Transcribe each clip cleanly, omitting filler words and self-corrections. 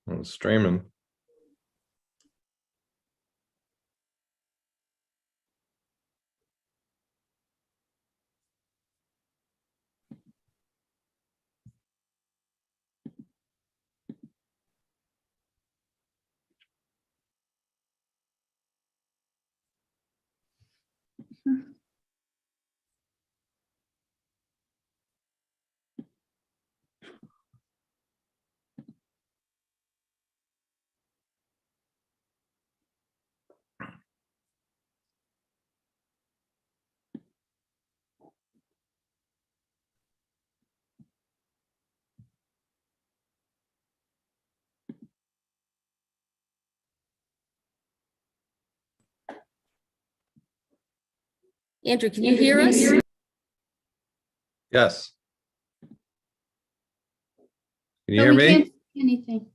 I'm streaming. Andrew, can you hear us? Yes. Can you No, hear we me? can't see anything.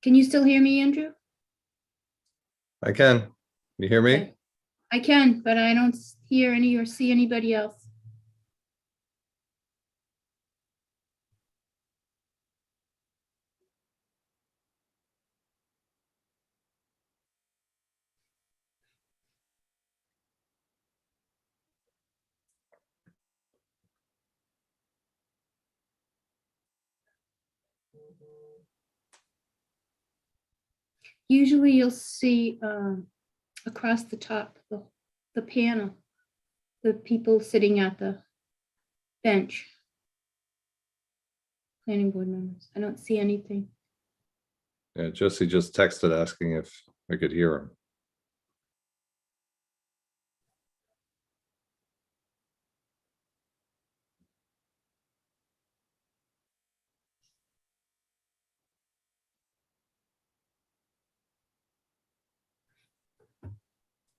Can you still hear me, Andrew? I can. You hear me? Okay. I can, but I don't hear any or see anybody else. Usually you'll see across the top, the panel, the people sitting at the bench. Planning board members. I don't see anything. Yeah, Jesse just texted asking if I could hear him.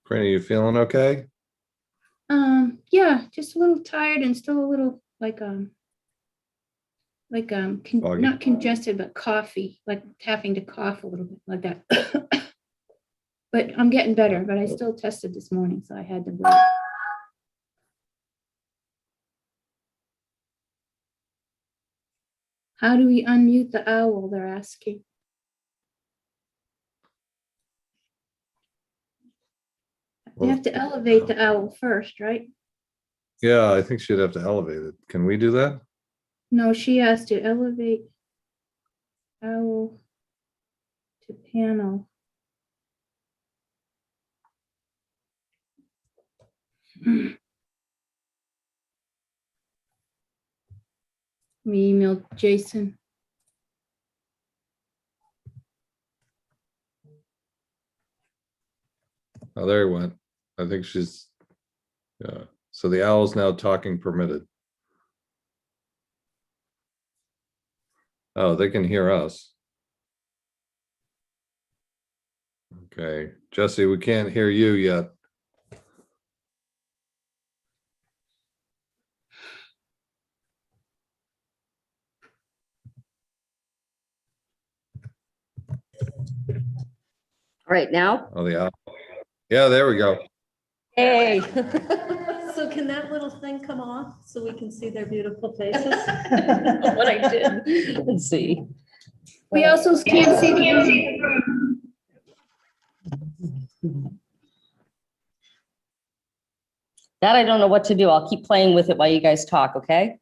Franny, you feeling okay? Yeah, just a little tired and still a little Foggy. not congested, but coffee, like having to cough a little bit like that. But I'm getting better, but I still tested this morning, so I had to wait. How do we unmute the owl? They're asking. You have to elevate the owl first, right? Yeah, I think she'd have to elevate it. Can we do that? No, she has to elevate owl to panel. We emailed Jason. Oh, there he went. I think she's, yeah. So the owl's now talking permitted. Oh, they can hear us. Okay, Jesse, we can't hear you yet. Right now? Oh, the owl. Yeah, there we go. Hey. So can that little thing come off so we can see their beautiful faces? What I did. Let's see. We also can't see the room. That I don't know what to do. I'll keep playing with it while you guys talk, okay?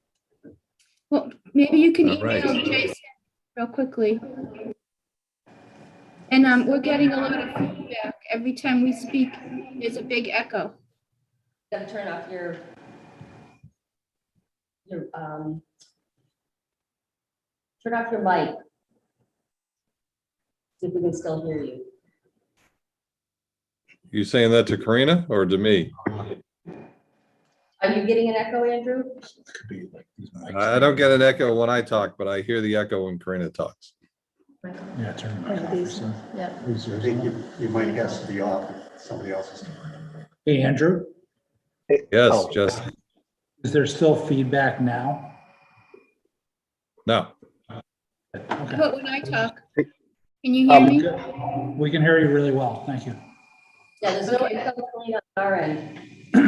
Well, maybe you can All right. email Jason real quickly. And we're getting a lot of feedback. Every time we speak, there's a big echo. Gotta turn off your turn off your mic. See if we can still hear you. You saying that to Karina or to me? Are you getting an echo, Andrew? I don't get an echo when I talk, but I hear the echo when Karina talks. Yeah, turn the mic off. These, So, yeah. is yours You on? you might guess to be off if somebody else is. Hey, Andrew, Yes, Oh. just, is there still feedback now? no. Okay. But when I talk, can you hear me? We can hear you really well. Thank you. Yeah, there's no echo coming on our end.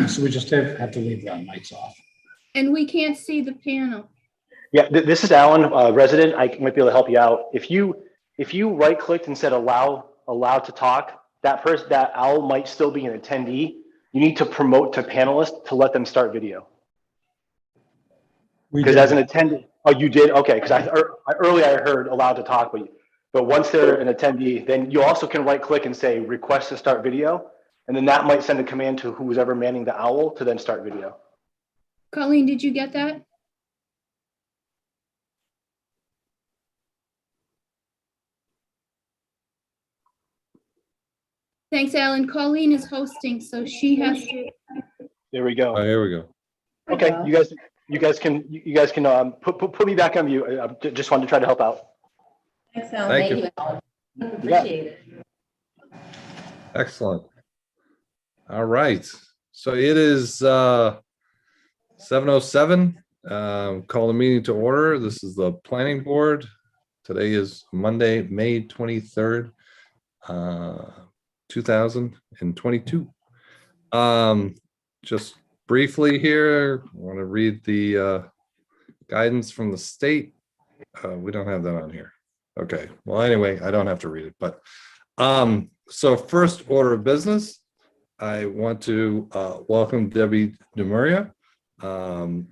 So we just have to leave the mics off. And we can't see the panel. Yeah, this is Alan, resident. I might be able to help you out. If you right clicked and said allow to talk, that owl might still be an attendee. You need to promote to panelist to let them start video. We Because did as an that. attendee, oh, you did? Okay, because earlier I heard allowed to talk, but once they're an attendee, then you also can right click and say request to start video. And then that might send a command to who's ever manning the owl to then start video. Colleen, did you get that? Thanks, Alan. Colleen is hosting, so she has to. There we go. Oh, here we go. Okay, you guys can put me back on mute. I just wanted to try to help out. Thanks, Alan. Thank you. Alan. Yeah. Appreciate it. Excellent. All right. So it is 7:07. Call the meeting to order. This is the planning board. Today is Monday, May 23rd, 2022. Just briefly here, I want to read the guidance from the state. We don't have that on here. Okay. Well, anyway, I don't have to read it, but so first order of business, I want to welcome Debbie DeMaria.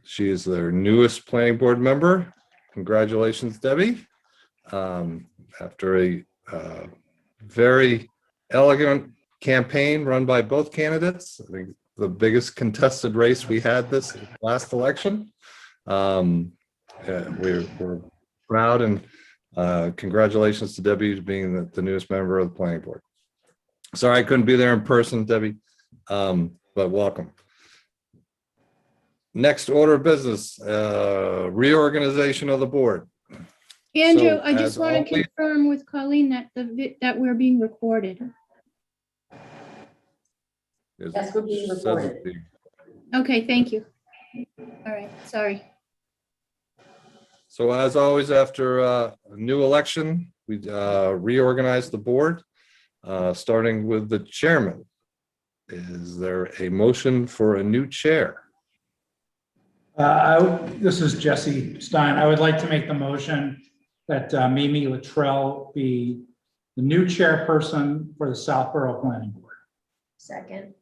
She is their newest planning board member. Congratulations, Debbie. After a very elegant campaign run by both candidates, I think the biggest contested race we had this last election. We're proud and congratulations to Debbie to being the newest member of the planning board. Sorry I couldn't be there in person, Debbie, but welcome. Next order of business, reorganization of the board. Andrew, So, I just as want to always- confirm with Colleen that that we're being recorded. Yes, we're being recorded. Okay, thank you. All right, sorry. So as always, after a new election, we reorganize the board, starting with the chairman. Is there a motion for a new chair? This is Jesse Stein. I would like to make the motion that Mimi Luttrell be the new chairperson for the Southborough Planning Board. Second.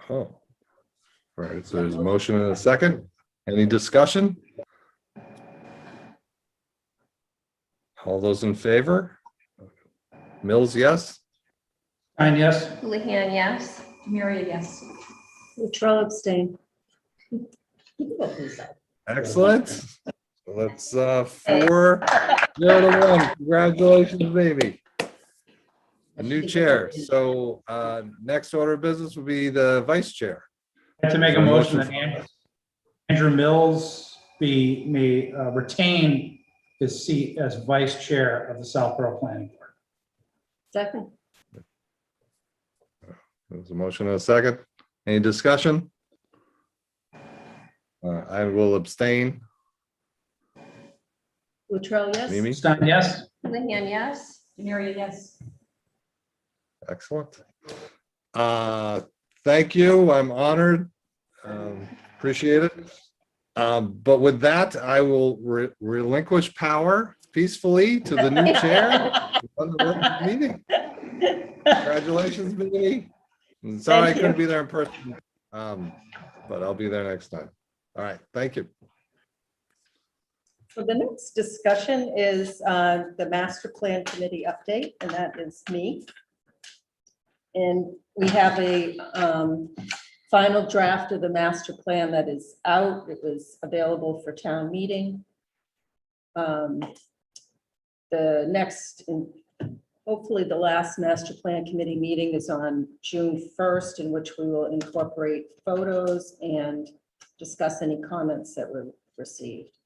Oh, all right, so there's a motion and a second. Any discussion? All those in favor? Mills, yes? Stein, yes? Houlihan, yes. Demuria, yes. Latrell abstain. You can go through that. Excellent. So that's 4-0-1. Congratulations, baby. A new chair. So next order of business will be the vice chair. I'd like to make a motion that Andrew Mills may retain his seat as vice chair of the Southborough Planning Board. Second. There's a motion and a second. Any discussion? I will abstain. Latrell, yes. Mimi? Stein, yes? Houlihan, yes. Demuria, yes. Excellent. Thank you. I'm honored. Appreciate it. But with that, I will relinquish power peacefully to the new chair. Run the meeting. Congratulations, Mimi. Sorry I Thank couldn't you. be there in person, but I'll be there next time. All right, thank you. So the next discussion is the master plan committee update, and that is me. And we have a final draft of the master plan that is out. It was available for town meeting. The next hopefully the last master plan committee meeting is on June 1st, in which we will incorporate photos and discuss any comments that were received.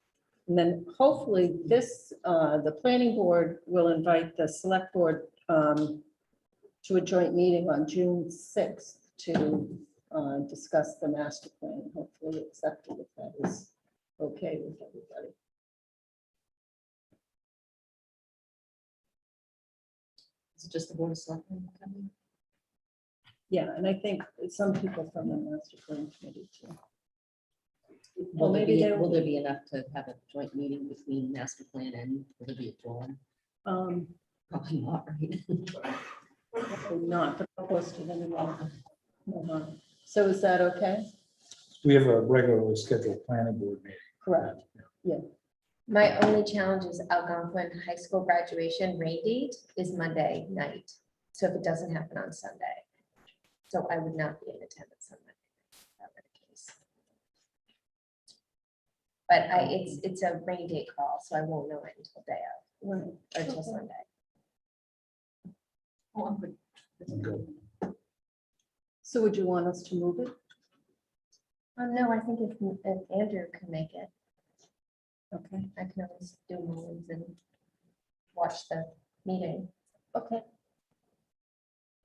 And then hopefully this, the planning board will invite the select board to a joint meeting on June 6th to discuss the master plan, hopefully accept it if that is okay with everybody. Is it just the board of selectmen coming? Yeah, and I think some people from the master plan committee too. Will there maybe be, there- will there be enough to have a joint meeting between master plan and will there be a forum? Probably not, right? Probably not, but I'll post it anyway. So is that okay? We have a regularly scheduled planning board meeting. Correct. My only challenge is Algonquin High School graduation rain date is Monday night. So if it doesn't happen on Sunday, so I would not be in attendance on Monday. if that were the case. But it's a rain date call, so I won't know it until day of Right. or until Sunday. So would you want us to move it? No, I think if Andrew can make it, Okay. I can always do mornings and watch the meeting. Okay.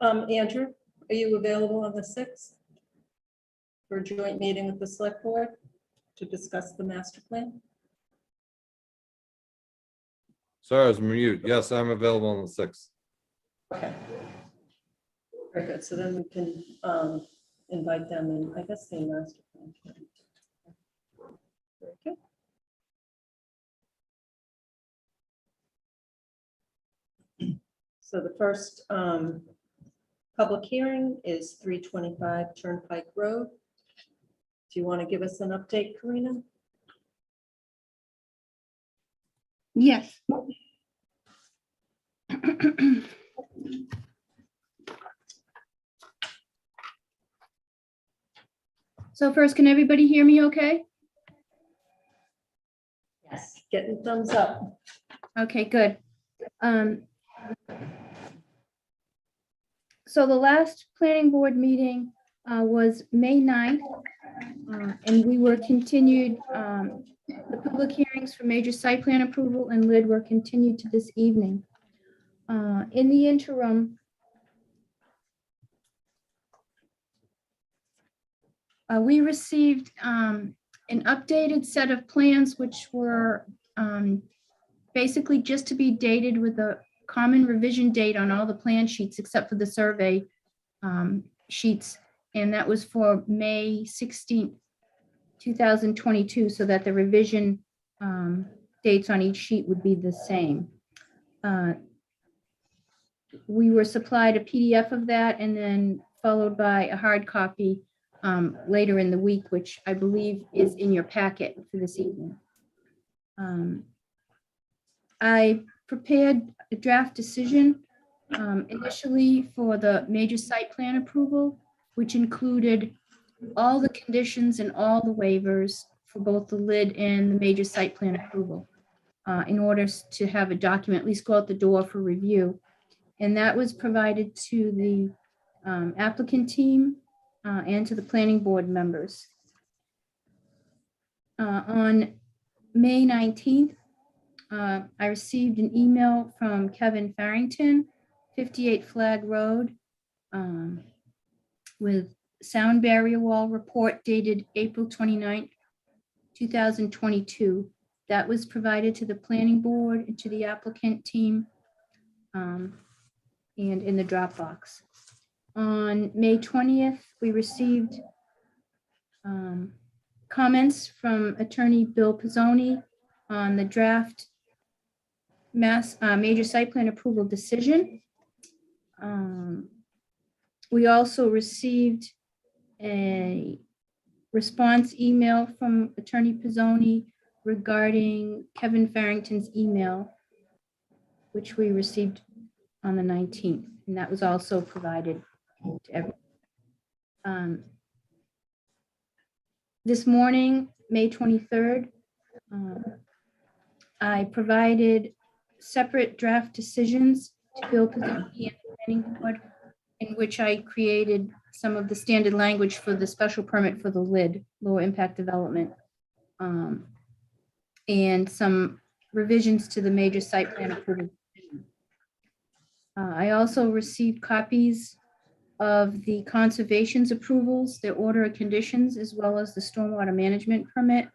Andrew, are you available on the 6th? For a joint meeting with the select board to discuss the master plan? Sorry, I was mute. Yes, I'm available on the 6th. Okay. Very good. So then we can invite them and I guess the master plan. committee. Very good. So the first public hearing is 325 Turnpike Road. Do you want to give us an update, Karina? Yes. So first, can everybody hear me okay? Yes. Getting thumbs up. Okay, good. So the last planning board meeting was May 9th. And we were continued, the public hearings for major site plan approval and lid were continued to this evening. In the interim, we received an updated set of plans which were basically just to be dated with a common revision date on all the plan sheets except for the survey sheets. And that was for May 16th, 2022, so that the revision dates on each sheet would be the same. We were supplied a PDF of that and then followed by a hard copy later in the week, which I believe is in your packet for this evening. I prepared a draft decision initially for the major site plan approval, which included all the conditions and all the waivers for both the lid and the major site plan approval in order to have a document at least go out the door for review. And that was provided to the applicant team and to the planning board members. On May 19th, I received an email from Kevin Farrington, 58 Flag Road, with sound barrier wall report dated April 29th, 2022. That was provided to the planning board and to the applicant team and in the Dropbox. On May 20th, we received comments from attorney Bill Pizzoni on the draft major site plan approval decision. We also received a response email from attorney Pizzoni regarding Kevin Farrington's email, which we received on the 19th, and that was also provided to everyone. This morning, May 23rd, I provided separate draft decisions to fill position E in the planning board, in which I created some of the standard language for the special permit for the LID, lower impact development. And some revisions to the major site plan approval. I also received copies of the conservation's approvals, their order of conditions, as well as the stormwater management permit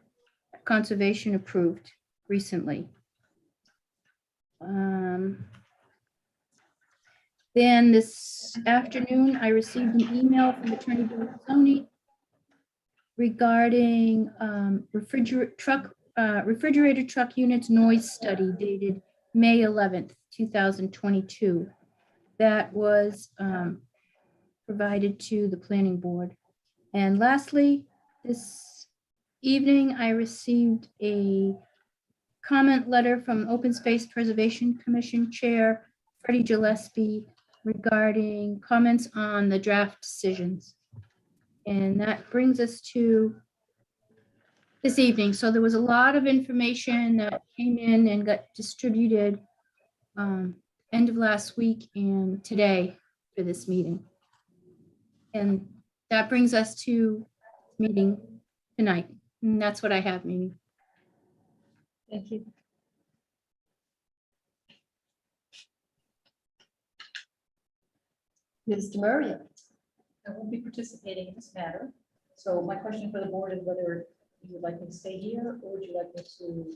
conservation approved recently. Then this afternoon, I received an email from Attorney Bill regarding refrigerator truck units noise study dated May 11th, 2022. That was provided to the planning board. And lastly, this evening, I received a comment letter from Open Space Preservation Commission Chair Freddie Gillespie regarding comments on the draft decisions. And that brings us to this evening. So there was a lot of information that came in and got distributed end of last week and today for this meeting. And that brings us to meeting tonight. And that's what I have, Mimi. Thank you. Ms. Demuria. I won't be participating in this matter. So my question for the board is whether you would like me to stay here or would you like me to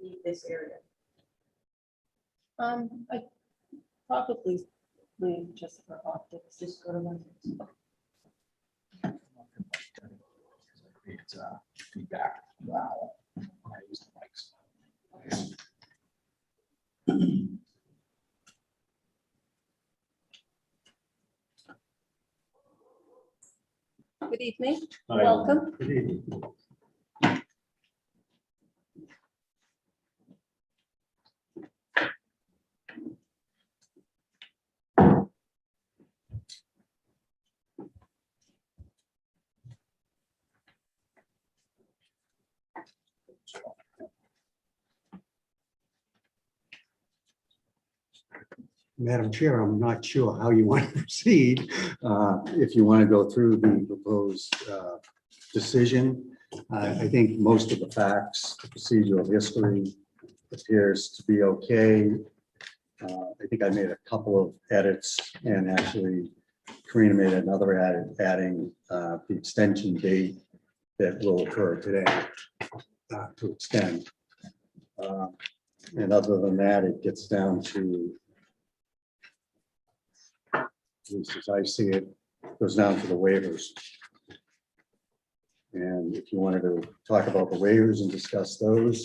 leave this area? I probably leave just for optics. Just go to one. It's feedback. Wow. I use the mics. Good evening. Hi. Welcome. Good evening. Madam Chair, I'm not sure how you want to proceed. If you want to go through the proposed decision, I think most of the facts, the procedural history appears to be okay. I think I made a couple of edits, and actually Karina made another edit, adding the extension date that will occur today to extend. And other than that, it gets down to, at least as I see it, goes down to the waivers. And if you wanted to talk about the waivers and discuss those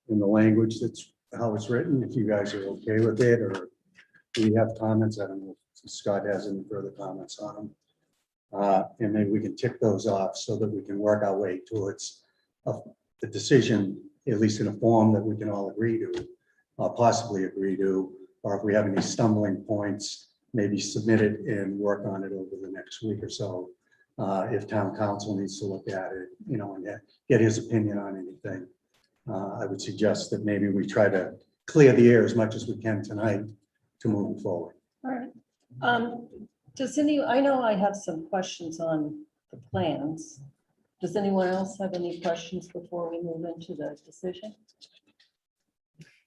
in the language, that's how it's written, if you guys are okay with it, or do you have comments? I don't know if Scott has any further comments on them. And maybe we can tick those off so that we can work our way towards the decision, at least in a form that we can all agree to, possibly agree to, or if we have any stumbling points, maybe submit it and work on it over the next week or so. If town council needs to look at it, you know, and get his opinion on anything. I would suggest that maybe we try to clear the air as much as we can tonight to move forward. All right. I know I have some questions on the plans. Does anyone else have any questions before we move into the decision?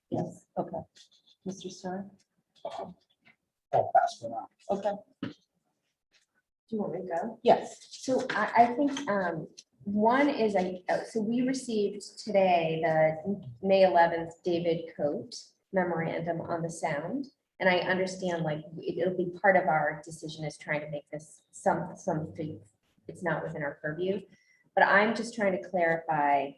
Yes, okay. Mr. Stein? I'll pass it on. Okay, Do you want me to go? yes. So I think one is, so we received today the May 11th David Coate memorandum on the sound. And I understand like it'll be part of our decision is trying to make this something, it's not within our purview. But I'm just trying to clarify,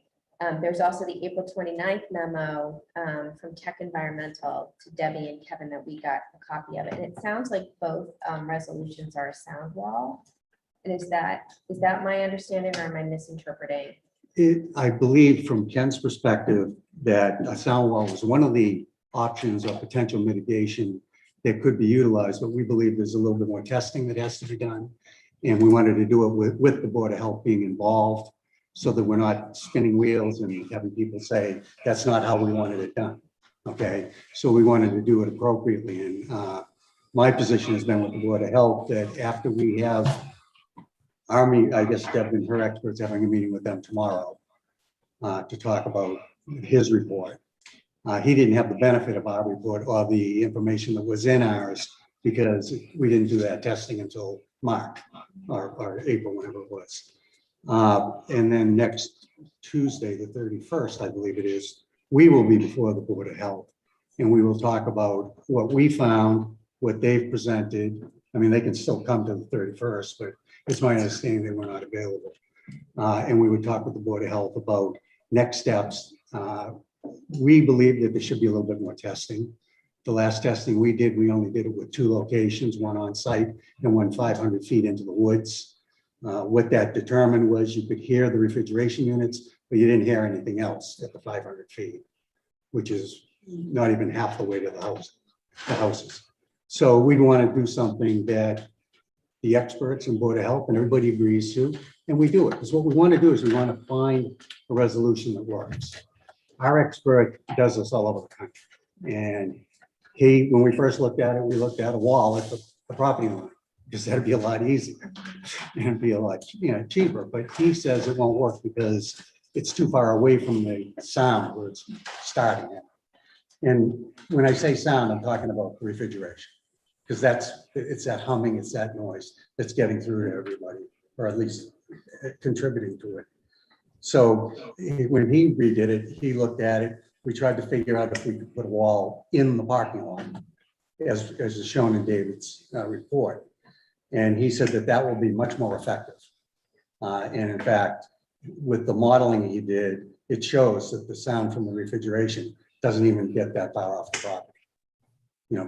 there's also the April 29th memo from Tech Environmental to Debbie and Kevin that we got a copy of it. And it sounds like both resolutions are a sound wall. And is that my understanding or am I misinterpreting? I believe from Ken's perspective that a sound wall was one of the options or potential mitigation that could be utilized, but we believe there's a little bit more testing that has to be done. And we wanted to do it with the Board of Health being involved so that we're not spinning wheels and having people say, that's not how we wanted it done. Okay, so we wanted to do it appropriately, and my position has been with the Board of Health that after we have our meet, I guess Deb and her experts having a meeting with them tomorrow to talk about his report. He didn't have the benefit of our report or the information that was in ours because we didn't do that testing until March or April, whenever it was. And then next Tuesday, the 31st, I believe it is, we will be before the Board of Health. And we will talk about what we found, what they've presented. I mean, they can still come to the 31st, but it's my understanding they were not available. And we would talk with the Board of Health about next steps. We believe that there should be a little bit more testing. The last testing we did, we only did it with 2 locations, one on site and one 500 feet into the woods. What that determined was you could hear the refrigeration units, but you didn't hear anything else at the 500 feet, which is not even half the way to the houses. So we want to do something that the experts and Board of Health and everybody agrees to, and we do it. Because what we want to do is we want to find a resolution that works. Our expert does this all over the country. And when we first looked at it, we looked at a wall at the property line, because that'd be a lot easier and it'd be a lot cheaper. But he says it won't work because it's too far away from the sound where it's starting at. And when I say sound, I'm talking about refrigeration, because it's that humming, it's that noise that's getting through to everybody, or at least contributing to it. So when he redid it, he looked at it. We tried to figure out if we could put a wall in the parking lot, as is shown in David's report. And he said that will be much more effective. And in fact, with the modeling he did, it shows that the sound from the refrigeration doesn't even get that far off the property,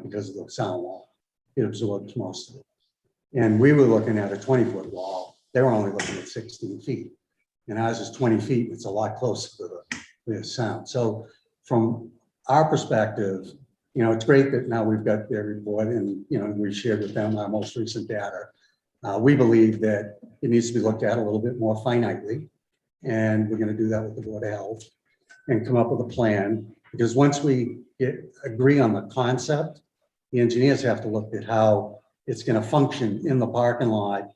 because of the sound wall. It absorbs most of it. And we were looking at a 20-foot wall. They were only looking at 16 feet. And ours is 20 feet. It's a lot closer to the sound. So from our perspective, it's great that now we've got their report and, we shared with them our most recent data. We believe that it needs to be looked at a little bit more finitely. And we're going to do that with the Board of Health and come up with a plan. Because once we agree on the concept, the engineers have to look at how it's going to function in the parking lot,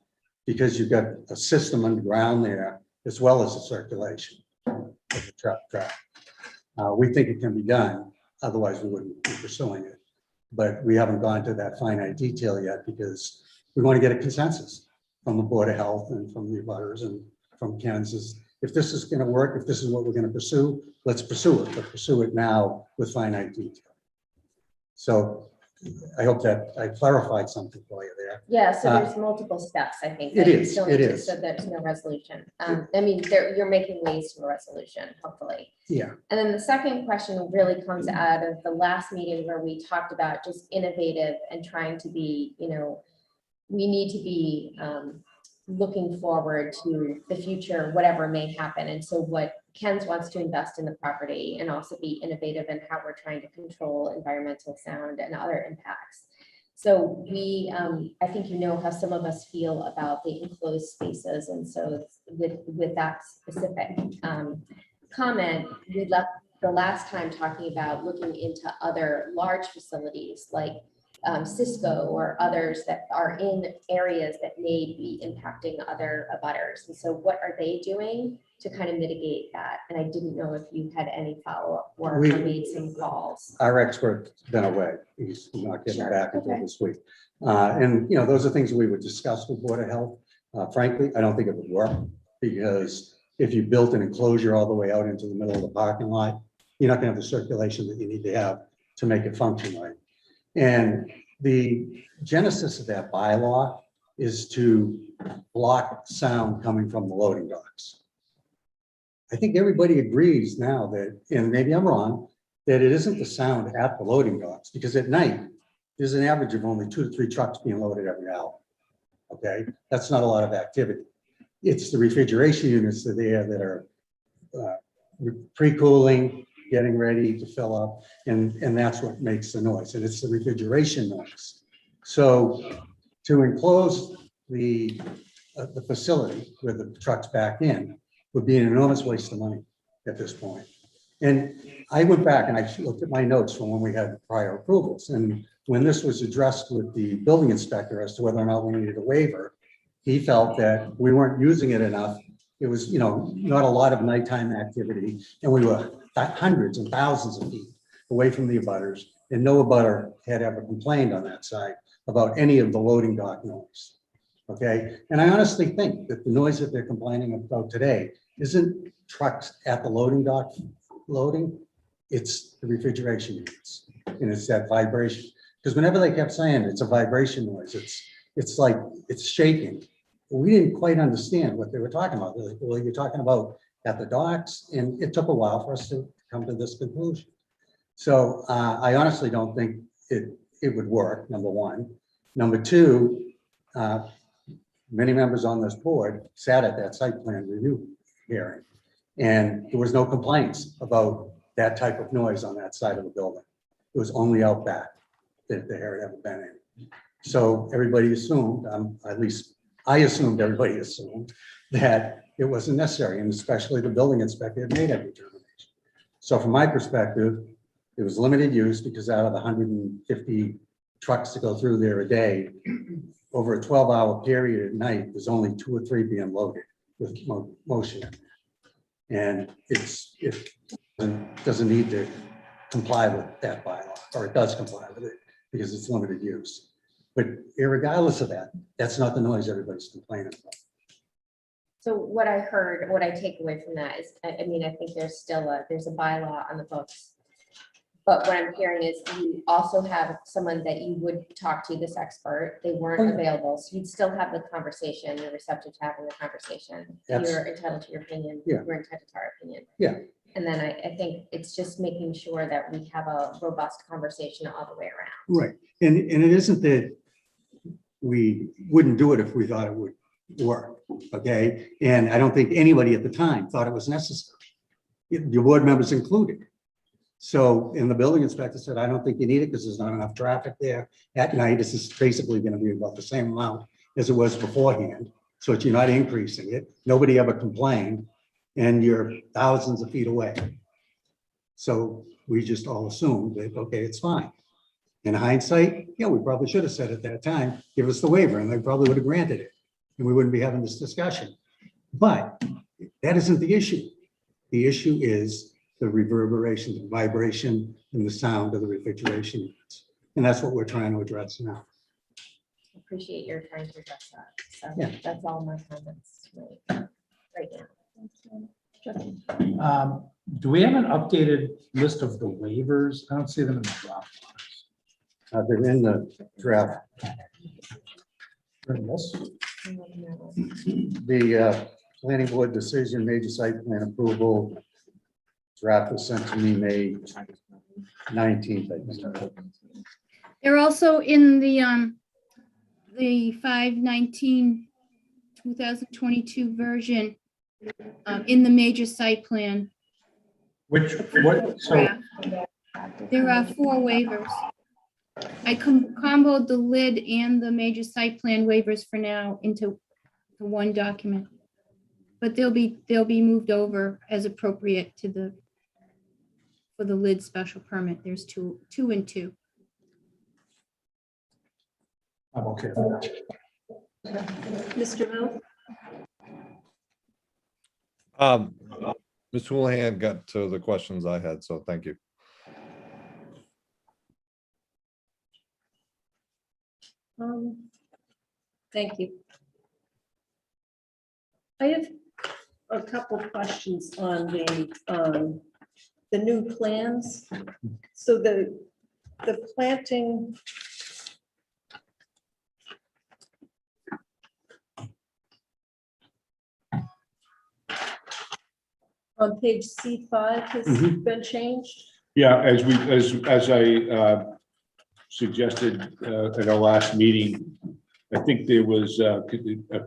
because you've got a system underground there as well as the circulation of the truck. We think it can be done, otherwise we wouldn't be pursuing it. But we haven't gone to that finite detail yet because we want to get a consensus from the Board of Health and from the abutters and from Kansas. If this is going to work, if this is what we're going to pursue, let's pursue it, but pursue it now with finite detail. So I hope that I clarified something for you there. Yeah, so there's multiple steps, I think. It that you is, still it need to- is. So there's no resolution. You're making ways to a resolution, hopefully. Yeah. And then the second question really comes out of the last meeting where we talked about just innovative and trying to be, we need to be looking forward to the future, whatever may happen. And so what Ken's wants to invest in the property and also be innovative in how we're trying to control environmental sound and other impacts. So we, I think how some of us feel about the enclosed spaces. And so with that specific comment, we left the last time talking about looking into other large facilities like Cisco or others that are in areas that may be impacting other abutters. And so what are they doing to kind of mitigate that? And I didn't know if you had any follow-up work or made some calls. Our expert's been away. He's not getting Sure. back until Okay. this week. And, those are things we would discuss with Board of Health. Frankly, I don't think it would work, because if you built an enclosure all the way out into the middle of the parking lot, you're not gonna have the circulation that you need to have to make it function right. And the genesis of that bylaw is to block sound coming from the loading docks. I think everybody agrees now that, and maybe I'm wrong, that it isn't the sound at the loading docks, because at night, there's an average of only 2 to 3 trucks being loaded every hour. Okay, that's not a lot of activity. It's the refrigeration units that are there that are pre-cooling, getting ready to fill up, and that's what makes the noise, and it's the refrigeration noise. So to enclose the facility where the trucks back in would be an enormous waste of money at this point. And I went back and I looked at my notes from when we had prior approvals. And when this was addressed with the building inspector as to whether or not we needed a waiver, he felt that we weren't using it enough. It was, you know, not a lot of nighttime activity, and we were hundreds and thousands of feet away from the abutters, and no abutter had ever complained on that side about any of the loading dock noise. Okay, and I honestly think that the noise that they're complaining about today isn't trucks at the loading dock loading, it's the refrigeration units, and it's that vibration. Because whenever they kept saying it's a vibration noise, it's like it's shaking. We didn't quite understand what they were talking about. They're like, well, you're talking about at the docks, and it took a while for us to come to this conclusion. So I honestly don't think it would work, number one. Number two, many members on this board sat at that site plan review hearing, and there was no complaints about that type of noise on that side of the building. It was only out back that there had ever been in. So everybody assumed, at least I assumed, everybody assumed that it wasn't necessary, and especially the building inspector had made that determination. So from my perspective, it was limited use because out of the 150 trucks to go through there a day, over a 12-hour period at night, there's only 2 or 3 being loaded with motion. And it doesn't need to comply with that bylaw, or it does comply with it because it's limited use. But irregardless of that, that's not the noise everybody's complaining about. So what I heard, what I take away from that is, I mean, I think there's a bylaw on the books. But what I'm hearing is you also have someone that you would talk to, this expert, they weren't available, so you'd still have the conversation, you're receptive to having the conversation. You're entitled to your opinion, Yeah. we're entitled to our opinion. Yeah. And then I think it's just making sure that we have a robust conversation all the way around. Right, and it isn't that we wouldn't do it if we thought it would work, okay? And I don't think anybody at the time thought it was necessary, your board members included. So, and the building inspector said, I don't think you need it because there's not enough traffic there at night. This is basically going to be about the same amount as it was beforehand. So you're not increasing it. Nobody ever complained, and you're thousands of feet away. So we just all assumed that, okay, it's fine. In hindsight, yeah, we probably should have said at that time, give us the waiver, and they probably would have granted it, and we wouldn't be having this discussion. But that isn't the issue. The issue is the reverberation, the vibration, and the sound of the refrigeration units. And that's what we're trying to address now. Appreciate your trying to address that. So Yeah. that's all my comments right now. Do we have an updated list of the waivers? I don't see them in the Dropbox. They're in the draft. Yes. The planning board decision, major site plan approval, draft was sent to me May 19th, I think. They're also in the 5/19/2022 version in the major site plan. What, so, draft. There are 4 waivers. I comboed the lid and the major site plan waivers for now into the one document. But they'll be moved over as appropriate to for the lid special permit. There's two and two. I'm okay with that. Mr. Mill? Ms. Houlihan got to the questions I had, so thank you. Thank you. I have a couple of questions on the new plans. So the planting. On page C5 has been changed. Yeah, as I suggested at our last meeting, I think there was a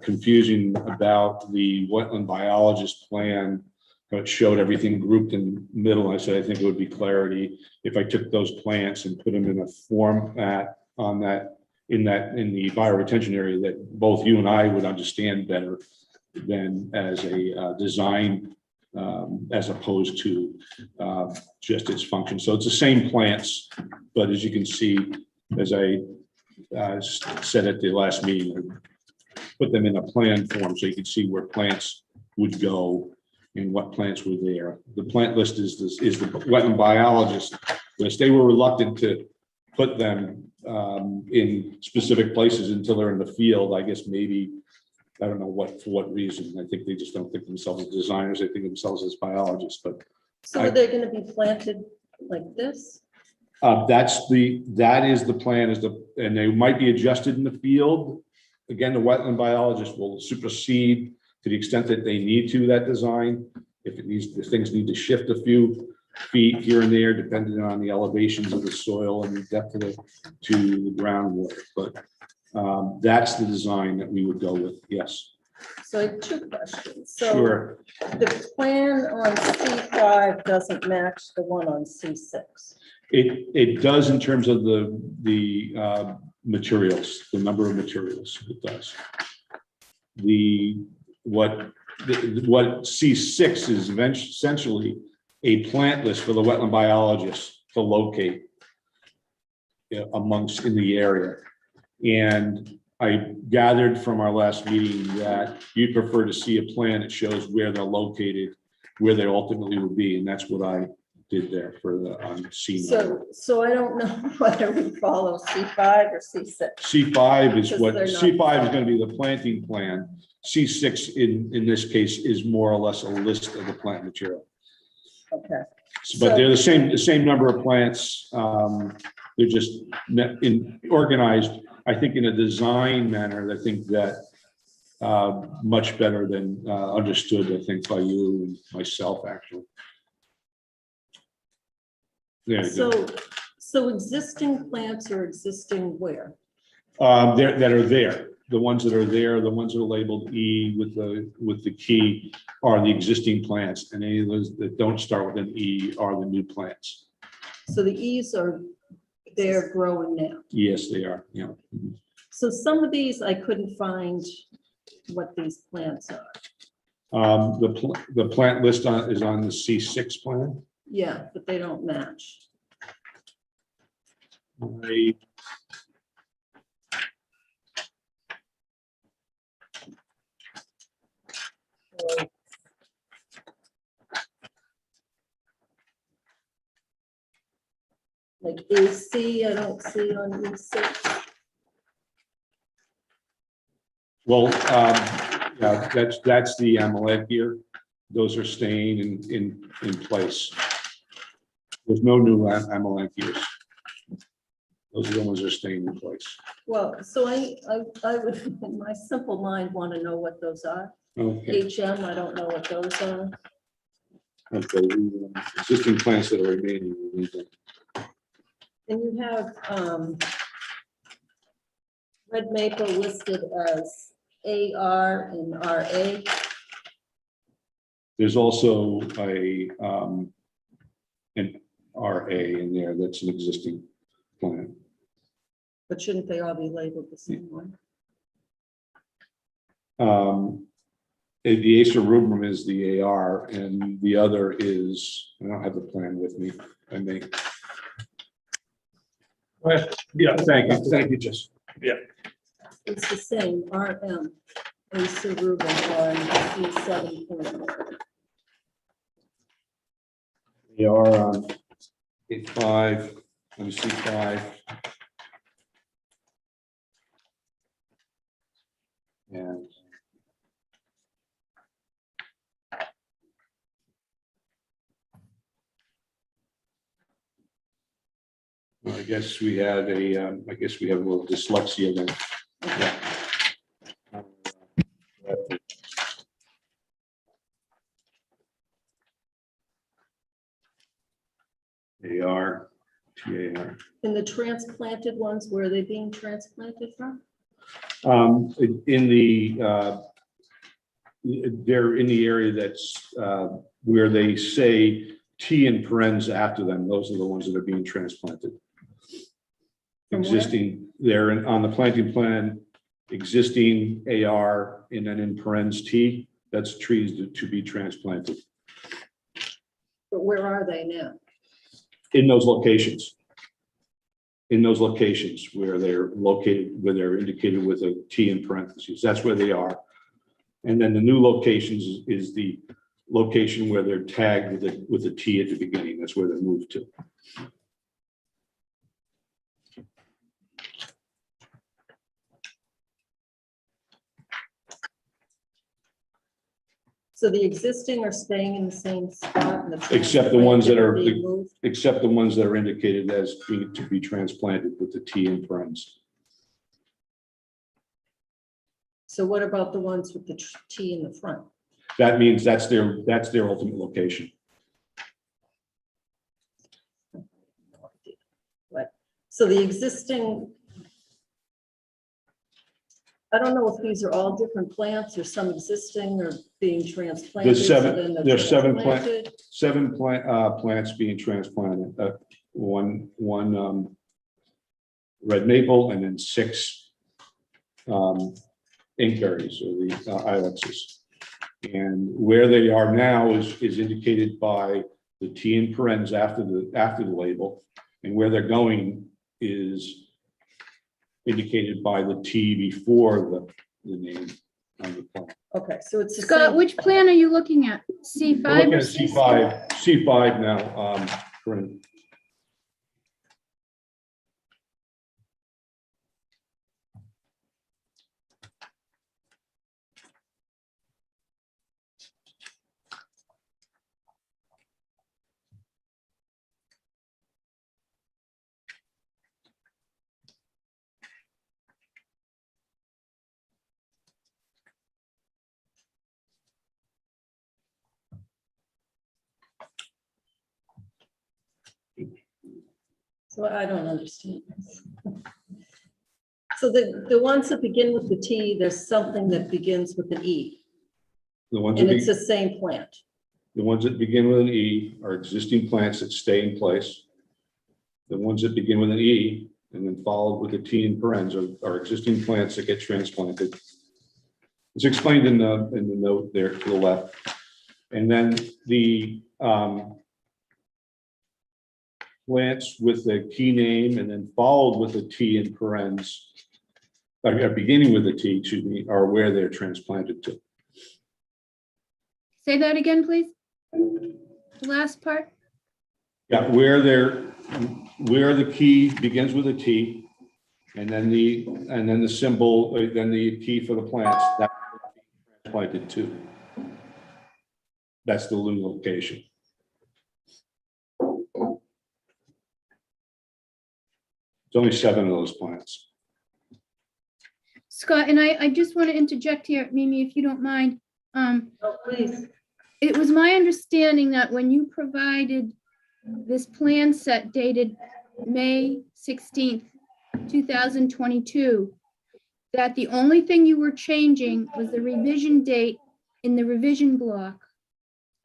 confusion about the wetland biologist plan. It showed everything grouped in the middle. I said, I think it would be clarity if I took those plants and put them in a format on that, in the bioretention area that both you and I would understand better than as a design as opposed to just its function. So it's the same plants, but as you can see, as I said at the last meeting, I put them in a plan form so you can see where plants would go and what plants were there. The plant list is the wetland biologist list. They were reluctant to put them in specific places until they're in the field. I guess maybe, I don't know for what reason. I think they just don't think themselves as designers. They think themselves as biologists, but. So are they gonna be planted like this? That is the plan, and they might be adjusted in the field. Again, the wetland biologist will supersede to the extent that they need to that design. If things need to shift a few feet here and there, depending on the elevations of the soil and the depth of to the groundwater. But that's the design that we would go with, yes. So I have two questions. So Sure. the plan on C5 doesn't match the one on C6. It does in terms of the materials, the number of materials, it does. What C6 is essentially a plant list for the wetland biologists to locate amongst in the area. And I gathered from our last meeting that you'd prefer to see a plan that shows where they're located, where they ultimately would be, and that's what I did there for the C9. So I don't know whether we follow C5 or C6. C5 is Because what, they're not C5 is going to be the planting plan. C6 in this case is more or less a list of the plant material. Okay. But they're the same number of plants. They're just organized, I think, in a design manner. I think that much better than understood, I think, by you and myself, actually. There you go. So existing plants are existing where? That are there. The ones that are there, the ones that are labeled E with the key are the existing plants, and any of those that don't start with an E are the new plants. So the E's they're growing now. Yes, they are. Yeah. So some of these I couldn't find what these plants are. The plant list is on the C6 plan. Yeah, but they don't match. Like AC, I don't see on E6. Well, yeah, that's the AMOLED here. Those are staying in place. There's no new AMOLED gears. Those are the ones that are staying in place. Well, so I would, in my simple mind, want to know what those are. Okay. HM, I don't know what those are. Okay. Existing plants that are remaining. We need to- And you have red maple listed as AR and RA. There's also an RA in there that's an existing plant. But shouldn't they all be labeled the same way? The Acer rubrum is the AR, and the other is, I don't have the plan with me. I may. Yeah, thank you, Jess. Yeah. It's the same, RM, Acer rubrum on C7. They are on A5, on C5. And I guess we had I guess we have a little dyslexia then. Yeah. AR, TAR. And the transplanted ones, where are they being transplanted from? In the, they're in the area that's where they say T in parens after them. Those are the ones that are being transplanted. From where? Existing, they're on the planting plan, existing AR, and then in parens T, that's trees to be transplanted. But where are they now? In those locations. In those locations where they're located, where they're indicated with a T in parentheses, that's where they are. And then the new locations is the location where they're tagged with a T at the beginning. That's where they're moved to. So the existing are staying in the same spot? And the Except the ones that are, being moved? except the ones that are indicated as being to be transplanted with the T in parentheses. So what about the ones with the T in the front? That means that's their ultimate location. But, so the existing, I don't know if these are all different plants or some existing or being transplanted. There's so seven- then they're there's seven transplanted. Plants being transplanted, one red maple, and then 6 inkberries, or the ilexes. And where they are now is indicated by the T in parens after the label, and where they're going is indicated by the T before the name on the plan. Okay, so it's the Scott, same. which plan are you looking at? C5? We're looking or at C6? C5 now. Corinne. So I don't understand this. So the ones that begin with the T, there's something that begins with an E, The ones and that it's the same plant. The ones that begin with an E are existing plants that stay in place. The ones that begin with an E and then followed with a T in parens are existing plants that get transplanted. It's explained in the note there to the left. And then the plants with a key name and then followed with a T in parens, beginning with a T, excuse me, are where they're transplanted to. Say that again, please. The last part. Yeah, where the key begins with a T, and then the symbol, then the key for the plants, that's transplanted to. That's the new location. It's only 7 of those plants. Scott, and I just want to interject here, Mimi, if you don't mind. Oh, please. It was my understanding that when you provided this plan set dated May 16th, 2022, that the only thing you were changing was the revision date in the revision block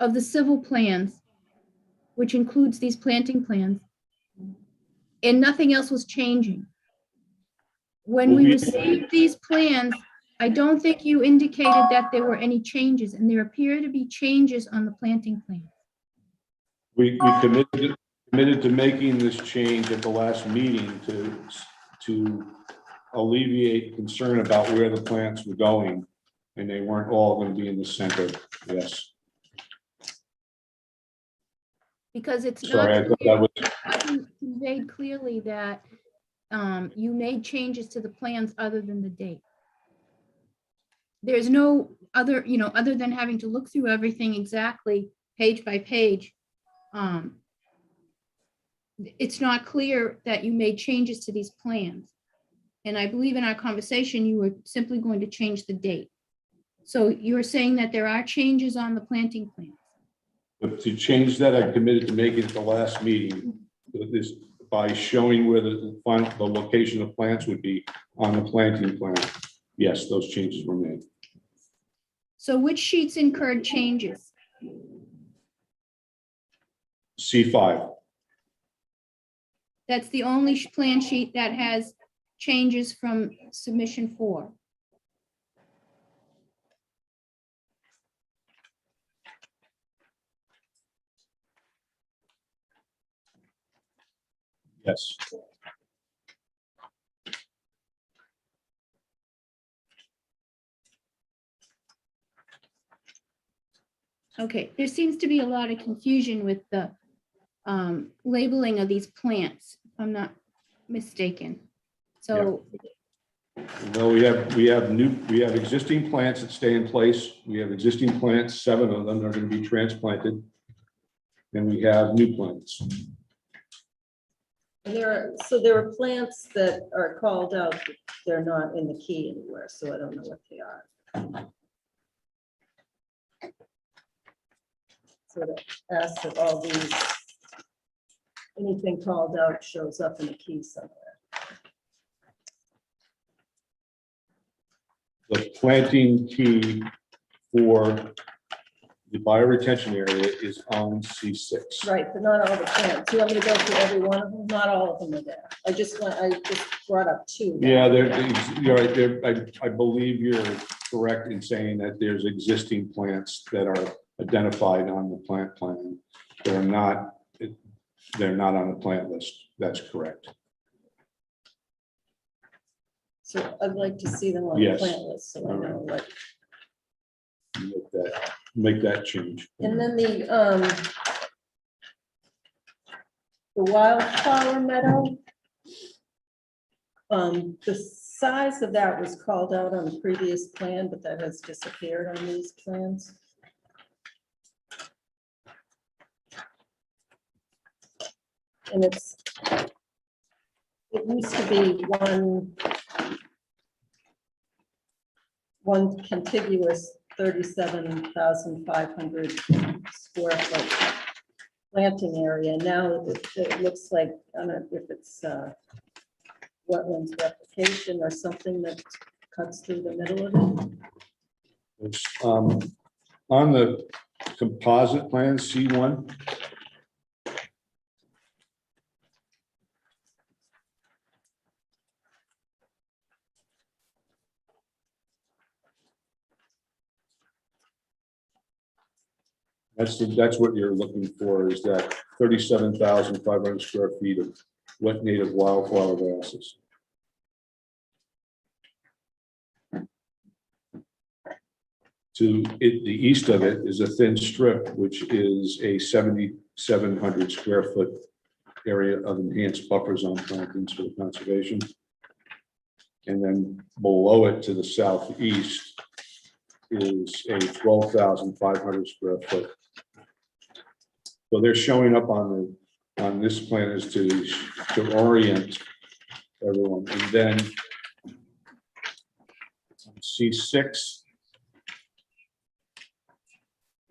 of the civil plans, which includes these planting plans, and nothing else was changing. When we received these plans, I don't think you indicated that there were any changes, and there appear to be changes on the planting plan. We committed to making this change at the last meeting to alleviate concern about where the plants were going, and they weren't all going to be in the center. Yes. Because it's Sorry, I not thought that was. wasn't conveyed clearly that you made changes to the plans other than the date. There's no other, other than having to look through everything exactly page by page. It's not clear that you made changes to these plans. And I believe in our conversation, you were simply going to change the date. So you're saying that there are changes on the planting plans. But to change that, I committed to making it the last meeting, this by showing where the location of plants would be on the planting plan. Yes, those changes were made. So which sheets incurred changes? C5. That's the only plan sheet that has changes from submission 4. Yes. Okay, there seems to be a lot of confusion with the labeling of these plants, if I'm not mistaken. So, No, we have existing plants that stay in place. We have existing plants, 7 of them are going to be transplanted. And we have new plants. And there are plants that are called out, but they're not in the key anywhere, so I don't know what they are. So that asks if all these, anything called out shows up in the key somewhere. The planting key for the bioretention area is on C6. Right, but not all the plants. You want me to go through every one of them? Not all of them are there. I just brought up 2. Yeah, you're right there. I believe you're correct in saying that there's existing plants that are identified on the plant plan. They're not on the plant list. That's correct. So I'd like to see them on the Yes. plant list, so I know what. Make that change. And then the wildflower meadow. The size of that was called out on the previous plan, but that has disappeared on these plans. And it used to be one contiguous 37,500 square foot planting area. Now it looks like, I don't know if it's wetlands replication or something that cuts through the middle of it. It's, on the composite plan, C1. That's what you're looking for, is that 37,500 square feet of wet native wildflower grasses. To the east of it is a thin strip, which is a 7,700 square foot area of enhanced buffer zone plantings for the conservation. And then below it to the southeast is a 12,500 square foot. So they're showing up on this plan is to orient everyone. And then C6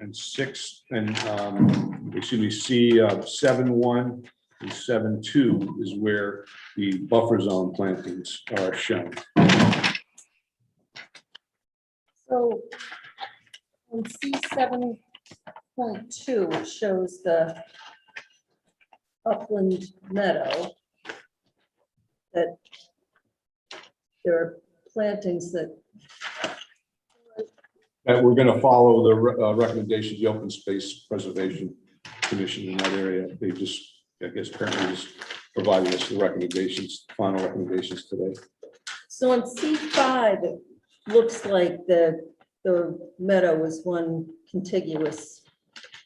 and 6 and excuse me, C7.1 and 7.2 is where the buffer zone plantings are shown. So on C7.2, it shows the upland meadow that there are plantings that. And we're going to follow the recommendations, the Open Space Preservation Commission in that area. They just, I guess, apparently just provided us the recommendations, final recommendations today. So on C5, it looks like the meadow is one contiguous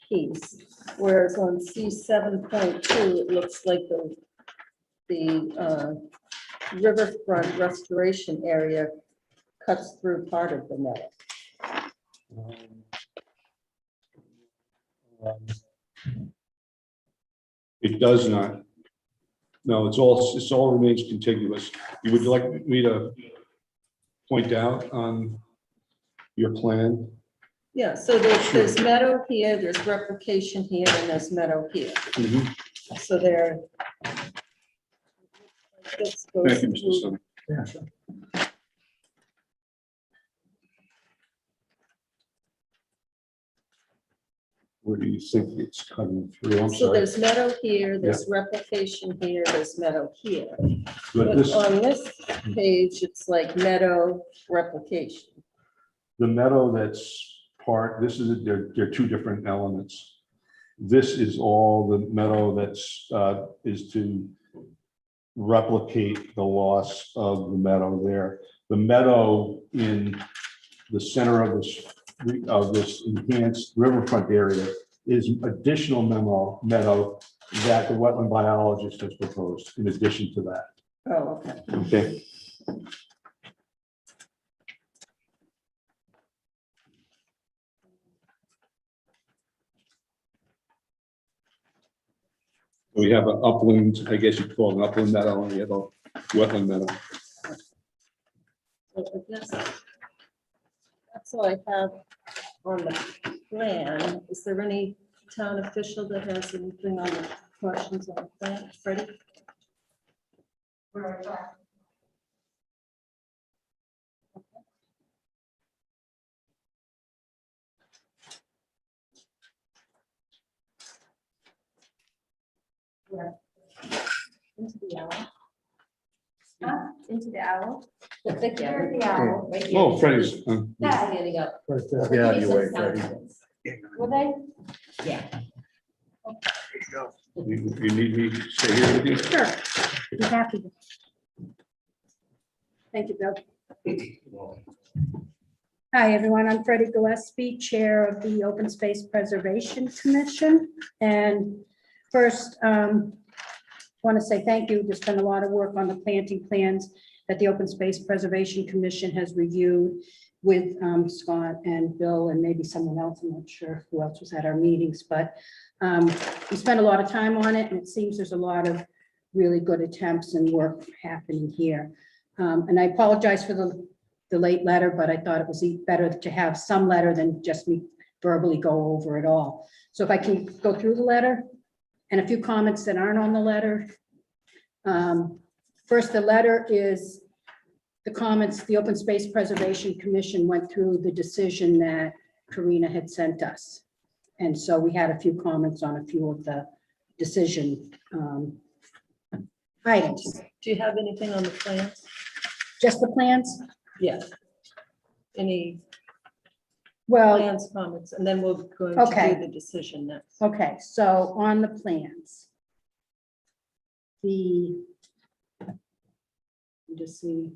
piece, whereas on C7.2, it looks like the riverfront restoration area cuts through part of the meadow. It does not. No, it's all remains contiguous. You would like me to point out on your plan? Yeah, so there's meadow here, there's replication here, and there's meadow here. Mhm. So there. This goes Thank you, Mr. through- Sun. Yeah, sure. Where do you think it's cutting through? I'm So sorry. there's meadow here, there's replication here, there's meadow here. But But this, on this page, it's like meadow replication. the meadow that's this is, they're two different elements. This is all the meadow that's, is to replicate the loss of the meadow there. The meadow in the center of this enhanced riverfront area is additional meadow that the wetland biologist has proposed in addition to that. Oh, okay. Okay. We have an upland, I guess you'd call it an upland meadow, and we have a wetland meadow. So I guess that's all I have on the plan. Is there any town official that has anything on the questions on the plan? Freddie? Into the owl. Into the owl. The owl, right here. Oh, Freddie's. Yeah, there you go. Right there. Give Yeah, me you some wait, sound Freddie. effects. Will they? Yeah. You need me to stay here with you? Sure. Be happy to. Thank you, Bill. Hi, everyone. I'm Freddie Gillespie, Chair of the Open Space Preservation Commission. And first, want to say thank you. There's been a lot of work on the planting plans that the Open Space Preservation Commission has reviewed with Scott and Bill and maybe someone else. I'm not sure who else was at our meetings, but we spent a lot of time on it, and it seems there's a lot of really good attempts and work happening here. And I apologize for the late letter, but I thought it was better to have some letter than just me verbally go over it all. So if I can go through the letter and a few comments that aren't on the letter. First, the letter is the comments the Open Space Preservation Commission went through the decision that Karina had sent us. And so we had a few comments on a few of the decision items. Do you have anything on the plans? Just the plans? Yeah. Any Well, plans, comments, and then we'll go into Okay. the decision next. okay, so on the plans. Let me just see.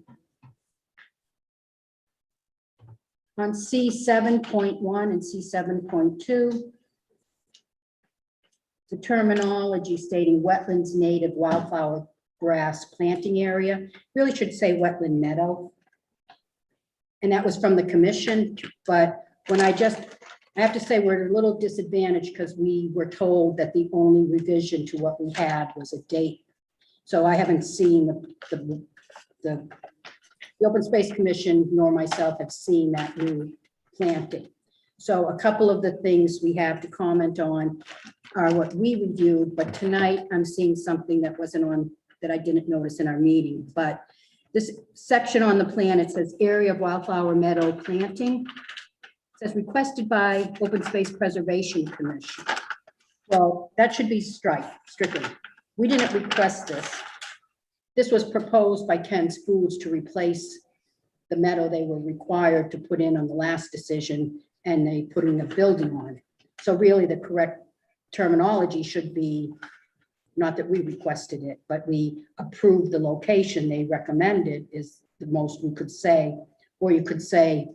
On C 7.1 and C 7.2. The terminology stating wetlands native wildflower grass planting area, really should say wetland meadow. And that was from the commission, but when I have to say we're at a little disadvantaged because we were told that the only revision to what we had was a date. So I haven't seen the Open Space Commission nor myself have seen that new planting. So a couple of the things we have to comment on are what we reviewed, but tonight I'm seeing something that wasn't on, that I didn't notice in our meeting. But this section on the plan, it says area of wildflower meadow planting. It says requested by Open Space Preservation Commission. Well, that should be stricken. We didn't request this. This was proposed by Ken's Foods to replace the meadow they were required to put in on the last decision, and they put in the building on it. So really the correct terminology should be, not that we requested it, but we approved the location they recommended is the most we could say, or you could say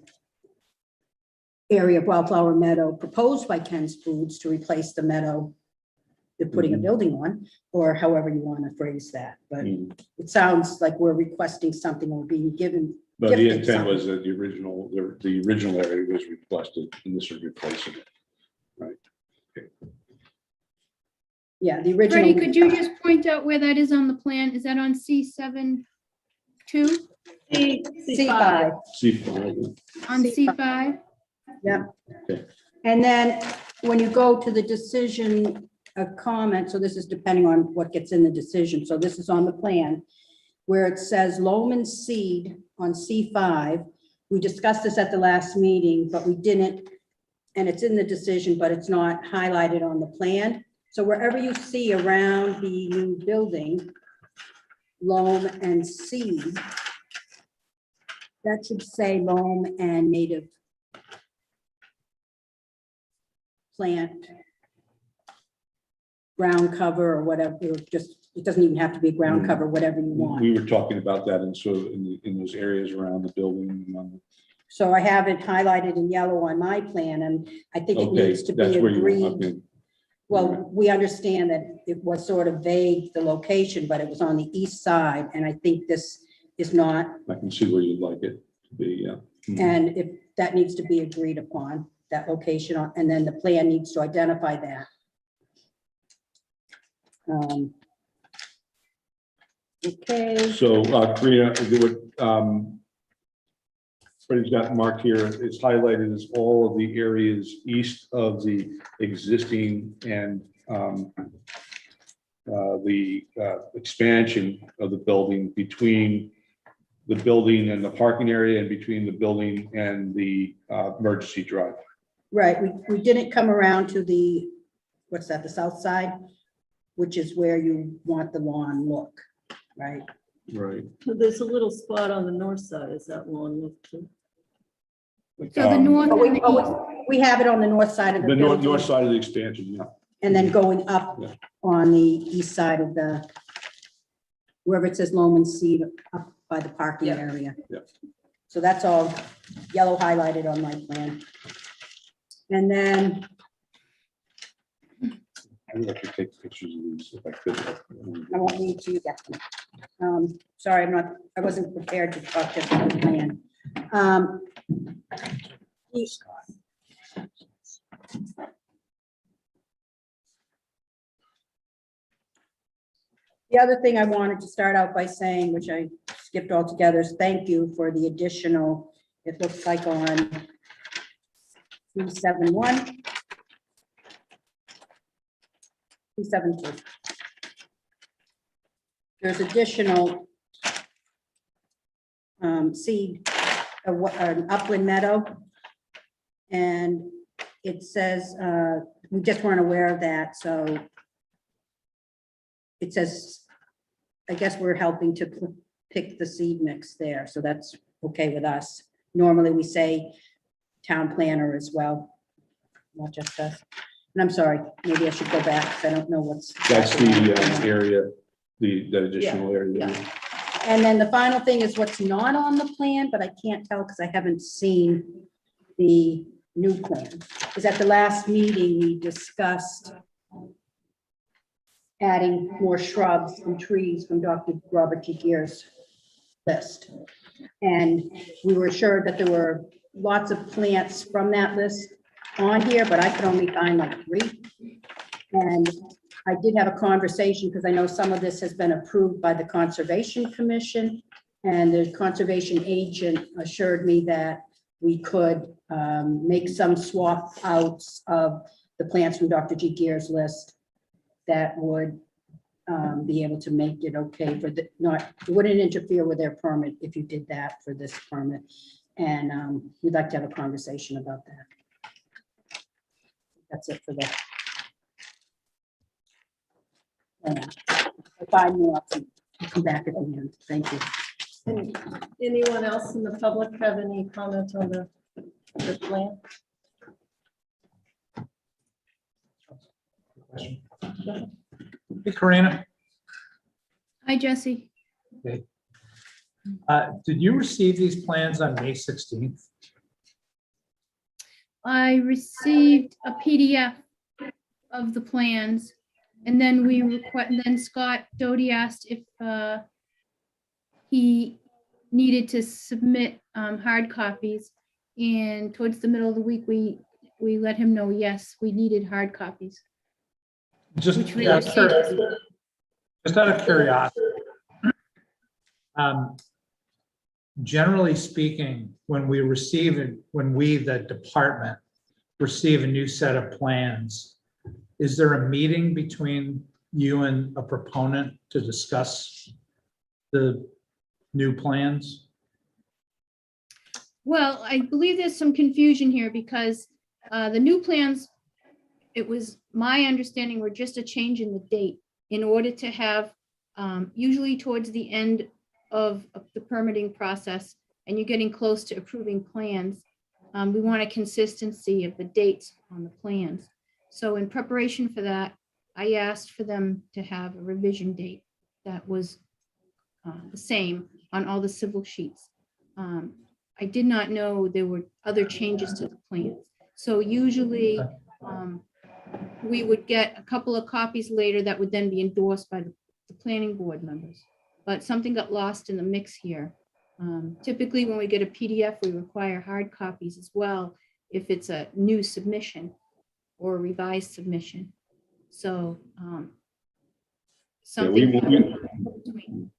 area of wildflower meadow proposed by Ken's Foods to replace the meadow they're putting a building on, or however you want to phrase that. But it sounds like we're requesting something or being given. But the gifted intent something. was that the original area was requested, and this is replacing it. Right. Yeah, the original. Freddie, could you just point out where that is on the plan? Is that on C7-2? C5. See, On C5? Yep. Okay. And then when you go to the decision, a comment, so this is depending on what gets in the decision. So this is on the plan where it says Loman seed on C5. We discussed this at the last meeting, but we didn't, and it's in the decision, but it's not highlighted on the plan. So wherever you see around the new building, loam and seed, that should say loam and native plant, ground cover or whatever, just it doesn't even have to be ground cover, whatever you want. We were talking about that and so in those areas around the building. And on So I have it highlighted in yellow on my plan, and I think it Okay, needs to be that's where you agreed. want, okay. Well, we understand that it was sort of vague, the location, but it was on the east side, and I think this is not, I can see where you'd like it to be, yeah. and if that needs to be agreed upon, that location, and then the plan needs to identify that. Okay, So, Karina, Freddie's got marked here, it's highlighted as all of the areas east of the existing and the expansion of the building, between the building and the parking area and between the building and the emergency drive. right, we didn't come around to the, what's that, the south side, which is where you want the lawn look, right? Right. So there's a little spot on the north side, is that lawn look too? So the north Oh, and the east. we have it on the north side of the The building. north side of the expansion, yeah. And then going up Yeah. on the east side of the, wherever it says Loman Seed, up by the parking Yeah. area. Yeah. So that's all yellow highlighted on my plan. And then, I would like to take pictures of these if I could. I won't need to, sorry, I wasn't prepared to talk just about the plan. The other thing I wanted to start out by saying, which I skipped altogether, is thank you for the additional, it looks like on 371. 372. There's additional seed, an upland meadow. And it says, we just weren't aware of that, so it says, I guess we're helping to pick the seed mix there, so that's okay with us. Normally, we say town planner as well, not just us. And I'm sorry, maybe I should go back, because I don't know what's. That's the area, that additional area. yeah. And then the final thing is what's not on the plan, but I can't tell because I haven't seen the new plan. Is at the last meeting, we discussed adding more shrubs and trees from Dr. Robert T. Gear's list. And we were assured that there were lots of plants from that list on here, but I could only find like 3. And I did have a conversation because I know some of this has been approved by the Conservation Commission, and the conservation agent assured me that we could make some swap outs of the plants from Dr. G. Gear's list that would be able to make it okay for the, not, it wouldn't interfere with their permit if you did that for this permit. And we'd like to have a conversation about that. That's it for that. If I knew, I'll come back at the end. Thank you. And anyone else in the public have any comments on the plan? Hey, Karina, Hi, Jesse. did you receive these plans on May 16th? I received a PDF of the plans, and then then Scott Doty asked if he needed to submit hard copies. And towards the middle of the week, we let him know, yes, we needed hard copies. Just Which we out received. of curiosity. Generally speaking, when we, the department, receive a new set of plans, is there a meeting between you and a proponent to discuss the new plans? Well, I believe there's some confusion here because the new plans, it was my understanding, were just a change in the date in order to have, usually towards the end of the permitting process, and you're getting close to approving plans, we want a consistency of the dates on the plans. So in preparation for that, I asked for them to have a revision date that was the same on all the civil sheets. I did not know there were other changes to the plans. So usually we would get a couple of copies later that would then be endorsed by the planning board members. But something got lost in the mix here. Typically, when we get a PDF, we require hard copies as well if it's a new submission or a revised submission. So Yeah, we, something.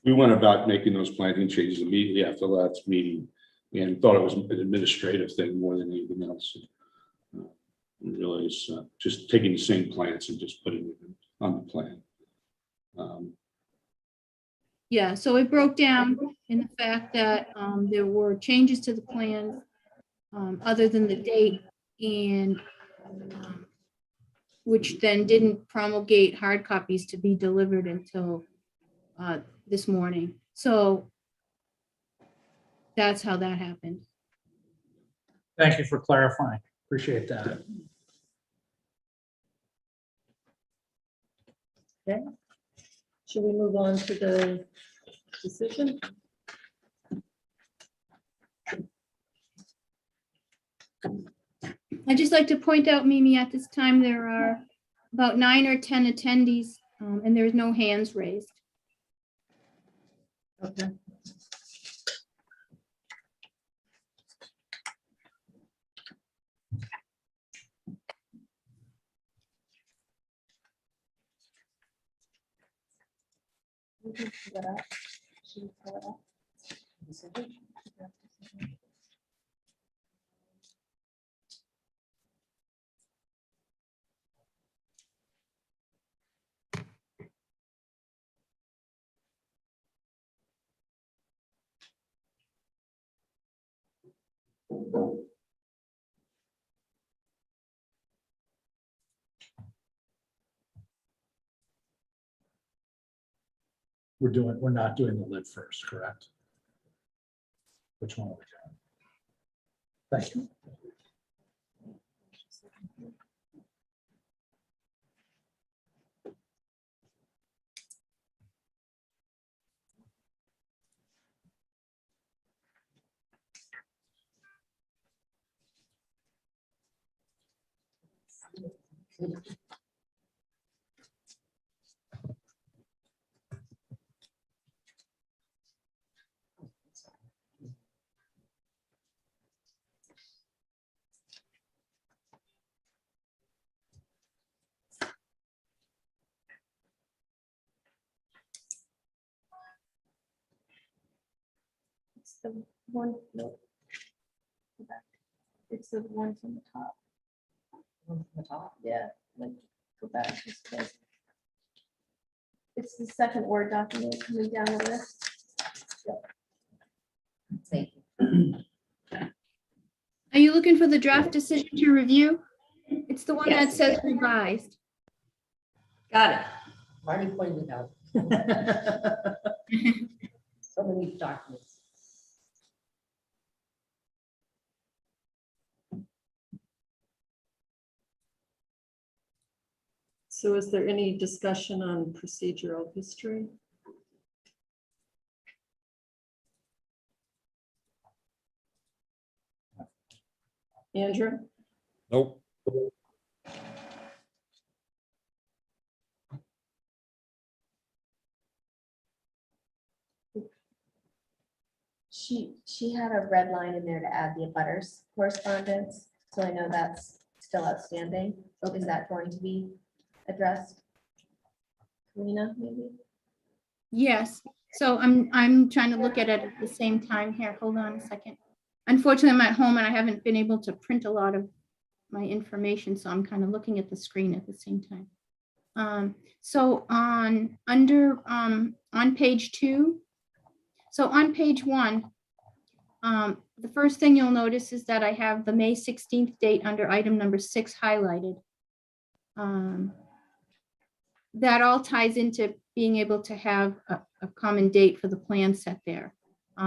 we went about making those planting changes immediately after the last meeting and thought it was an administrative thing more than anything else. Really, it's just taking the same plants and just putting it on the plan. Yeah, so it broke down in the fact that there were changes to the plan other than the date, and which then didn't promulgate hard copies to be delivered until this morning. So that's how that happened. Thank you for clarifying. Appreciate that. Okay. Should we move on to the decision? I'd just like to point out, Mimi, at this time, there are about 9 or 10 attendees, and there's no hands raised. Okay. We're not doing the lid first, correct? Which one are we doing? Thank you. It's the one, no. Go back. It's the one from the top. On the top. Yeah, like, go back. just a bit. It's the second Word document coming down the list. Thank you. Are you looking for the draft decision to review? It's the one that Yes. says revised. Got it. Marty pointed it out. So many documents. So is there any discussion on procedural history? Andrew? Nope. She had a red line in there to add the abutters correspondence, so I know that's still outstanding. Is that going to be addressed? Karina, maybe? Yes, so I'm trying to look at it at the same time here. Hold on a second. Unfortunately, I'm at home and I haven't been able to print a lot of my information, so I'm kind of looking at the screen at the same time. So on page 2, so on page 1, the first thing you'll notice is that I have the May 16th date under item number 6 highlighted. That all ties into being able to have a common date for the plan set there.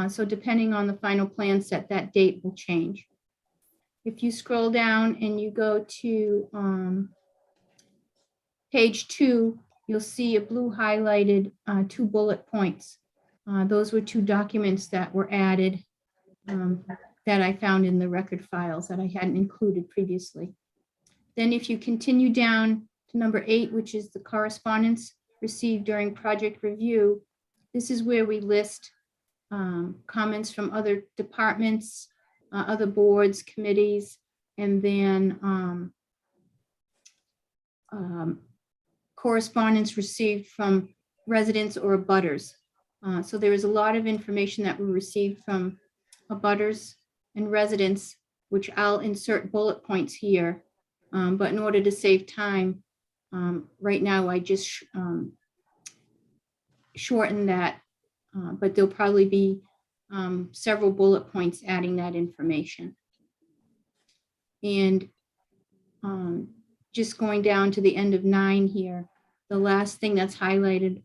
So depending on the final plan set, that date will change. If you scroll down and you go to page 2, you'll see a blue highlighted 2 bullet points. Those were 2 documents that were added that I found in the record files that I hadn't included previously. Then if you continue down to number 8, which is the correspondence received during project review, this is where we list comments from other departments, other boards, committees, and then correspondence received from residents or abutters. So there is a lot of information that we received from abutters and residents, which I'll insert bullet points here. But in order to save time, right now I just shorten that, but there'll probably be several bullet points adding that information. And just going down to the end of 9 here, the last thing that's highlighted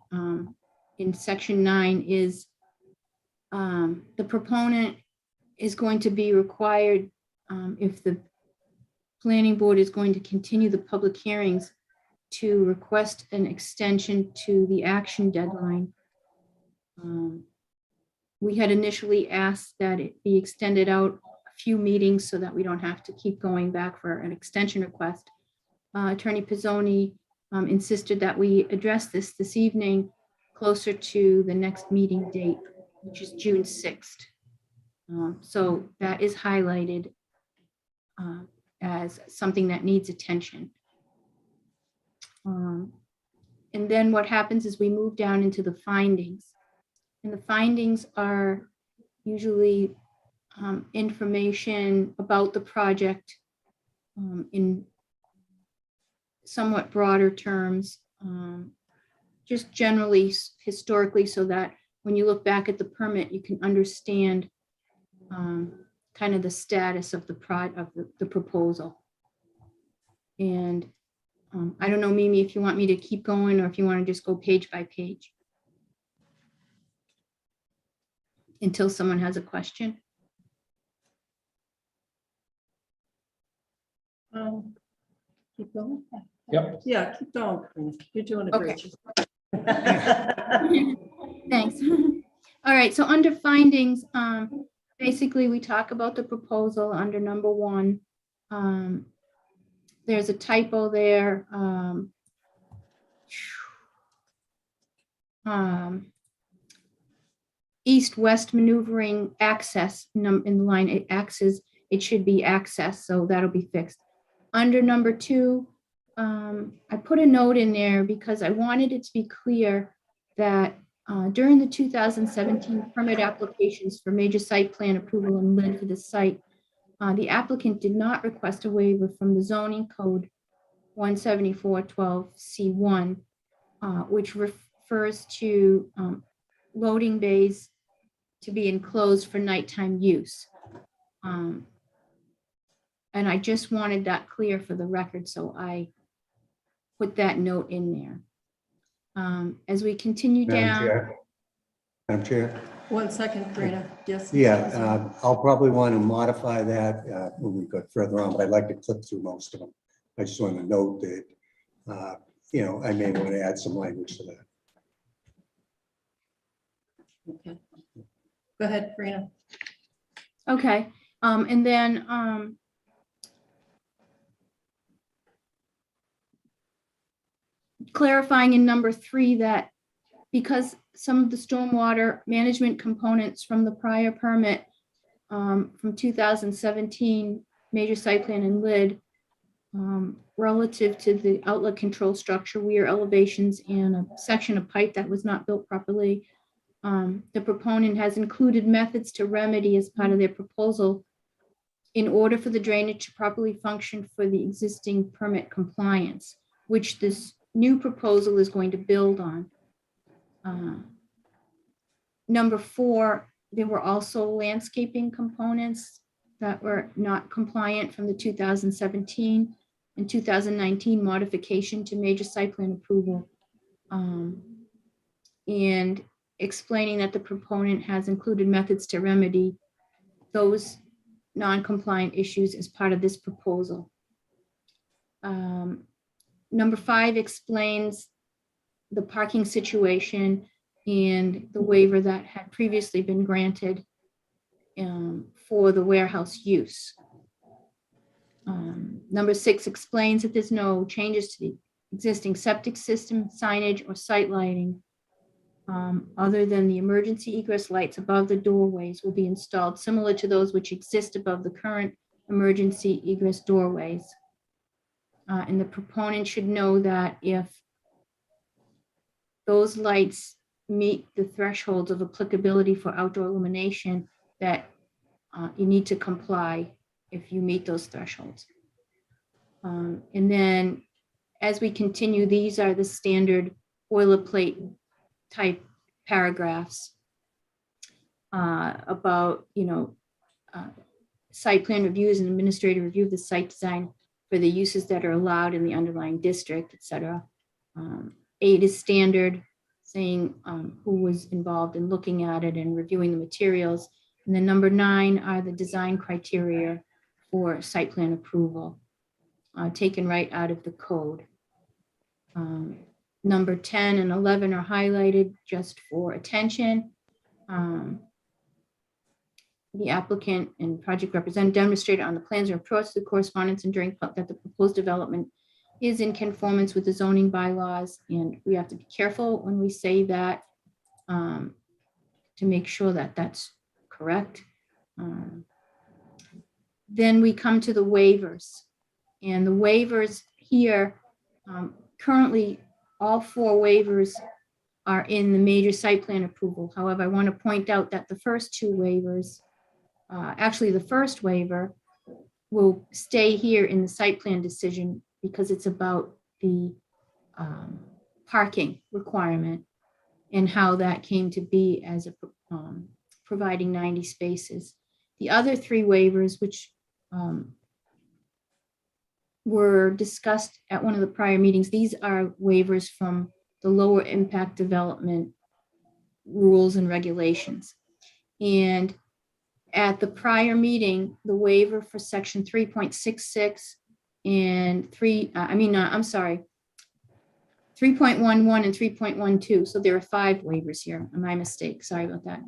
in section 9 is the proponent is going to be required, if the planning board is going to continue the public hearings, to request an extension to the action deadline. We had initially asked that it be extended out a few meetings so that we don't have to keep going back for an extension request. Attorney Pizzoni insisted that we address this evening closer to the next meeting date, which is June 6th. So that is highlighted as something that needs attention. And then what happens is we move down into the findings. And the findings are usually information about the project in somewhat broader terms, just generally historically, so that when you look back at the permit, you can understand kind of the status of the proposal. And I don't know, Mimi, if you want me to keep going or if you want to just go page by page until someone has a question. Keep going. Yep. Yeah, keep going. You're doing a great job. Thanks. All right, so under findings, basically we talk about the proposal under number 1. There's a typo there. East-west maneuvering access in the line, it should be access, so that'll be fixed. Under number 2, I put a note in there because I wanted it to be clear that during the 2017 permit applications for major site plan approval and lid for the site, the applicant did not request a waiver from the zoning code 174-12C1, which refers to loading bays to be enclosed for nighttime use. And I just wanted that clear for the record, so I put that note in there. As we continue down. Madam Chair. 1 second, Karina. Yes. Yeah, I'll probably want to modify that when we go further on, but I'd like to click through most of them. I just want to note that, I may want to add some language to that. Okay. Go ahead, Karina. Okay, and then clarifying in number 3 that because some of the stormwater management components from the prior permit from 2017 major site plan and lid relative to the outlet control structure, weir elevations, and a section of pipe that was not built properly, the proponent has included methods to remedy as part of their proposal in order for the drainage to properly function for the existing permit compliance, which this new proposal is going to build on. Number 4, there were also landscaping components that were not compliant from the 2017 and 2019 modification to major site plan approval. And explaining that the proponent has included methods to remedy those non-compliant issues as part of this proposal. Number 5 explains the parking situation and the waiver that had previously been granted for the warehouse use. Number 6 explains that there's no changes to the existing septic system, signage, or site lighting. Other than the emergency egress lights above the doorways will be installed similar to those which exist above the current emergency egress doorways. And the proponent should know that if those lights meet the thresholds of applicability for outdoor illumination, that you need to comply if you meet those thresholds. And then as we continue, these are the standard boilerplate type paragraphs about, site plan reviews and administrative review of the site design for the uses that are allowed in the underlying district, et cetera. 8 is standard, saying who was involved in looking at it and reviewing the materials. And then number 9 are the design criteria for site plan approval, taken right out of the code. Number 10 and 11 are highlighted just for attention. The applicant and project representative demonstrated on the plans or approach to the correspondence and during that the proposed development is in conformance with the zoning bylaws. And we have to be careful when we say that to make sure that that's correct. Then we come to the waivers. And the waivers here, currently all 4 waivers are in the major site plan approval. However, I want to point out that the first 2 waivers, actually the first waiver will stay here in the site plan decision because it's about the parking requirement and how that came to be as a providing 90 spaces. The other 3 waivers, which were discussed at one of the prior meetings, these are waivers from the lower impact development rules and regulations. And at the prior meeting, the waiver for section 3.66 and 3.11 and 3.12. So there are 5 waivers here. My mistake. Sorry about that.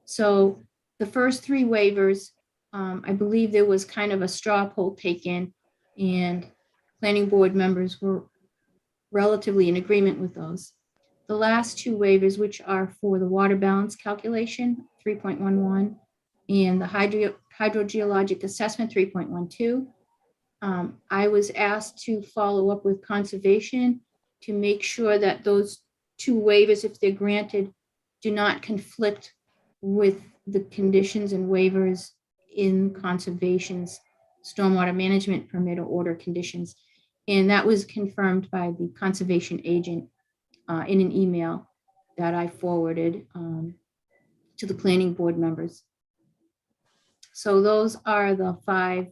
So the first 3 waivers, I believe there was kind of a straw poll taken, and planning board members were relatively in agreement with those. The last 2 waivers, which are for the water balance calculation, 3.11, and the hydrogeologic assessment, 3.12. I was asked to follow up with conservation to make sure that those 2 waivers, if they're granted, do not conflict with the conditions and waivers in conservation's stormwater management permit or order conditions. And that was confirmed by the conservation agent in an email that I forwarded to the planning board members. So those are the 5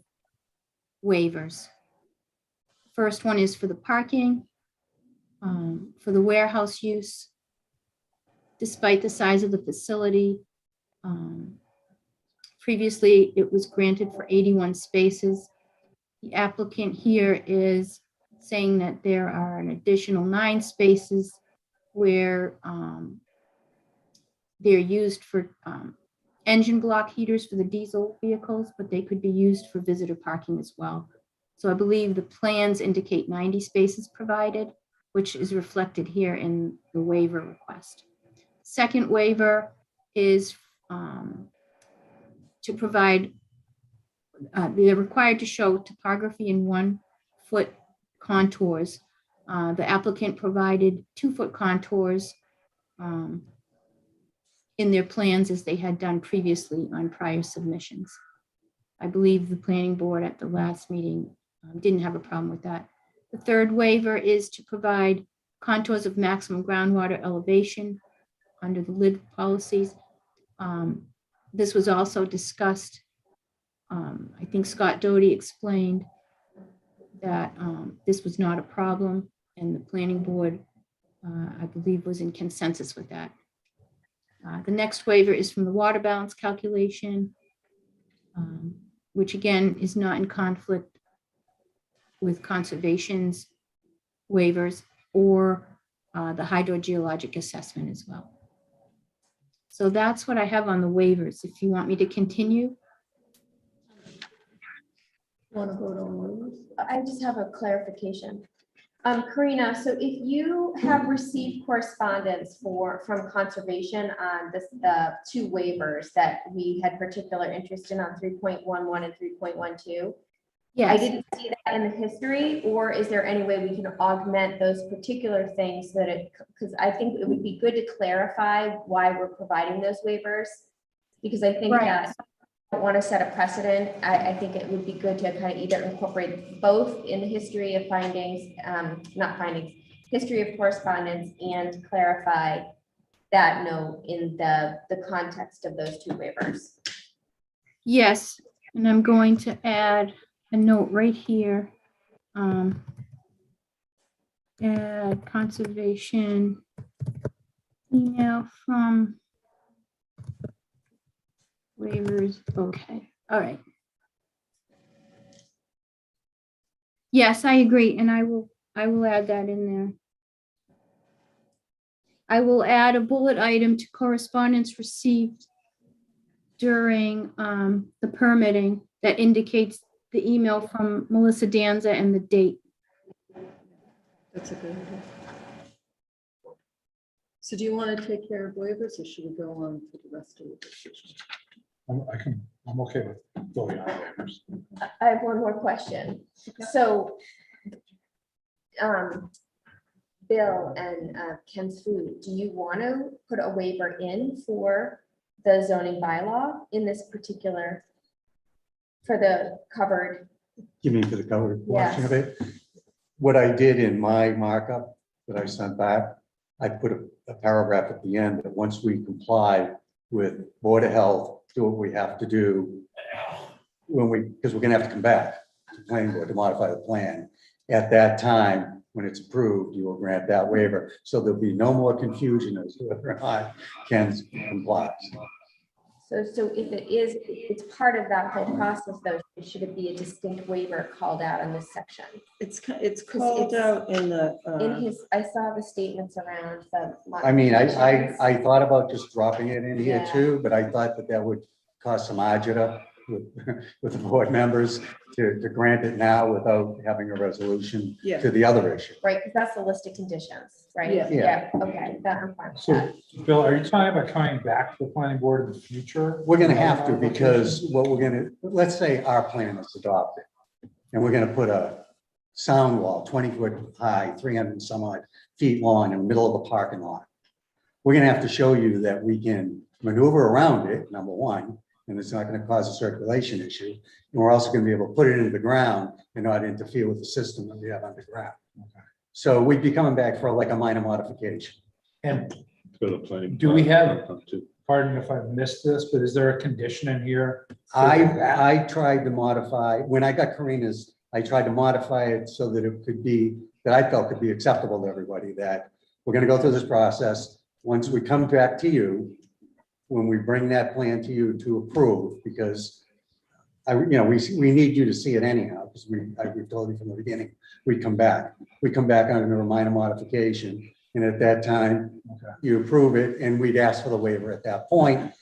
waivers. First one is for the parking, for the warehouse use, despite the size of the facility. Previously, it was granted for 81 spaces. The applicant here is saying that there are an additional 9 spaces where they're used for engine block heaters for the diesel vehicles, but they could be used for visitor parking as well. So I believe the plans indicate 90 spaces provided, which is reflected here in the waiver request. Second waiver is to provide, they're required to show topography in 1-foot contours. The applicant provided 2-foot contours in their plans as they had done previously on prior submissions. I believe the planning board at the last meeting didn't have a problem with that. The third waiver is to provide contours of maximum groundwater elevation under the LID policies. This was also discussed. I think Scott Doty explained that this was not a problem, and the planning board, I believe, was in consensus with that. The next waiver is from the water balance calculation, which again is not in conflict with conservation's waivers or the hydrogeologic assessment as well. So that's what I have on the waivers. If you want me to continue. Want to vote on waivers? I just have a clarification. Karina, so if you have received correspondence from conservation on the two waivers that we had particular interest in on 3.11 and 3.12, I Yes, didn't see that in the history, or is there any way we can augment those particular things that because I think it would be good to clarify why we're providing those waivers. Because I think Right. that I don't want to set a precedent. I think it would be good to kind of either incorporate both in the history of findings, not findings, history of correspondence, and clarify that note in the context of those two waivers. yes, and I'm going to add a note right here. Add conservation email from waivers. Okay, all right. Yes, I agree, and I will add that in there. I will add a bullet item to correspondence received during the permitting that indicates the email from Melissa Danza and the date. That's a good idea. So do you want to take care of waivers or should we go on to the rest of the decision? I'm okay with voting on waivers. I have one more question. So, Bill and Ken's Food, do you want to put a waiver in for the zoning bylaw in this particular, for the covered? You mean for the covered portion of it? What I did in my markup that I sent back, I put a paragraph at the end that once we comply with Board of Health, do what we have to do because we're gonna have to come back to planning board to modify the plan. At that time, when it's approved, you will grant that waiver. So there'll be no more confusion as to whether or not Ken complies. So if it is, it's part of that whole process though, should it be a distinct waiver called out in this section? It's called out in the. In his, I saw the statements around the. I mean, modifications. I thought about just dropping it in here Yeah. too, but I thought that would cause some agita with the board members to grant it now without having a resolution Yeah. to the other issue. Right, because that's the list of conditions, right? Yeah. Okay, that I'm fine with So, that. Bill, are you talking about coming back to the planning board in the future? We're gonna have to, because what we're gonna, let's say our plan is adopted, and we're gonna put a sound wall, 20-foot high, 300 and some odd feet long in the middle of a parking lot. We're gonna have to show you that we can maneuver around it, number one, and it's not gonna cause a circulation issue. And we're also gonna be able to put it into the ground and not interfere with the system that we have underground. So we'd be coming back for like a minor modification. And For the planning. Do we have- to- pardon if I've missed this, but is there a condition in here? I tried to modify, when I got Karina's, I tried to modify it so that it could be, that I felt could be acceptable to everybody, that we're gonna go through this process. Once we come back to you, when we bring that plan to you to approve, because we need you to see it anyhow, because we told you from the beginning, we come back under a minor modification. And at that time, you approve it, and we'd ask for the waiver at that point.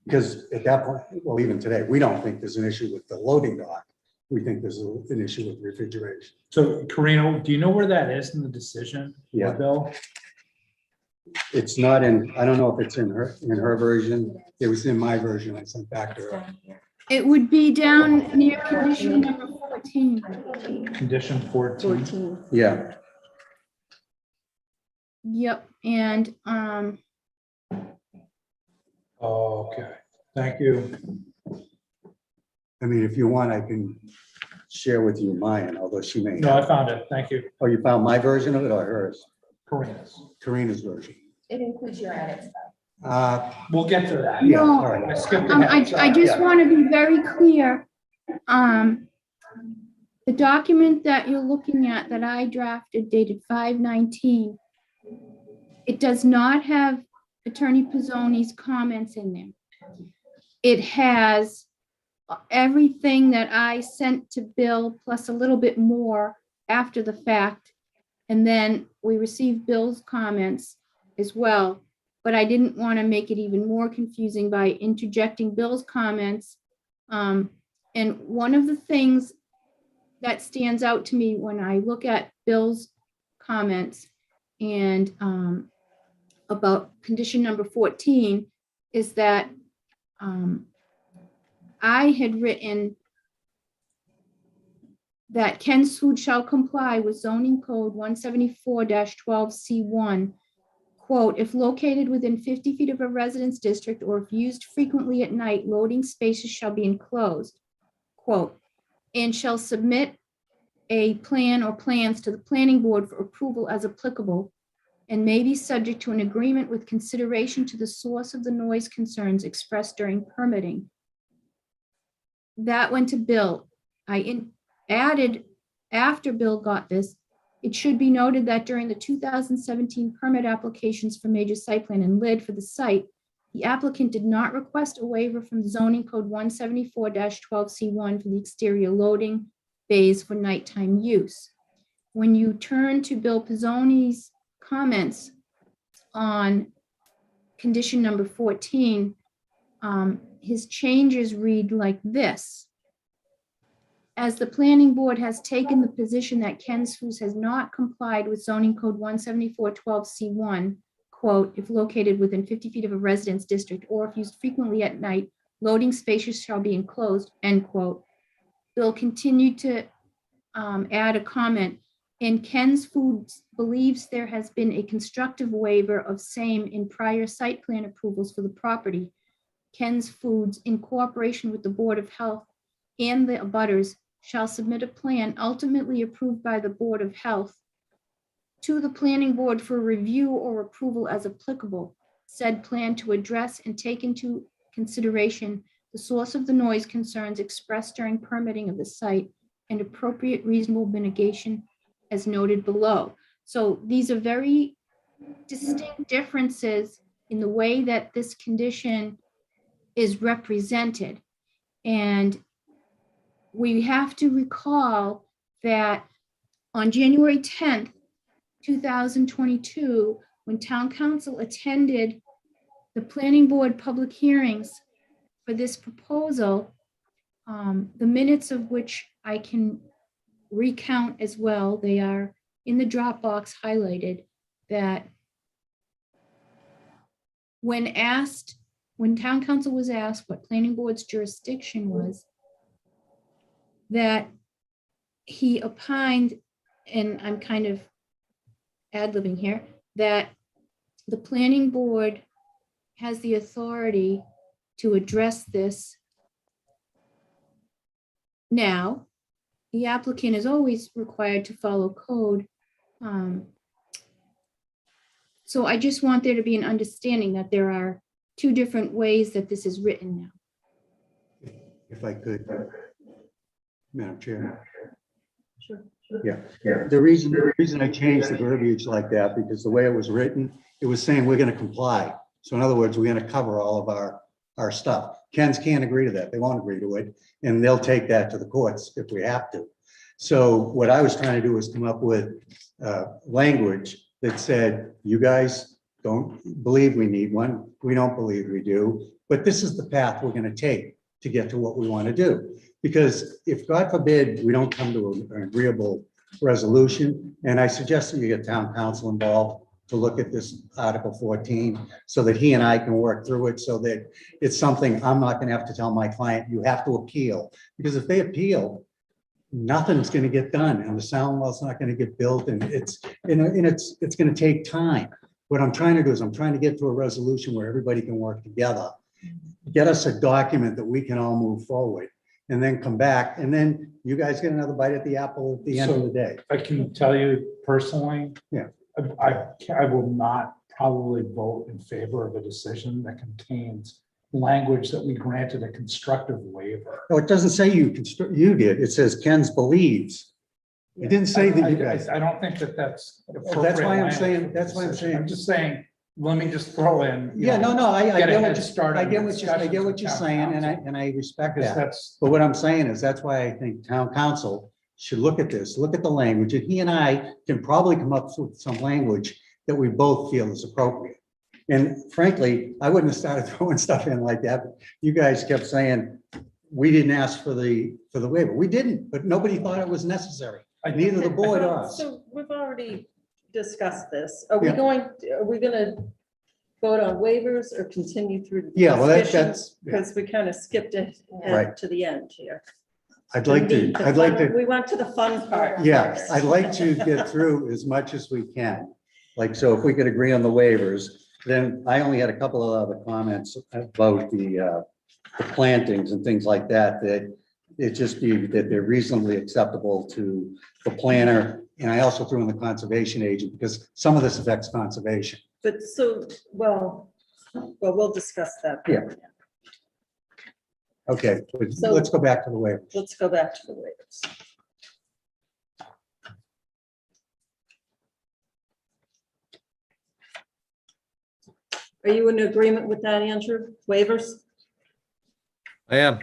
Because at that point, well, even today, we don't think there's an issue with the loading dock. We think there's an issue with refrigeration. So Karina, do you know where that is in the decision? Yeah. Bill? It's not in, I don't know if it's in her version. It was in my version I sent back to her. It would be down near condition number 14. Condition 14. 14. Yeah, Yep, and Okay, thank you. I mean, if you want, I can share with you mine, although she may. No, I found it. Thank you. Oh, you found my version of it or hers? Karina's. Karina's version. It includes your edits though. We'll get to that. Yeah, No. all right. I skipped I ahead. just want to be very clear. The document that you're looking at that I drafted dated 5/19, it does not have Attorney Pizzoni's comments in there. It has everything that I sent to Bill plus a little bit more after the fact And then we received Bill's comments as well, but I didn't want to make it even more confusing by interjecting Bill's comments. And one of the things that stands out to me when I look at Bill's comments and about condition number 14 is that I had written that Ken's Food shall comply with zoning code 174-12C1, quote, if located within 50 feet of a residence district or if used frequently at night, loading spaces shall be enclosed, quote, and shall submit a plan or plans to the planning board for approval as applicable and may be subject to an agreement with consideration to the source of the noise concerns expressed during permitting. That went to Bill. I added, after Bill got this, it should be noted that during the 2017 permit applications for major site plan and lid for the site, the applicant did not request a waiver from zoning code 174-12C1 for the exterior loading bays for nighttime use. When you turn to Bill Pizzoni's comments on condition number 14, his changes read like this. As the planning board has taken the position that Ken's Food has not complied with zoning code 174-12C1, quote, if located within 50 feet of a residence district or if used frequently at night, loading spaces shall be enclosed, end quote. Bill continued to add a comment, and Ken's Foods believes there has been a constructive waiver of same in prior site plan approvals for the property. Ken's Foods, in cooperation with the Board of Health and the abutters, shall submit a plan ultimately approved by the Board of Health to the planning board for review or approval as applicable. Said plan to address and take into consideration the source of the noise concerns expressed during permitting of the site and appropriate reasonable mitigation as noted below. So these are very distinct differences in the way that this condition is represented. And we have to recall that on January 10th, 2022, when town council attended the planning board public hearings for this proposal, the minutes of which I can recount as well, they are in the Dropbox highlighted, that when town council was asked what planning board's jurisdiction was, that he opined, and I'm kind of ad-libbing here, that the planning board has the authority to address this now. The applicant is always required to follow code. So I just want there to be an understanding that there are two different ways that this is written now. If I could, Madam Chair. Sure. Yeah, the reason I changed the verbiage like that, because the way it was written, it was saying we're gonna comply. So in other words, we're gonna cover all of our stuff. Ken's can't agree to that. They won't agree to it, and they'll take that to the courts if we have to. So what I was trying to do was come up with language that said, you guys don't believe we need one. We don't believe we do, but this is the path we're gonna take to get to what we wanna do. Because if, God forbid, we don't come to an agreeable resolution, and I suggest that you get town council involved to look at this Article 14, so that he and I can work through it, so that it's something I'm not gonna have to tell my client, you have to appeal. Because if they appeal, nothing's gonna get done, and the sound wall's not gonna get built, and it's gonna take time. What I'm trying to do is I'm trying to get to a resolution where everybody can work together, get us a document that we can all move forward, and then come back, and then you guys get another bite at the apple at the end of the day. I can tell you personally. Yeah. I will not probably vote in favor of a decision that contains language that we granted a constructive waiver. No, it doesn't say you did. It says Ken's believes. It didn't say that you guys. I don't think that that's. Well, that's why I'm saying, that's why I'm saying. I'm just saying, let me just throw in. Yeah, no, I get a get head start I on get the what you're discussions with saying, town and I respect Because that. that's, But what I'm saying is, that's why I think town council should look at this, look at the language, and he and I can probably come up with some language that we both feel is appropriate. And frankly, I wouldn't have started throwing stuff in like that. But you guys kept saying, we didn't ask for the waiver. We didn't, but nobody thought it was necessary. Neither the board or us. So we've already discussed this. Are we Yeah. gonna vote on waivers or continue through? the Yeah, well, discussion? that's, yeah. Because we kind of skipped it Right. to the end here. I'd like to, The I'd like fun- to, We went to the fun part. yeah, first. I'd like to get through as much as we can. Like, so if we could agree on the waivers, then I only had a couple of other comments about the plantings and things like that, that it just be that they're reasonably acceptable to the planner. And I also threw in the conservation agent because some of this affects conservation. But so, well, we'll discuss that. Yeah. Okay, but So- let's go back to the waivers. Let's go back to the waivers. Are you in agreement with that, Andrew? Waivers? I am.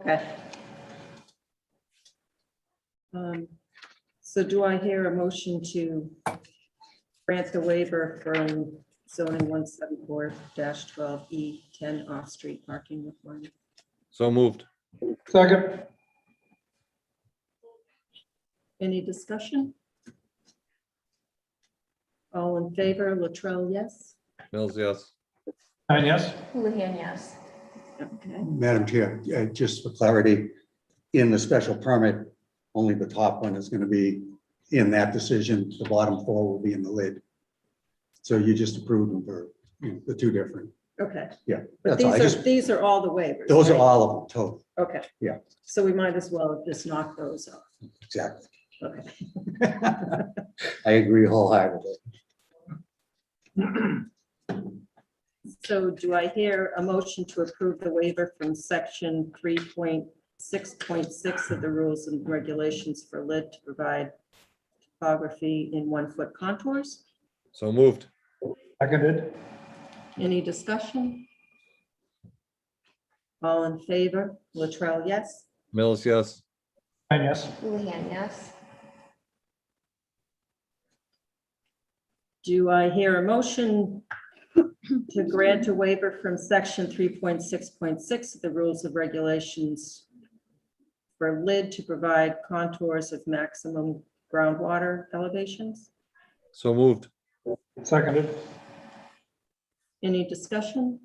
Okay. So do I hear a motion to grant the waiver from zoning 174-12E 10 off-street parking requirement? So moved. Second. Any discussion? All in favor, Latrell, yes? Mills, yes. And yes, Houlihan, yes. Okay. Madam Chair, just for clarity, in the special permit, only the top one is going to be in that decision. The bottom four will be in the lid. So you just approved them for the two different. Okay. Yeah, But that's all. I these are, just, these are all the waivers. those are right? all of them, total. Okay. Yeah. So we might as well just knock those off. Exactly. Okay. I agree wholeheartedly. So do I hear a motion to approve the waiver from section 3.6.6 of the rules and regulations for lid to provide topography in 1-foot contours? So moved. seconded. Any discussion? All in favor? Latrell, yes? Mills, yes. And yes, Houlihan, yes. Do I hear a motion to grant a waiver from section 3.6.6 of the rules of regulations for lid to provide contours of maximum groundwater elevations? So moved. seconded. Any discussion?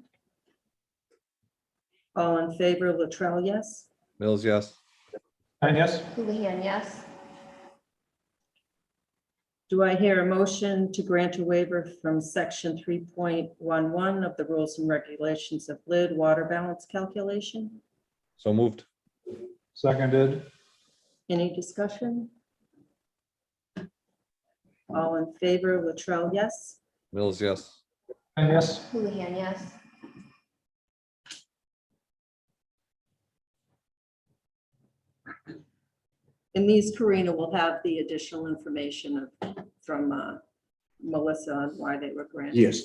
All in favor, Latrell, yes? Mills, yes. And yes, Houlihan, yes. Do I hear a motion to grant a waiver from section 3.11 of the rules and regulations of lid water balance calculation? So moved. seconded. Any discussion? All in favor, Latrell, yes? Mills, yes. And yes, Houlihan, yes. And these, Karina, will have the additional information from Melissa on why they were granted. Yes.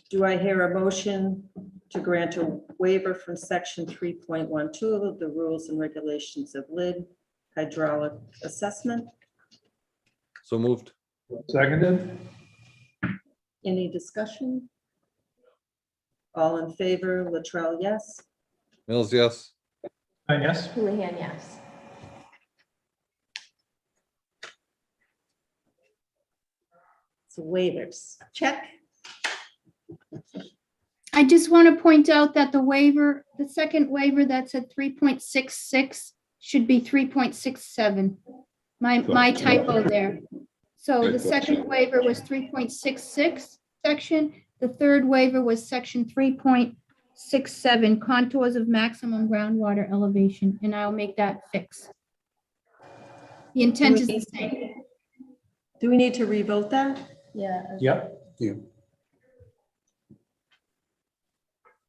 Do I hear a motion to grant a waiver from section 3.12 of the rules and regulations of lid hydraulic assessment? So moved. seconded. Any discussion? All in favor, Latrell, yes? Mills, yes. And yes, Houlihan, yes. So waivers, check. I just want to point out that the waiver, the second waiver that's at 3.66 should be 3.67. My typo there. So the second waiver was 3.66 section. The third waiver was section 3.67 contours of maximum groundwater elevation, and I'll make that fix. The intent is the same. Do we need to revote that? Yeah. yep, Yeah.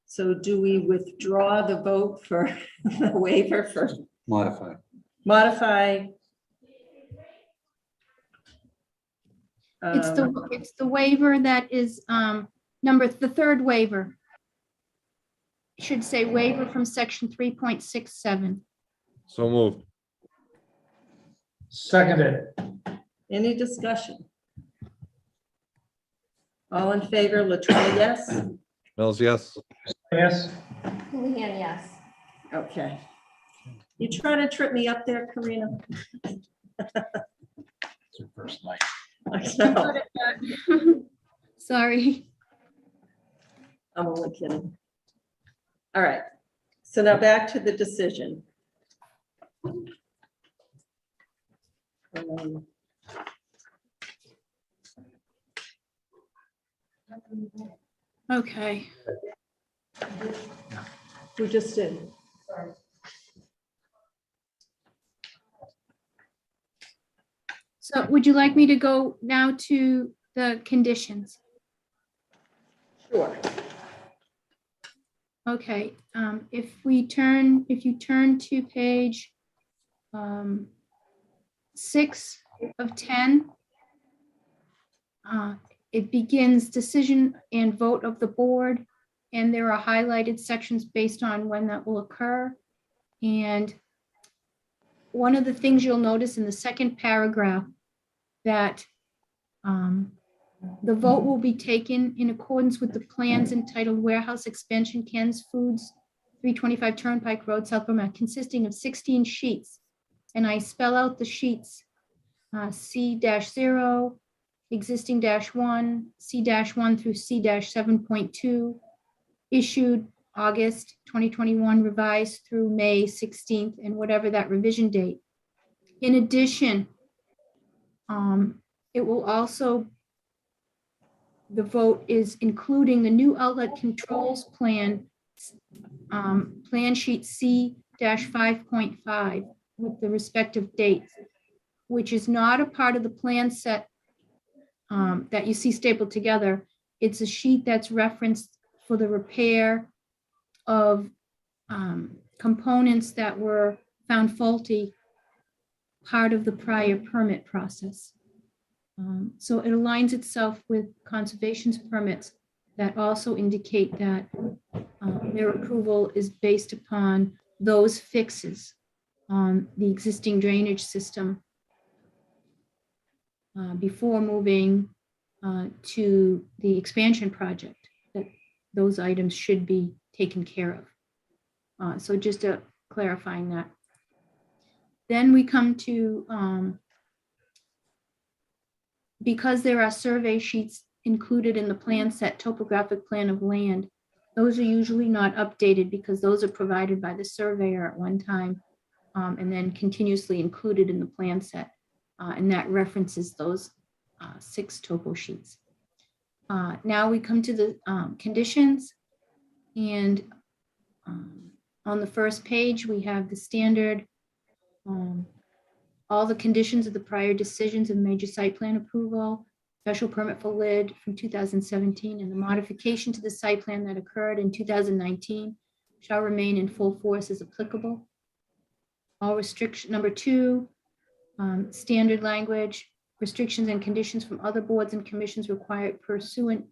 So do we withdraw the vote for the waiver for Modify. modify? It's the waiver that is the third waiver. It should say waiver from section 3.67. So moved. Seconded. Any discussion? All in favor, Latrell, yes? Mills, yes. Yes. Houlihan, yes. Okay. You trying to trip me up there, Karina? It's your first night. I know. Sorry. I'm only kidding. All right, so now back to the decision. Okay. We just did. So would you like me to go now to the conditions? Sure. Okay, if you turn to page 6 of 10, it begins decision and vote of the board, and there are highlighted sections based on when that will occur. And one of the things you'll notice in the second paragraph that the vote will be taken in accordance with the plans entitled Warehouse Expansion Ken's Foods, 325 Turnpike Road, Southborough, consisting of 16 sheets. And I spell out the sheets, C-0, existing -1, C-1 through C-7.2, issued August 2021, revised through May 16th, and whatever that revision date. In addition, it will also, the vote is including the new outlet controls plan, plan sheet C-5.5 with the respective dates, which is not a part of the plan set that you see stapled together. It's a sheet that's referenced for the repair of components that were found faulty, part of the prior permit process. So it aligns itself with conservation's permits that also indicate that their approval is based upon those fixes on the existing drainage system before moving to the expansion project, that those items should be taken care of. So just clarifying that. Then we come to, because there are survey sheets included in the plan set, topographic plan of land, those are usually not updated because those are provided by the surveyor at one time and then continuously included in the plan set. And that references those 6 topo sheets. Now we come to the conditions, and on the first page, we have the standard, all the conditions of the prior decisions of major site plan approval, special permit for lid from 2017, and the modification to the site plan that occurred in 2019 shall remain in full force as applicable. All restriction, number 2, standard language, restrictions and conditions from other boards and commissions required pursuant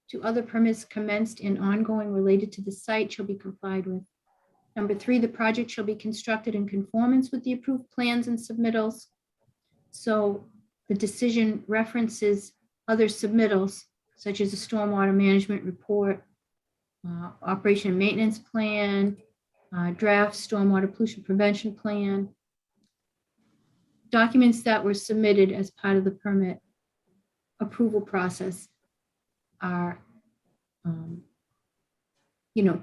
to other permits commenced and ongoing related to the site shall be complied with. Number 3, the project shall be constructed in conformance with the approved plans and submittals. So the decision references other submittals, such as a stormwater management report, operation and maintenance plan, draft stormwater pollution prevention plan, documents that were submitted as part of the permit approval process are,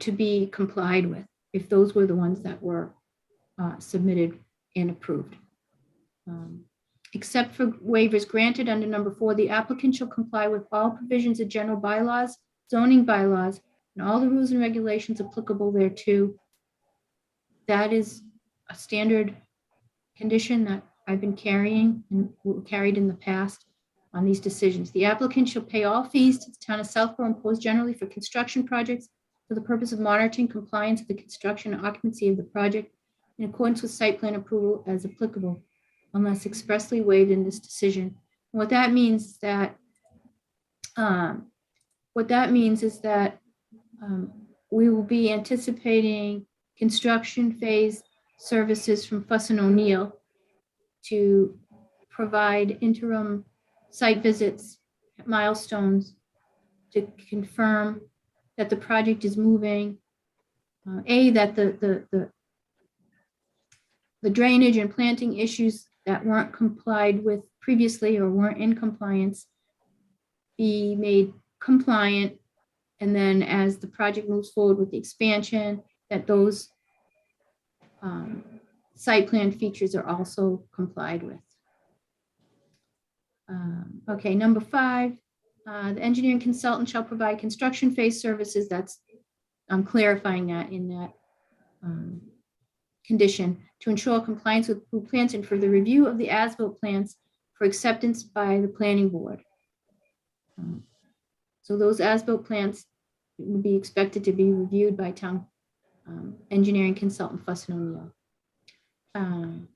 to be complied with, if those were the ones that were submitted and approved. Except for waivers granted under number 4, the applicant shall comply with all provisions of general bylaws, zoning bylaws, and all the rules and regulations applicable thereto. That is a standard condition that I've been carrying and carried in the past on these decisions. The applicant shall pay all fees to the town of Southborough imposed generally for construction projects for the purpose of monitoring compliance with the construction and occupancy of the project in accordance with site plan approval as applicable, unless expressly waived in this decision. And what that means is that we will be anticipating construction phase Services from Fuss and O'Neill to provide interim site visits, milestones to confirm that the project is moving. That the drainage and planting issues that weren't complied with previously or weren't in compliance be made compliant. And then as the project moves forward with the expansion, that those site plan features are also complied with. Okay, number 5, the engineering consultant shall provide construction phase services. I'm clarifying that in that condition to ensure compliance with approved plans and for the review of the as-built plans for acceptance by the planning board. So those as-built plans would be expected to be reviewed by town engineering consultant Fuss and O'Neill.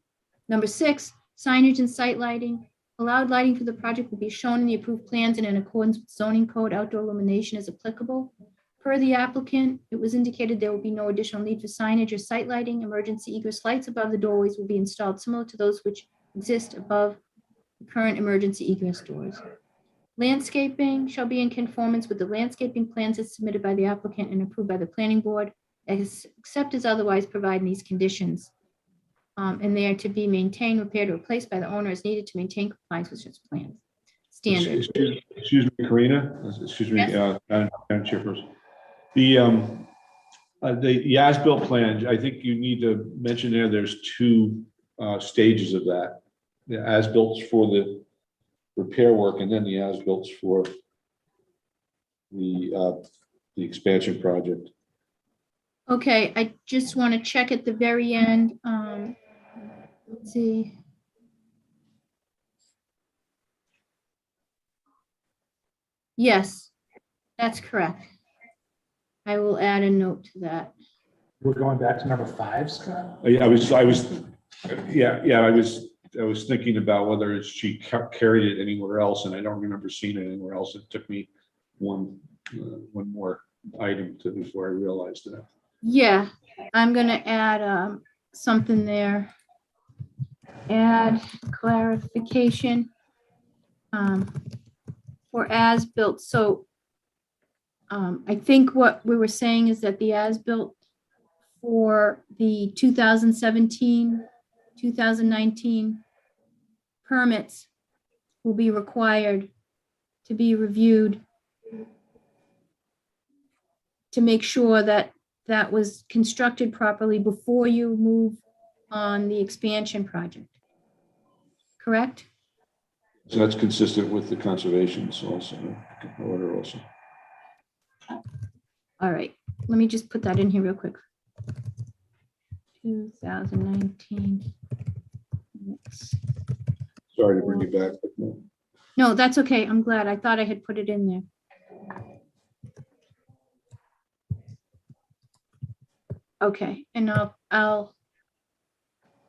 Number 6, signage and site lighting. Allowed lighting for the project will be shown in the approved plans and in accordance with zoning code. Outdoor illumination is applicable. Per the applicant, it was indicated there will be no additional need for signage or site lighting. Emergency egress lights above the doorways will be installed similar to those which exist above the current emergency egress doors. Landscaping shall be in conformance with the landscaping plans as submitted by the applicant and approved by the planning board, except as otherwise provided in these conditions. And they are to be maintained, repaired, or replaced by the owner as needed to maintain compliance with such plans. Standard. Excuse me, Karina, excuse me, Yes. Madam Chairperson. The as-built plan, I think you need to mention there's 2 stages of that. The as-built for the repair work and then the as-built for the expansion project. Okay, I just want to check at the very end. Let's see. Yes, that's correct. I will add a note to that. We're going back to number 5, Scott? I was thinking about whether she carried it anywhere else, and I don't remember seeing it anywhere else. It took me one more item before I realized that. Yeah, I'm gonna add something there. Add clarification for as-built. So I think what we were saying is that the as-built for the 2017, 2019 permits will be required to be reviewed to make sure that that was constructed properly before you move on the expansion project. Correct? So that's consistent with the conservations also, order also. All right, let me just put that in here real quick. 2019. Sorry to bring you back. But no. No, that's okay. I'm glad. I thought I had put it in there. Okay, and I'll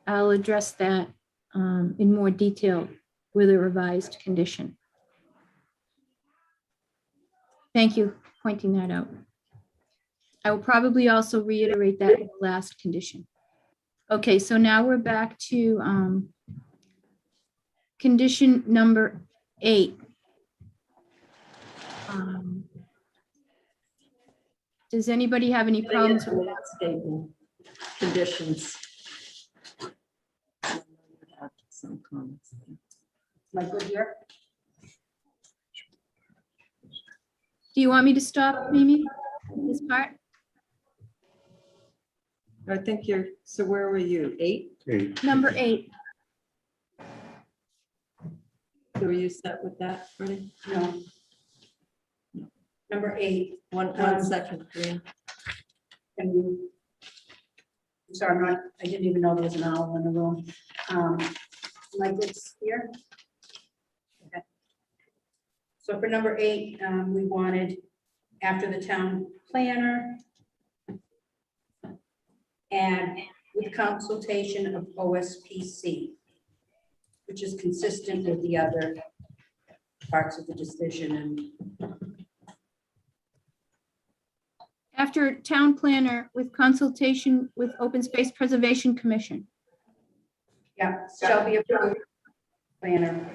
address that in more detail with a revised condition. Thank you for pointing that out. I will probably also reiterate that in the last condition. Okay, so now we're back to condition number 8. Does anybody have any problems with that? Landscaping conditions. Some comments. Am I good here? Do you want me to stop, Mimi, this part? I think so where were you? 8? Okay, Number 8. So were you set with that, Freddie? No. Number 8. One second, Karina. Can you? Sorry, I didn't even know there was an owl in the room. Like this here. Okay. So for number 8, we wanted after the town planner and with consultation of OSPC, which is consistent with the other parts of the decision. After town planner with consultation with Open Space Preservation Commission. Yeah, shall be approved planner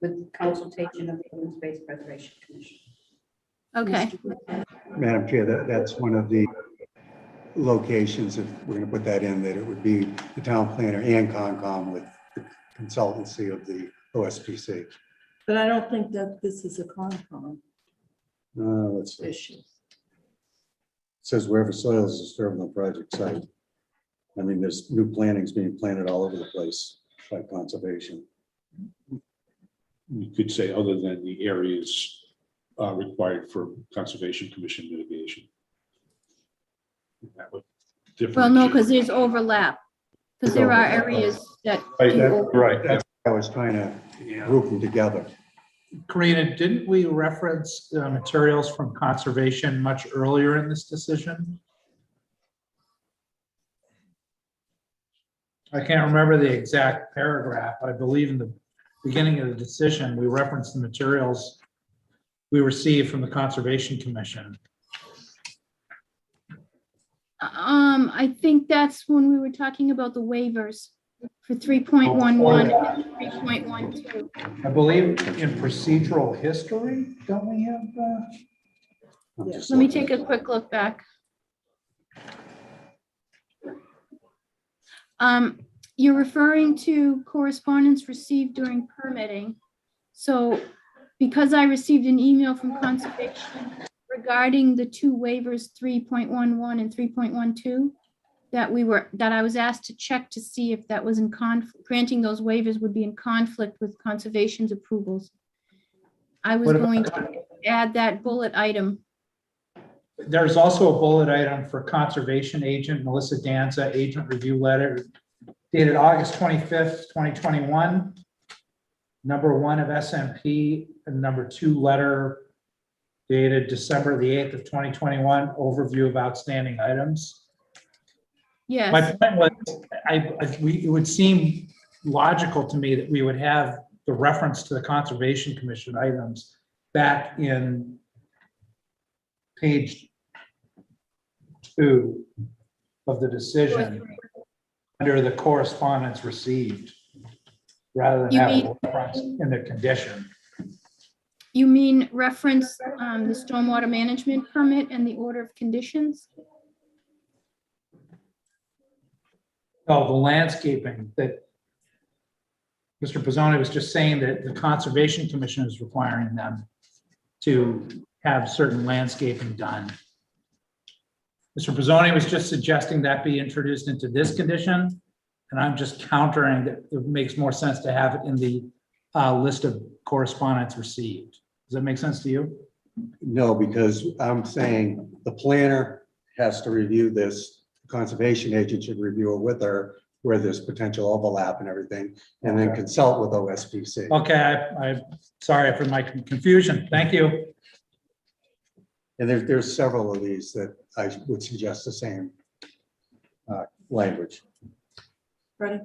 with consultation of the Open Space Preservation Commission. Okay, Madam Chair, that's one of the locations, if we're gonna put that in, that it would be the town planner and Concom with the consultancy of the OSPC. But I don't think that this is a Concom Let's see. It issue. says wherever soil is disturbed on the project site. I mean, there's new plantings being planted all over the place by conservation. You could say other than the areas required for Conservation Commission mitigation. That would well, no, differentiate. because there's overlap. Because there are areas that Right, do overlap. Right. That's, I was trying to group them together. Karina, didn't we reference materials from conservation much earlier in this decision? I can't remember the exact paragraph, but I believe in the beginning of the decision, we referenced the materials we received from the Conservation Commission. I think that's when we were talking about the waivers for 3.11 and 3.12. I believe in procedural history, don't we have? I'm just Let me looking. take a quick look back. You're referring to correspondence received during permitting. So because I received an email from Conservation regarding the two waivers, 3.11 and 3.12, that I was asked to check to see if that was in conflict, granting those waivers would be in conflict with Conservation's approvals. I was What about- going to add that bullet item. There's also a bullet item for Conservation Agent Melissa Danza, agent review letter dated August 25th, 2021. Number 1 of SMP, and number 2 letter dated December the 8th of 2021, overview of outstanding items. Yes. My point was, it would seem logical to me that we would have the reference to the Conservation Commission items back in page 2 of the decision under the correspondence received, rather than You having mean- a reference in the condition. You mean reference the stormwater management permit and the order of conditions? Oh, the landscaping that Mr. Pizzoni was just saying that the Conservation Commission is requiring them to have certain landscaping done. Mr. Pizzoni was just suggesting that be introduced into this condition, and I'm just countering that it makes more sense to have it in the list of correspondence received. Does that make sense to you? No, because I'm saying the planner has to review this, the conservation agent should review it with her, where there's potential overlap and everything, and then consult with OSPC. Okay, I'm sorry for my confusion. Thank you. And there's several of these that I would suggest the same language. Ready?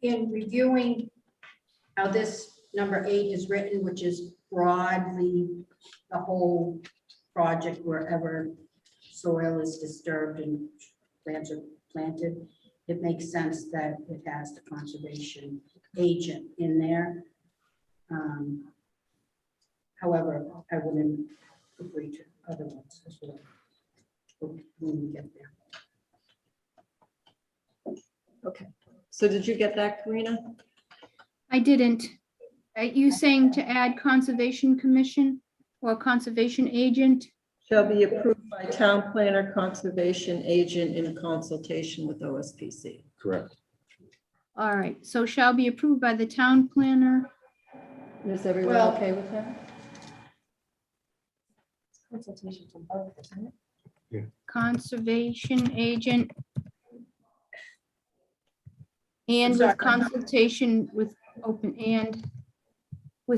In reviewing how this number 8 is written, which is broadly the whole project wherever soil is disturbed and plants are planted, it makes sense that it has the conservation agent in there. However, I wouldn't agree to other ones as well when we get there. Okay. So did you get that, Karina? I didn't. Are you saying to add Conservation Commission or Conservation Agent? Shall be approved by town planner, conservation agent in consultation with OSPC. Correct. All right, so shall be approved by the town planner. Is everyone Well- okay with that? Consultation from both, isn't it? Conservation agent. And Sorry. with consultation with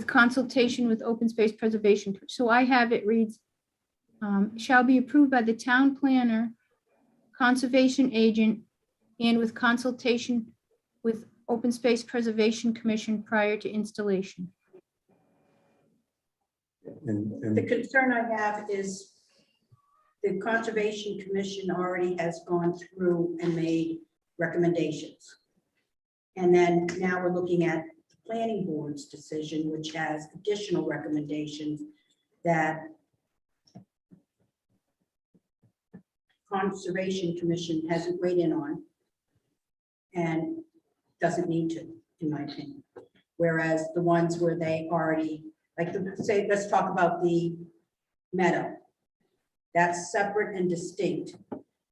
consultation with Open Space Preservation. So I have it reads, shall be approved by the town planner, conservation agent, and with consultation with Open Space Preservation Commission prior to installation. And The concern I have is the Conservation Commission already has gone through and made recommendations. And then now we're looking at the planning board's decision, which has additional recommendations that Conservation Commission hasn't weighed in on and doesn't need to, in my opinion. Whereas the ones where they already, like, say, let's talk about the meadow. That's separate and distinct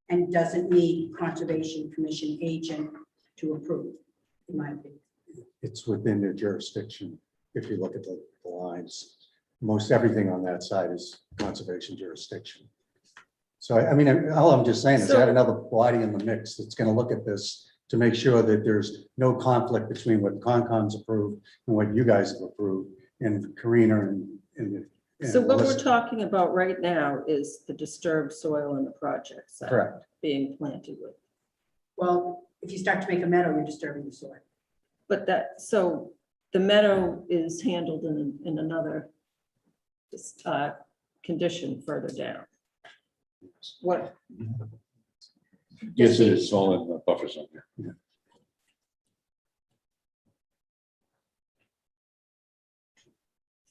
and doesn't need Conservation Commission agent to approve, in my opinion. It's within their jurisdiction. If you look at the lines, most everything on that side is conservation jurisdiction. So I mean, all I'm just saying is add another body in the mix that's going to look at this to make sure that there's no conflict between what Concom's approved and what you guys have approved, and Karina and So what we're Melissa. talking about right now is the disturbed soil in the project site Correct. being planted with. Well, if you start to make a meadow, you're disturbing the soil. But that, so the meadow is handled in another condition further down. What? Yes, it is all in the buffer zone here.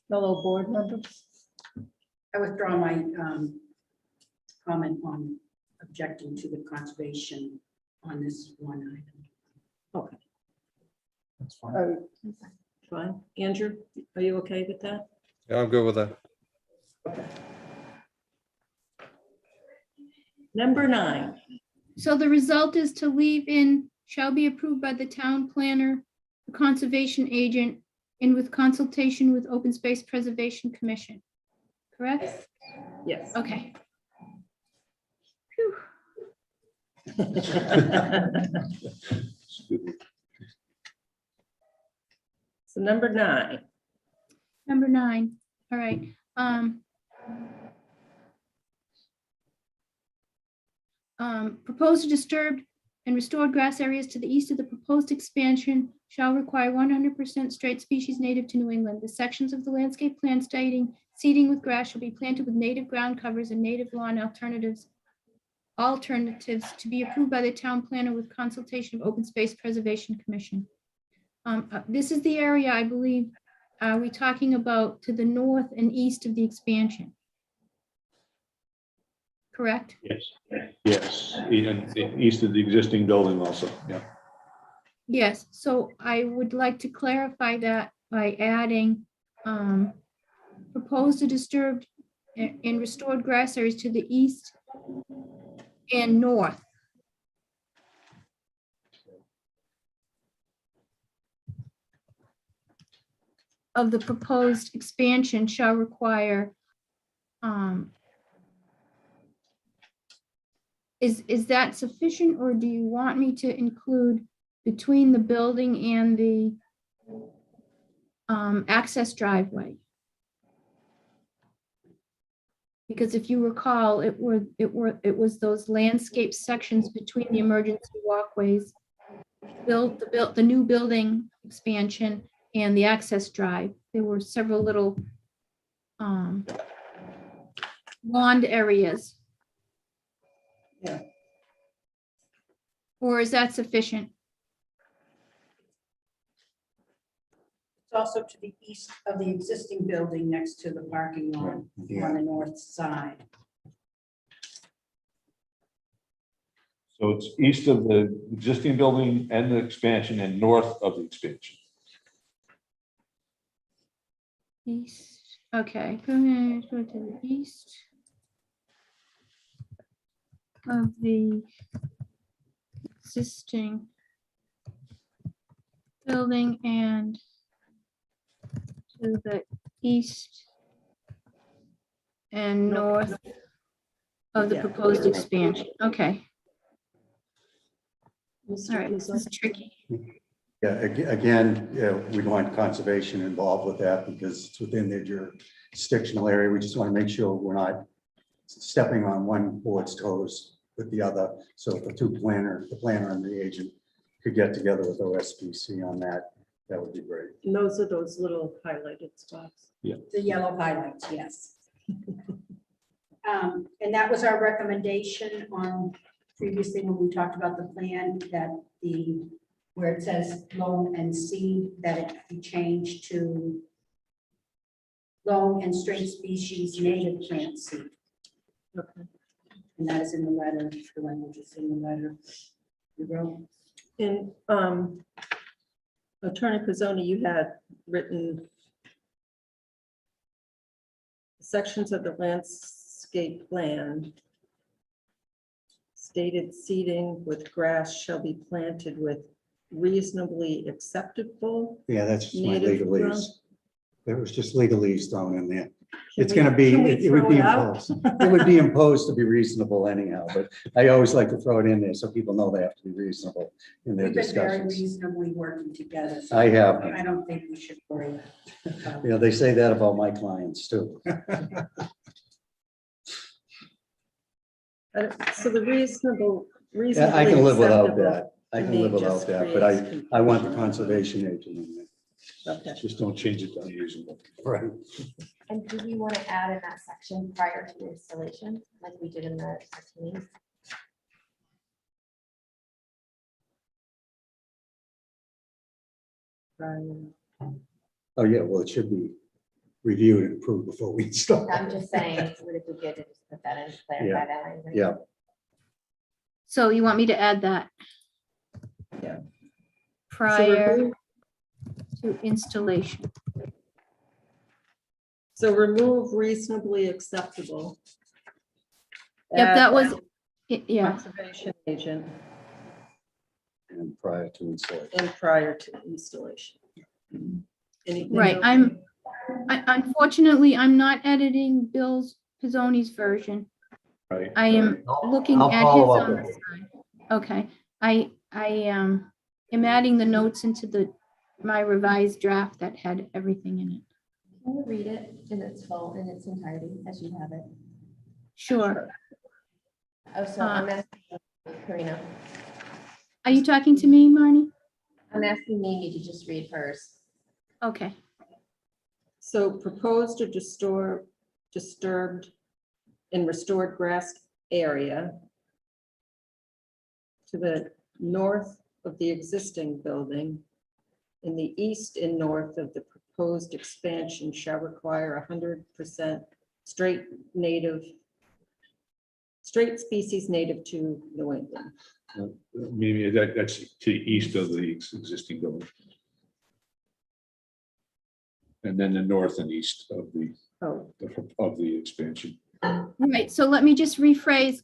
Fellow board members? I withdraw my comment on objecting to the conservation on this one item. Okay, That's fine. fine. Andrew, are you okay with that? Yeah, I'm good with that. Number 9. So the result is to leave in shall be approved by the town planner, the conservation agent, and with consultation with Open Space Preservation Commission. Correct? Yes. Okay. Phew. So number 9. Number 9. All right. Proposed disturbed and restored grass areas to the east of the proposed expansion shall require 100% straight species native to New England. The sections of the landscape plan stating seeding with grass shall be planted with native ground covers and native lawn alternatives to be approved by the town planner with consultation of Open Space Preservation Commission. This is the area, I believe, are we talking about to the north and east of the expansion? Correct? Yes, yes, and east of the existing building also, yeah. Yes, so I would like to clarify that by adding proposed to disturbed and restored grass areas to the east and north. Of the proposed expansion shall require, is that sufficient, or do you want me to include between the building and the access driveway? Because if you recall, it was those landscape sections between the emergency walkways, the new building expansion and the access drive. There were several little lawned areas. Yeah. Or is that sufficient? It's also to the east of the existing building next to the parking lot on the north side. So it's east of the existing building and the expansion and north of the expansion. East, okay, go ahead, go to the east of the existing building and to the east and north of the Yeah. proposed expansion. Okay, Mr. all right, this Guzzo? is tricky. Yeah, again, we don't want conservation involved with that because it's within their jurisdictional area. We just want to make sure we're not stepping on one board's toes with the other. So if the planner and the agent could get together with OSPC on that, that would be great. And those are those little highlighted spots. The yellow highlights, yes. And that was our recommendation on previously when we talked about the plan, that where it says loam and seed, that it be changed to loam and straight species native plant seed. Okay. And that is in the letter, the language is in the letter we wrote. And Attorney Pizzoni, you had written sections of the landscape plan stated seeding with grass shall be planted with reasonably acceptable. Yeah, that's just my Native legalese. There was just legalese thrown in there. Can It's we- gonna be, can we it would throw be it out? imposed. It would be imposed to be reasonable anyhow, but I always like to throw it in there so people know they have to be reasonable in their We've been very discussions. reasonably working together. So I have. I don't think we should worry. You know, they say that about my clients too. So the reasonable, Yeah, reasonably I can live without acceptable that. I to can me live without just that, but creates I want the confusion. conservation agent in there. Okay. Just don't change it to unusable. Right. And do we want to add in that section prior to installation, like we did in the 16? Oh, yeah, well, it should be reviewed and approved before we install. I'm just saying, would it be good to just put that in, clarify that language? Yeah, So you want me to add that? Yeah. So Prior remove- to installation. So remove reasonably acceptable. Yep, Add that was, yeah, Conservation agent and prior to installation. and prior to installation. Anything right. else? Unfortunately, I'm not editing Bill's Pizzoni's version. Right. I am looking I'll at his follow up on with the side. Okay, I am adding the notes into my revised draft that had everything in it. Can you read it in its full, in its entirety, as you have it? Sure. Oh, so I'm asking Karina, Are you talking to me, Marnie? I'm asking Mimi to just read hers. Okay. So proposed or disturbed and restored grass area to the north of the existing building in the east and north of the proposed expansion shall require 100% straight species native to New England. Maybe that's to the east of the existing building. And then the north and east of the expansion. Right, so let me just rephrase.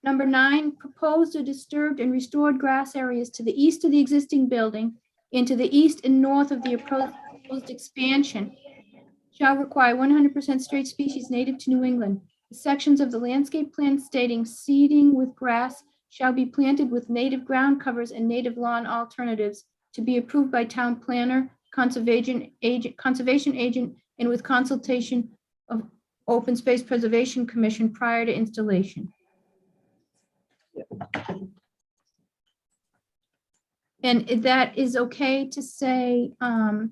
Number 9, proposed or disturbed and restored grass areas to the east of the existing building and to the east and north of the proposed expansion shall require 100% straight species native to New England. The sections of the landscape plan stating seeding with grass shall be planted with native ground covers and native lawn alternatives to be approved by town planner, conservation agent, and with consultation of Open Space Preservation Commission prior to installation. And that is okay to say, and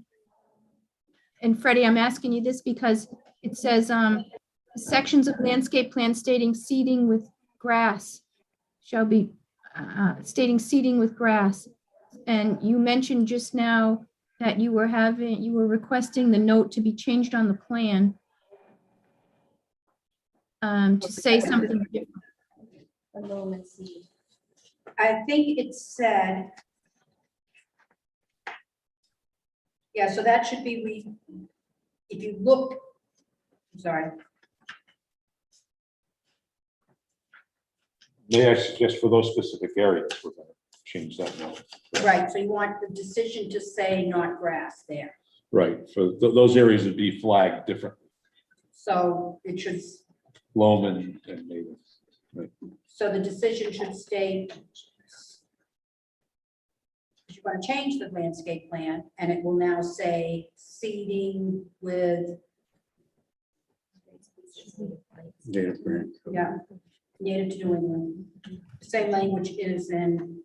Freddie, I'm asking you this because it says sections of landscape plan stating seeding with grass shall be stating seeding with grass. And you mentioned just now that you were requesting the note to be changed on the plan to say something different. A loam and seed. I think it said, yeah, so that should be, if you look, I'm sorry, May I suggest for those specific areas, we're going to change that now. right, so you want the decision to say not grass there. Right, for those areas would be flagged different, So it should, loam and native. so the decision should state you're going to change the landscape plan and it will now say seeding with, Native brand. yeah, native to New England. The same language is in,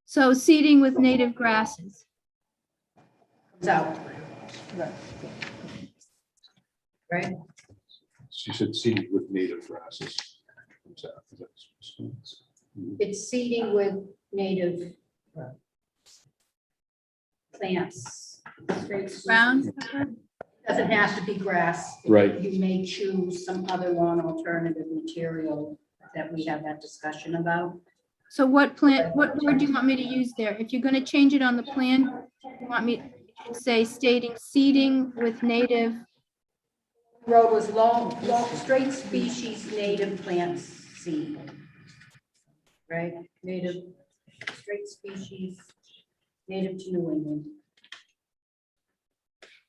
So seeding with native grasses. comes out. Right? She said seeded with native grasses. It's seeding with native plants. straight Ground species. cover? Doesn't have to be grass. Right. You may choose some other lawn alternative material that we have that discussion about. So what plant, what word do you want me to use there? If you're gonna change it on the plan, you want me to say stating seeding with native, Road was long, straight species native plants seed. Right, native, straight species, native to New England.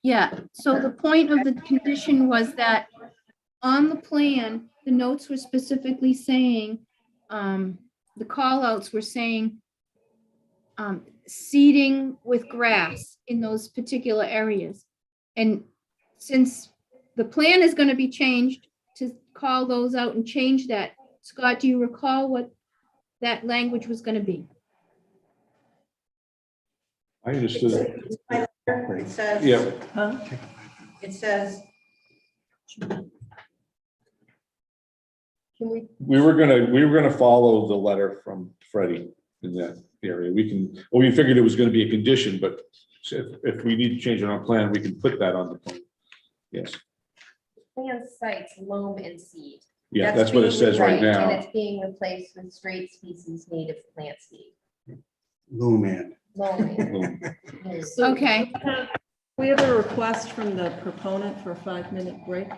yeah. So the point of the condition was that on the plan, the notes were specifically saying, the callouts were saying, seeding with grass in those particular areas. And since the plan is gonna be changed to call those out and change that, Scott, do you recall what that language was gonna be? I understood. It says. Yeah. Huh? It says, Can we, We were gonna follow the letter from Freddie in that area. We figured it was gonna be a condition, but if we need to change it on plan, we can put that on the plan. Yes, Plan cites loam and seed. yeah, that's what it says right And now. it's being replaced with straight species native plant seed. Luman. Loam and. Okay, we have a request from the proponent for a 5-minute break.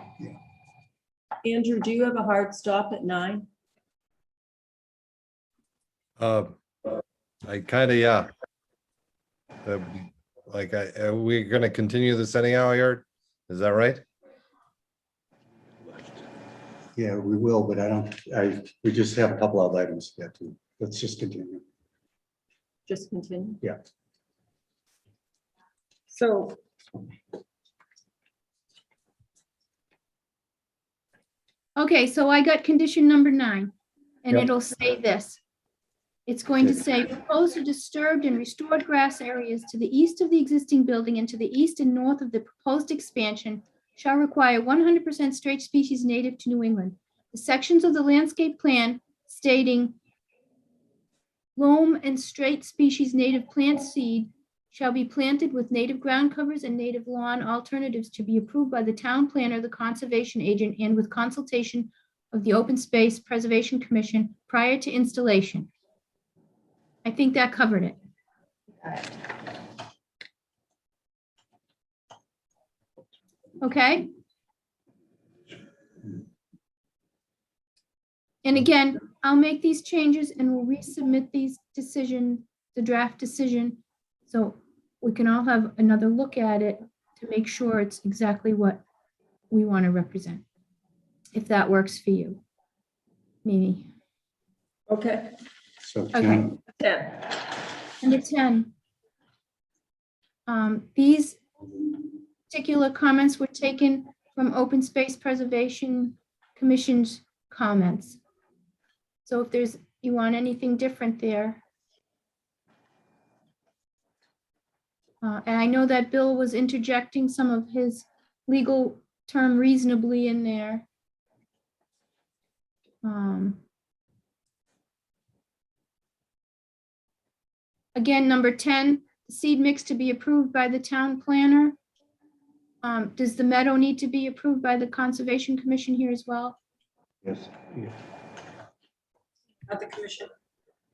Andrew, do you have a hard stop at 9? I kind of, yeah. Are we gonna continue this anyhow, Art? Is that right? Yeah, we will, but we just have a couple of items to get to. Let's just continue. Just continue. Yeah. So okay, so I got condition number 9, and Yep. it'll say this. It's going to say, propose to disturbed and restored grass areas to the east of the existing building and to the east and north of the proposed expansion shall require 100% straight species native to New England. The sections of the landscape plan stating loam and straight species native plant seed shall be planted with native ground covers and native lawn alternatives to be approved by the town planner, the conservation agent, and with consultation of the Open Space Preservation Commission prior to installation. I think that covered it. Okay? And again, I'll make these changes and we'll resubmit the draft decision. So we can all have another look at it to make sure it's exactly what we want to represent. If that works for you, Mimi. okay, So Okay. 10. Number 10. These particular comments were taken from Open Space Preservation Commission's comments. So if you want anything different there. And I know that Bill was interjecting some of his legal term reasonably in there. Again, number 10, the seed mix to be approved by the town planner. Does the meadow need to be approved by the Conservation Commission here as well? yes, not the commission.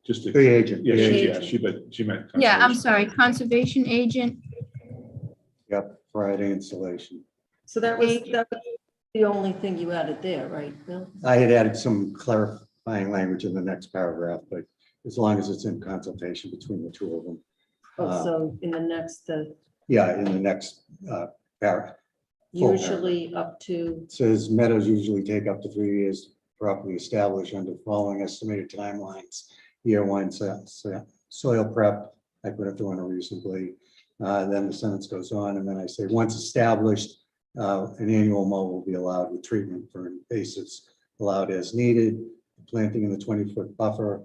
Just the agent. yeah, the she meant. Yeah, I'm conservation. sorry, Conservation Agent. Yep, Friday installation. So that was the only thing you added there, right, Bill? I had added some clarifying language in the next paragraph, but as long as it's in consultation between the two of them. Oh, so in the next, Yeah, in the next paragraph. usually up to, Says meadows usually take up to 3 years to properly establish under the following estimated timelines. Year 1, soil prep, I put it through unreasonably. Then the sentence goes on, and then I say, once established, an annual mow will be allowed with treatment for invasives allowed as needed. Planting in the 20-foot buffer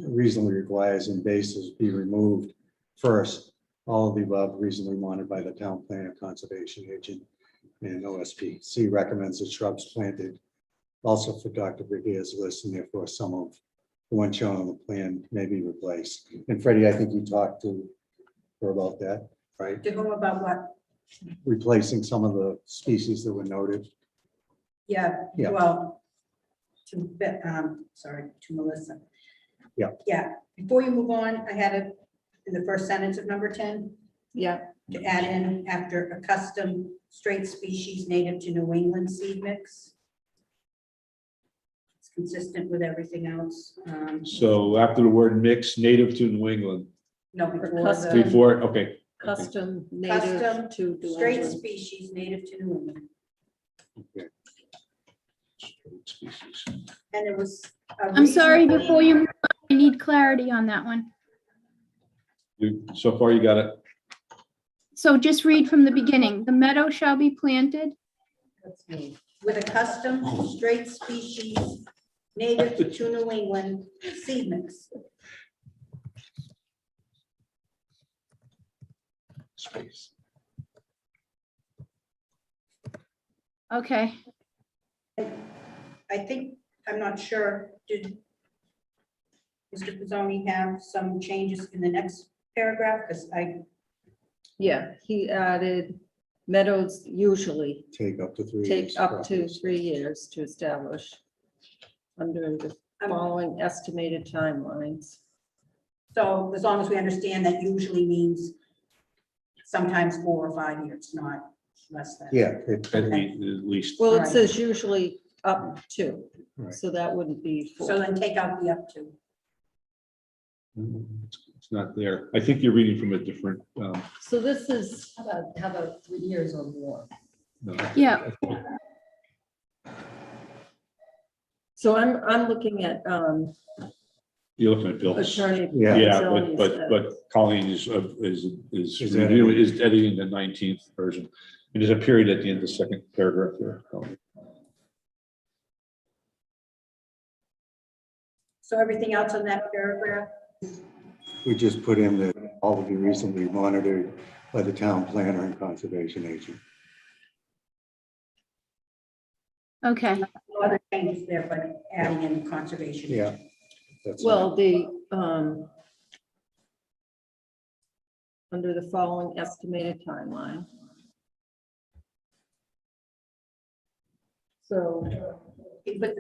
reasonably requires invasives be removed first. All of the above reasonably wanted by the town planner conservation agent And OSPC recommends that shrubs planted also for Dr. Brigier's list, and therefore some of the one shown on the plan may be replaced. And Freddie, I think you talked to her about that, right? To whom about what? Replacing some of the species that were noted. Yeah, Yeah. well, sorry, to Melissa. Yeah. Yeah, before you move on, I had it in the first sentence of number 10, Yeah, to add in after a custom straight species native to New England seed mix. It's consistent with everything else. So after the word mix, native to New England, No, before custom. the before, okay. custom Custom native to New straight England. species native to New England. Species. And it was. I'm sorry, before you, move on, I need clarity on that one. So far you got it. So just read from the beginning. The meadow shall be planted. That's me. With a custom straight species native to New England seed mix. Space. Okay. I think, I'm not sure, did Mr. Pizzoni have some changes in the next paragraph? Because Yeah, he added meadows usually Take up to 3 years. take up to 3 years to establish under the following estimated timelines. so as long as we understand that usually means sometimes 4 or 5 years, not less than. Yeah. At least. Well, it Right. says usually up to, Right. so that wouldn't be So 4. then take out the up to. It's not there. I think you're reading from a different, So this is, How about 3 years or more? no. Yeah. so I'm looking at You're looking at Bill's. attorney. Yeah. Yeah, Pizzoni's, but Colleen is Is reviewing, editing. is editing the 19th version. And there's a period at the end of the second paragraph there. So everything else in that paragraph, We just put in that all will be reasonably monitored by the town planner and conservation agent. Okay. no other changes there, but adding in the conservation. Yeah. That's Well, the, under the following estimated timeline. So Can you put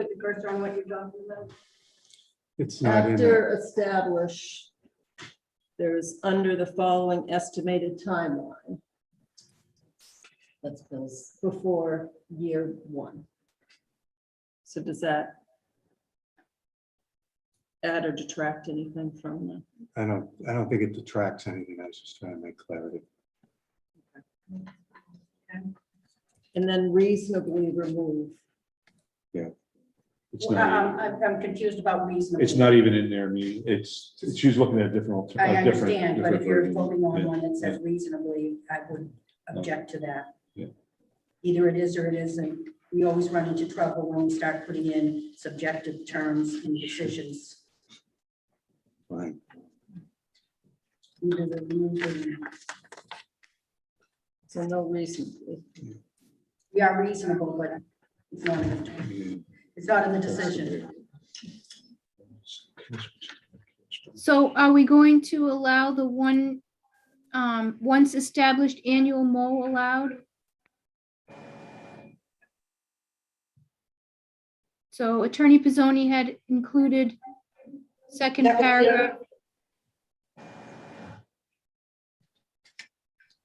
the cursor on what you're talking about? It's not in there. after establish, there's under the following estimated timeline. That's Bill's before year 1. So does that add or detract anything from the? I don't think it detracts anything. I was just trying to make clarity. And then reasonably remove. It's not, I'm confused about reasonable. it's not even in there. I mean, she's looking at a different. I a different- understand, but if different you're version. voting on Yeah. one that says reasonably, I would object to that. Yeah. Either it is or it isn't. We always run into trouble when we start putting in subjective terms in decisions. Fine. Either the reason- So no reasonably. We are reasonable, but it's not in the, it's not in the decision. So are we going to allow the one, once established annual mow allowed? So Attorney Pizzoni had included second That was the- paragraph.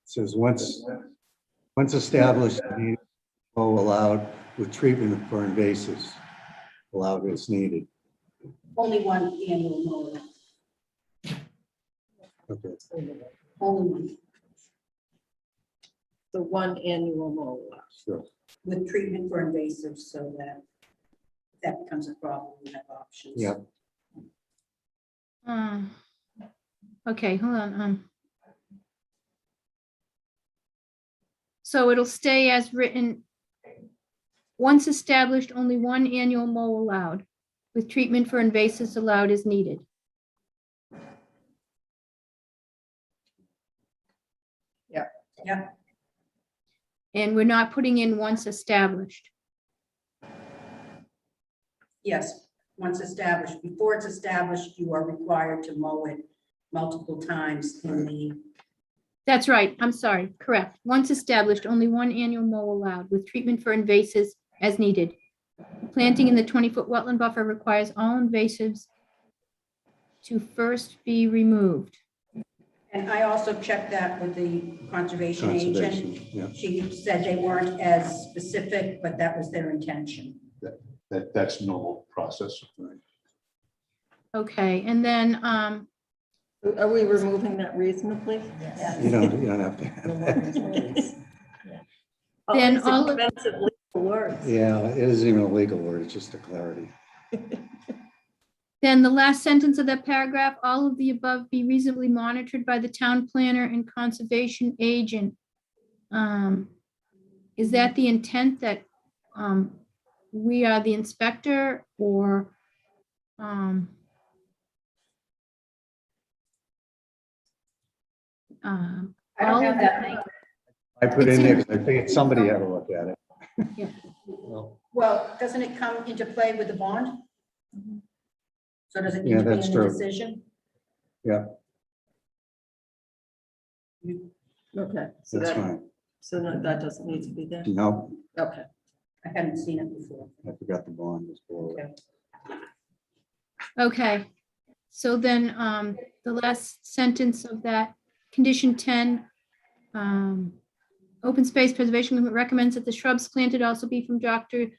Says once established, allowed with treatment for invasives, allowed as needed. Only one annual mower, Okay. only one, The one annual mow. Sure. with treatment for invasives, so that if that becomes a problem, we have options. Yep. Okay, hold on. So it'll stay as written. Once established, only one annual mow allowed, with treatment for invasives allowed as needed. Yeah. And we're not putting in once established. Yes, once established. Before it's established, you are required to mow it multiple times in the, That's right, I'm sorry, correct. Once established, only one annual mow allowed with treatment for invasives as needed. Planting in the 20-foot wetland buffer requires all invasives to first be removed. and I also checked that with the conservation agent. Conservation, yeah. She said they weren't as specific, but that was their intention. That's normal process. Okay, and then, Are we removing that reasonably? You don't have to have that. Then These all of- expensive legal words. Yeah, it isn't even a legal word, it's just a clarity. then the last sentence of that paragraph, all of the above be reasonably monitored by the town planner and conservation agent. Is that the intent that we are the inspector or? I don't have that language. I put in there because I figured somebody had to look at it. Well, doesn't it come into play with the bond? So does it need Yeah, to be in that's the true. decision? Okay, so That's that, fine. so that doesn't need to be there. No, Okay. I hadn't seen it before. I forgot the bond was below. Okay. Okay, so then the last sentence of that, condition 10, open space preservation Committee recommends that the shrubs planted also be from Dr.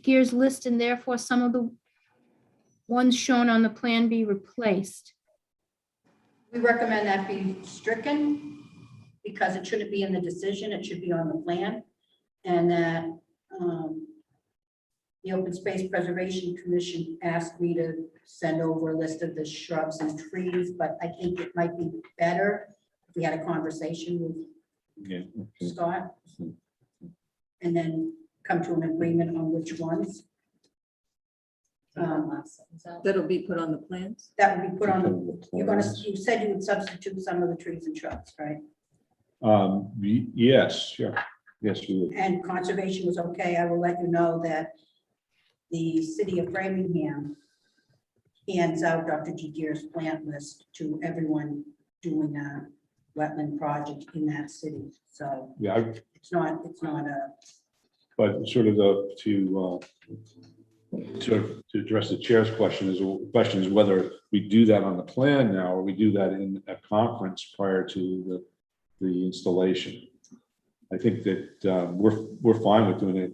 Gear's list, and therefore some of the ones shown on the plan be replaced. We recommend that be stricken because it shouldn't be in the decision, it should be on the plan. And that the Open Space Preservation Commission asked me to send over a list of the shrubs and trees, but I think it might be better if we had a conversation with Scott and then come to an agreement on which ones. That'll be put on the plans? That would be put on, you said you would substitute some of the trees and shrubs, right? Yes, sure. Yes, we would. And conservation was okay. I will let you know that the city of Framingham hands out Dr. G. Gear's plant list to everyone doing a wetland project in that city. So Yeah, it's not a, but sort of to address the chair's question is whether we do that on the plan now, or we do that in a conference prior to the installation. I think that we're fine with doing it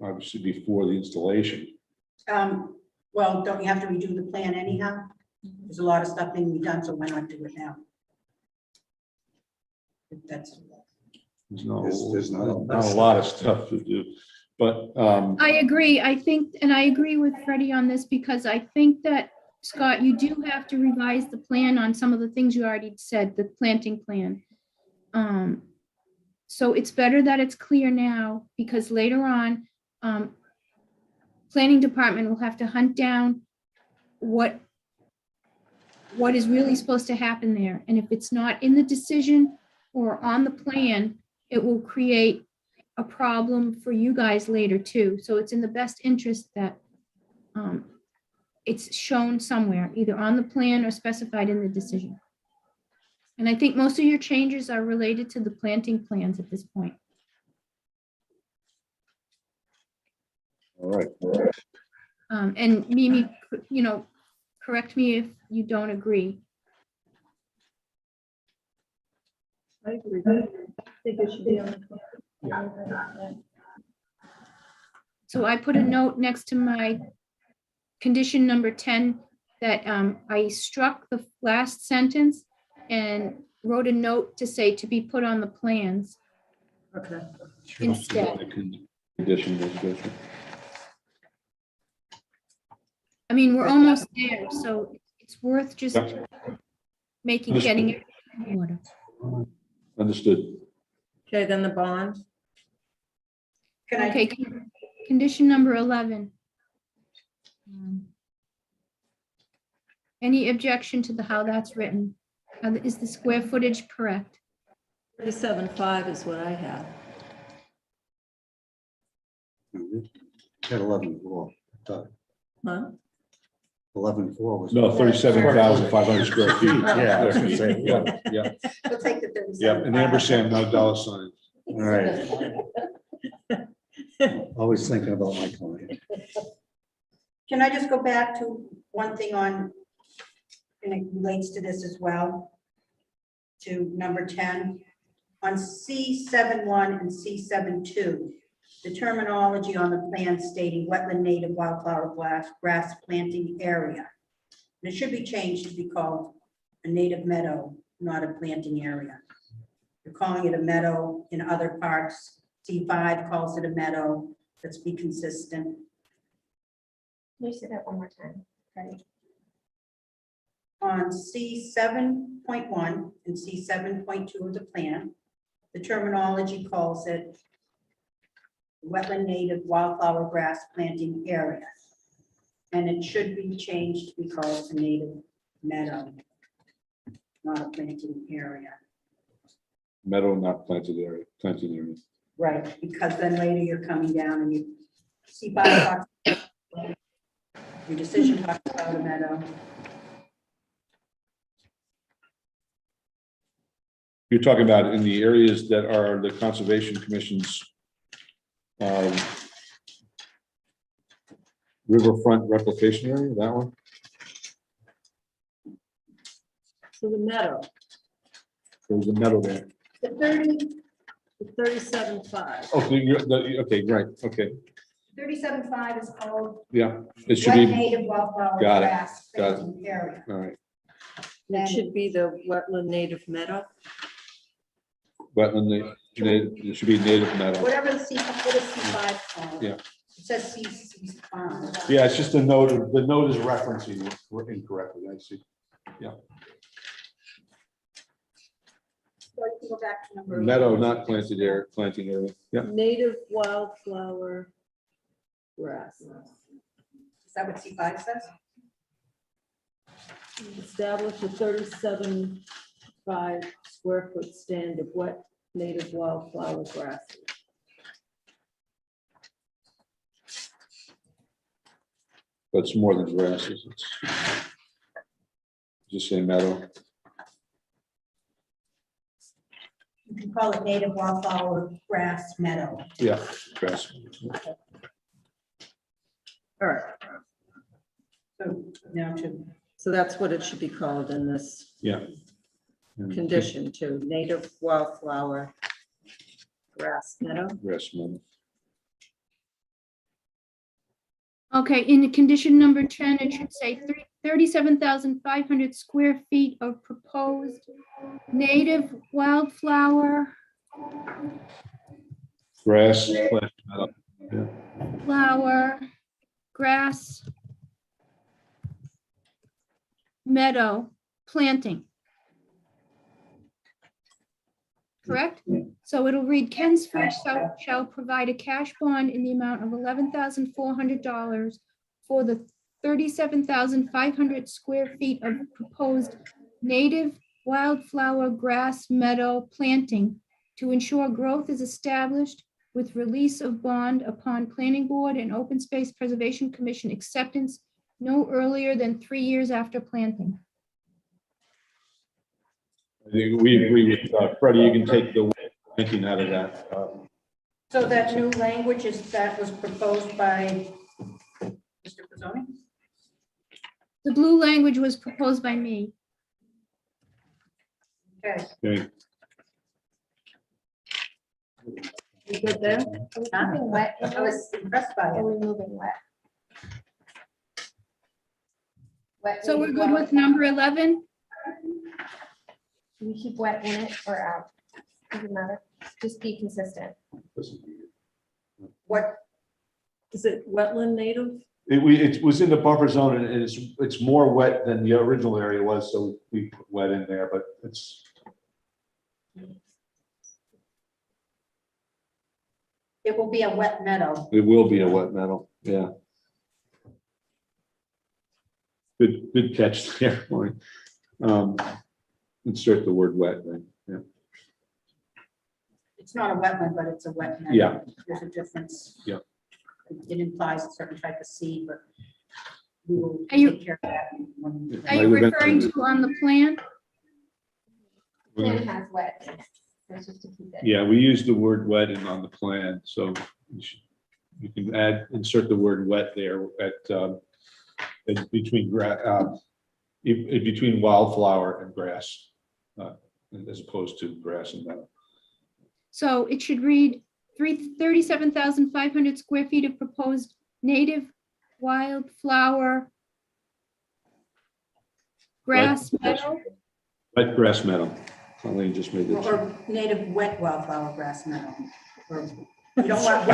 obviously before the installation. well, don't you have to redo the plan anyhow? There's a lot of stuff being done, so why not do it now? That's, There's not not a lot of stuff to do, but I agree. I think, and I agree with Freddie on this because I think that, Scott, you do have to revise the plan on some of the things you already said, the planting plan. So it's better that it's clear now because later on, planning department will have to hunt down what is really supposed to happen there. And if it's not in the decision or on the plan, it will create a problem for you guys later too. So it's in the best interest that it's shown somewhere, either on the plan or specified in the decision. And I think most of your changes are related to the planting plans at this point. All right. And Mimi, correct me if you don't agree. I agree. I think it should be on the plan. So I put a note next to my condition number 10 that I struck the last sentence and wrote a note to say to be put on the plans Okay. instead. Condition was good. I mean, we're almost there, so it's worth just Yeah. getting it in order. Understood. Okay, then the bond. can I, Okay, condition number 11. Any objection to how that's written? Is the square footage correct? 37.5 is what I have. At 11.4. Huh? 11.4 was. No, 37,500 square feet. Yeah, I was gonna say, Yeah, yeah, We'll take the yeah, 37. and ampersand, no dollar sign. All right. Always thinking about my client. Can I just go back to one thing on, and it relates to this as well, to number 10, on C7.1 and C7.2, the terminology on the plan stating wetland native wildflower grass planting area. And it should be changed to be called a native meadow, not a planting area. You're calling it a meadow in other parts. C5 calls it a meadow. Let's be consistent. Can you say that one more time? Right. On C7.1 and C7.2 of the plan, the terminology calls it wetland native wildflower grass planting area. And it should be changed to be called a native meadow, not a planting area. Meadow, not planted area, planting area. Right, because then later you're coming down and you see by your decision talks about a meadow. You're talking about in the areas that are the Conservation Commission's riverfront replication area, that one? So the meadow, There's a meadow there. The 30, the 37.5. Okay, okay, right, okay, 37.5 is called yeah, it should wet be, native wildflower Got it, grass got it. planting area. all right, It should be the wetland native meadow. wetland, it should be native meadow. Whatever the C, what is C5 called? Yeah. It says C5. Yeah, it's just the note is referencing it incorrectly, I see. So you can go back to number. Meadow, not planted area, planting area, yeah. Native wildflower grass. Is that what C5 says? Establish a 37.5 square foot stand of wet native wildflower grass. But it's more than grasses, it's just say meadow. You can call it native wildflower grass meadow. Yeah, grass. All right, So now to, so that's what it should be called in this Yeah. And condition too, native wildflower grass meadow. Grass meadow. Okay, in condition number 10, it should say 37,500 square feet of proposed native wildflower Grass, plant meadow. flower, grass, meadow, planting. Correct? So it'll read, Ken Switch shall provide a cash bond in the amount of $11,400 for the 37,500 square feet of proposed native wildflower grass meadow planting to ensure growth is established with release of bond upon Planning Board and Open Space Preservation Commission acceptance no earlier than 3 years after planting. I think we agree with Freddie, you can take the planting out of that. so that new language is, that was proposed by Mr. Pizzoni? The blue language was proposed by me. Okay. Okay, You good there? Are we moving wet? I was impressed by Are it. we moving wet? Wet So we're native good with wildflower. number 11? Can we keep wet in it or out? Doesn't matter. Just be consistent. What, Is it wetland native? it was in the buffer zone and it's more wet than the original area was, so we put wet in there, but it's, it will be a wet meadow. it will be a wet meadow, yeah. Good catch there, Maureen. Insert the word wet then, yeah. It's not a wetland, but it's a wet meadow. Yeah. There's a difference. Yeah. It implies a certain type of seed, but we will Are you- take care of that. Are you referring to on the plan? Plan has wet. That's just to keep it. Yeah, we use the word wet in on the plan, so you can insert the word wet there at between between wildflower and grass, as opposed to grass and meadow. So it should read 37,500 square feet of proposed native wildflower grass meadow. Wet grass meadow. Colleen just made that. Or native wet wildflower grass meadow. Or you don't want.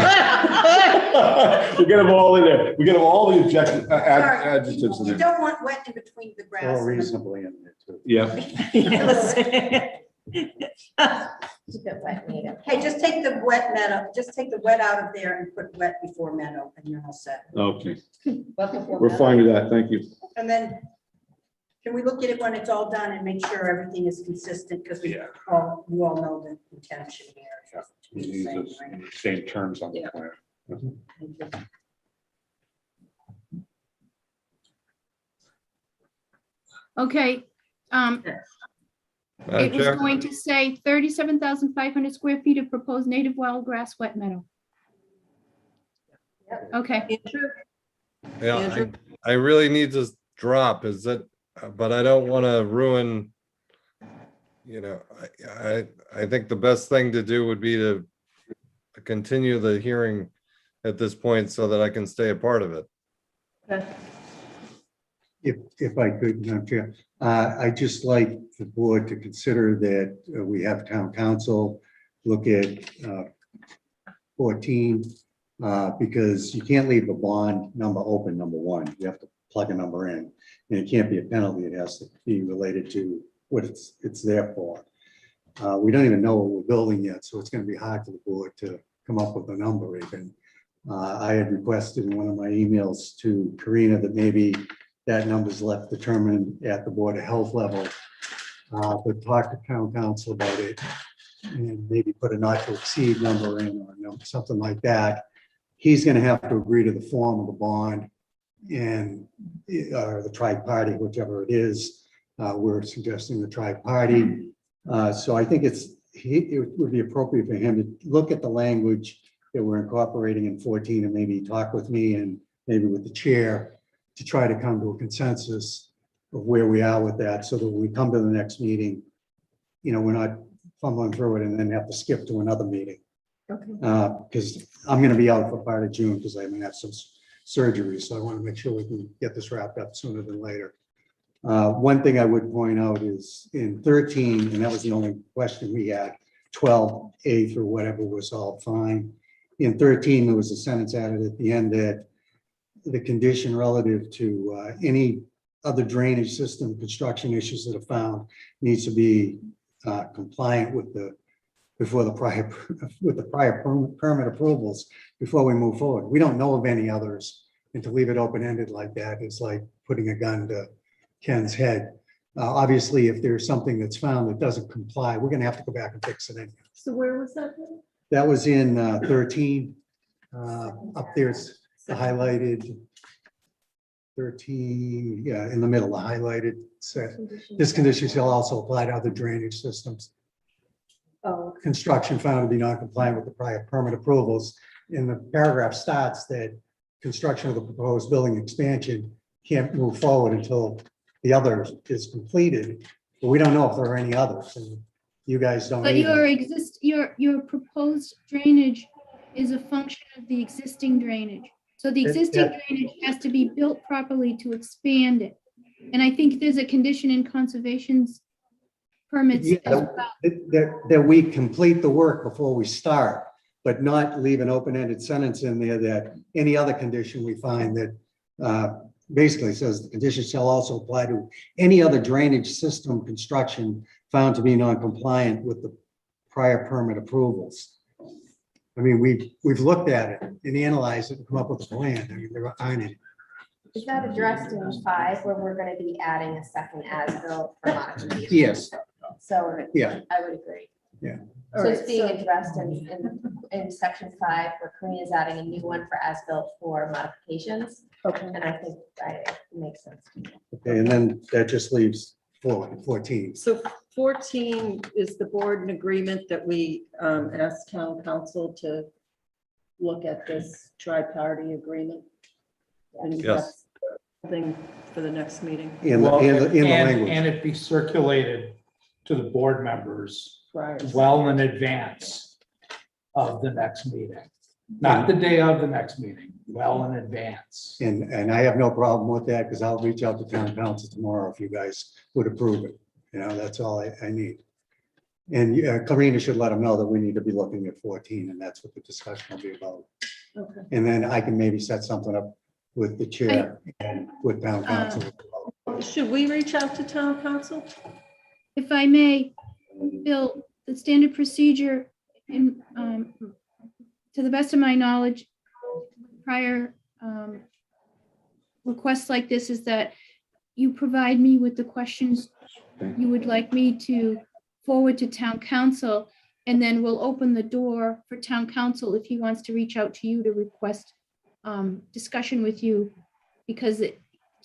We get them all in there. We get them all the Sorry, adjectives in you there. don't want wet in between the grass. Or and the- reasonably in there too. Yeah, Keep it wet native. Hey, just take the wet meadow, just take the wet out of there and put wet before meadow and you're all set. okay. But before We're that- fine with that. Thank you. And then can we look at it when it's all done and make sure everything is consistent? Because we all know the intention here. We use the same terms on the Yeah. plan. Okay. Madam It was Chair? going to say 37,500 square feet of proposed native wild grass wet meadow. Okay, Andrew? Yeah, Andrew? I really need to drop, but I don't want to ruin, I think the best thing to do would be to continue the hearing at this point so that I can stay a part of it. If I could, Madam Chair, I'd just like the board to consider that we have town council look at 14, because you can't leave the bond number open, number one. You have to plug a number in. And it can't be a penalty. It has to be related to what it's there for. We don't even know what we're building yet, so it's going to be hard for the board to come up with a number even. I had requested in one of my emails to Karina that maybe that number's left determined at the Board of Health level. But talk to town council about it and maybe put a not to exceed number in or something like that. He's gonna have to agree to the form of the bond and or the tri-party, whichever it is. We're suggesting the tri-party. So I think it would be appropriate for him to look at the language that we're incorporating in 14 and maybe talk with me and maybe with the chair to try to come to a consensus of where we are with that, so that when we come to the next meeting, we're not fumbling through it and then have to skip to another meeting. Because I'm gonna be out for part of June because I'm gonna have some surgery, so I want to make sure we can get this wrapped up sooner than later. One thing I would point out is in 13, and that was the only question we had, 12A through whatever was all fine. In 13, there was a sentence added at the end that the condition relative to any other drainage system construction issues that are found needs to be compliant with the prior permit approvals before we move forward. We don't know of any others, and to leave it open-ended like that is like putting a gun to Ken's head. Obviously, if there's something that's found that doesn't comply, we're gonna have to go back and fix it anyway. So where was that? That was in 13. Up there's the highlighted 13, yeah, in the middle, the highlighted set. This condition shall also apply to other drainage systems. Oh, Construction found to be non-compliant with the prior permit approvals. And the paragraph starts that construction of the proposed building expansion can't move forward until the other is completed. But we don't know if there are any others, and you guys don't but either. your proposed drainage is a function of the existing drainage. So the existing drainage has to be built properly to expand it. And I think there's a condition in conservation's permits Yeah, as well. that we complete the work before we start, but not leave an open-ended sentence in there that any other condition we find that basically says the condition shall also apply to any other drainage system construction found to be non-compliant with the prior permit approvals. I mean, we've looked at it and analyzed it and come up with a plan. I mean, there aren't any. Is that addressed in 5 where we're gonna be adding a second as-built for modification? Yes, So yeah. I would agree. All So it's right, being so- addressed in section 5, where Karina is adding a new one for as-built for modifications, Okay, and I think it makes sense. to me. Okay, and then that just leaves 14. so 14 is the board in agreement that we ask town council to look at this tri-party agreement? And Yes. that's Thing for the next meeting. In the, Well, in the and language. it be circulated to the board members Prior. well in advance of the next meeting. Not the day of the next meeting, well in advance. And I have no problem with that because I'll reach out to town council tomorrow if you guys would approve it. You know, that's all I need. And Karina should let them know that we need to be looking at 14 and that's what the discussion will be about. Okay. And then I can maybe set something up with the chair and with town council. Should we reach out to town council? If I may, Bill, the standard procedure in, to the best of my knowledge, prior requests like this is that you provide me with the questions you would like me to forward to town council, and then we'll open the door for town council if he wants to reach out to you to request discussion with you, because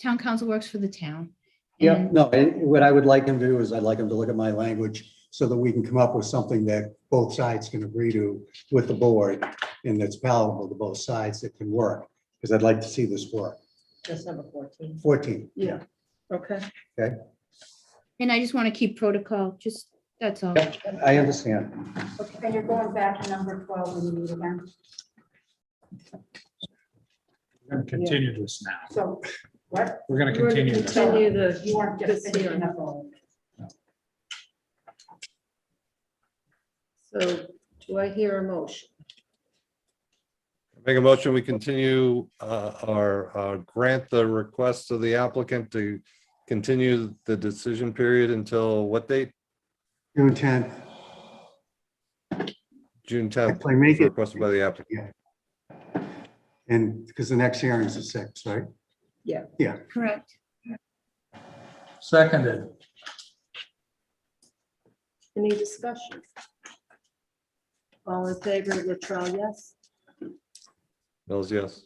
town council works for the town. Yeah, And- no, what I would like him to do is I'd like him to look at my language so that we can come up with something that both sides can agree to with the board and that's palatable to both sides that can work, because I'd like to see this work. That's number 14. 14. Yeah, okay. And I just want to keep protocol, just, that's all. I understand. And you're going back to number 12 when you meet again. We're going to continue this now. So what? We're going to We're going continue to this. continue the, You weren't just this finishing hearing. up all. So do I hear a motion? Make a motion, we continue grant the request of the applicant to continue the decision period until what date? June 10th. June 10th. If I make it- Requested by the applicant. And because the next hearing is the 6th, right? Correct. Seconded. Any discussion? All in favor, Latrell, yes? Mills, yes.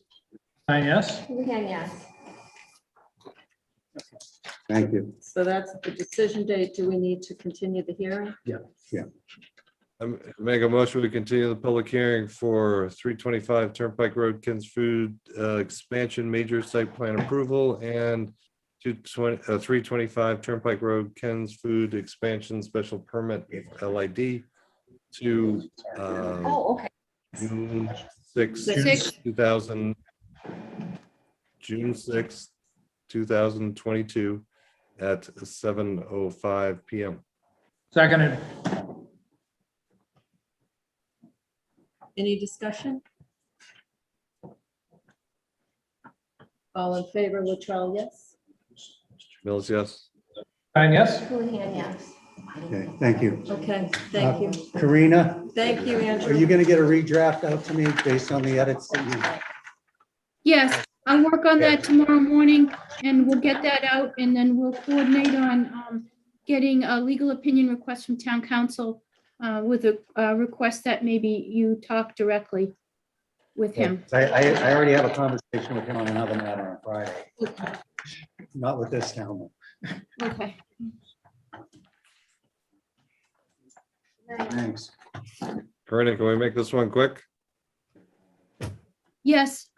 Yes? Houlihan, yes. Thank you. So that's the decision date. Do we need to continue the hearing? Make a motion, we continue the public hearing for 325 Turnpike Road, Ken's Food expansion major site plan approval and 325 Turnpike Road, Ken's Food expansion special permit LID to Oh, okay. June 6, Six. 2000, June 6, 2022 at 7:05 PM. Seconded. Any discussion? All in favor, Latrell, yes? Mills, yes. Yes? Houlihan, yes. Okay, thank you. Okay, thank you. Karina, Thank you, are Andrew. you going to get a redraft out to me based on the edits that you? Yes, I'll work on that tomorrow morning and we'll get that out and then we'll coordinate on getting a legal opinion request from town council with a request that maybe you talk directly with him. I already have a conversation with him on another matter on Friday. Not with this town. Okay. Thanks. Corinne, can we make this one quick? Yes,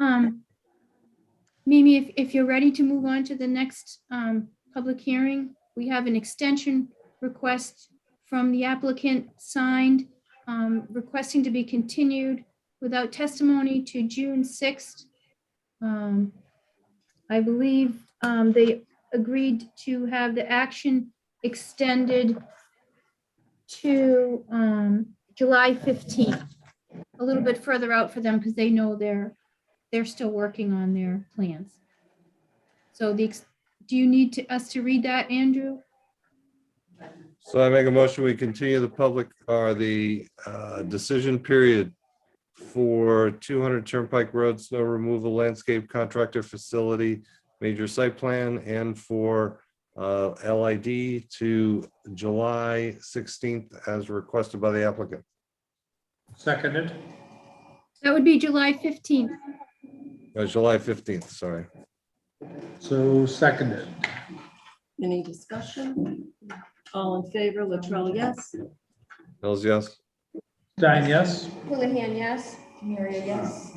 Mimi, if you're ready to move on to the next public hearing, we have an extension request from the applicant signed, requesting to be continued without testimony to June 6th. I believe they agreed to have the action extended to July 15th, a little bit further out for them because they know they're still working on their plans. So do you need us to read that, Andrew? So I make a motion, we continue the public, or the decision period for 200 Turnpike Road snow removal landscape contractor facility, major site plan, and for LID to July 16th as requested by the applicant. Seconded. That would be July 15th. July 15th, sorry. So seconded. Any discussion? All in favor, Latrell, yes? Mills, yes? Stein, yes? Houlihan, yes. Mary, yes.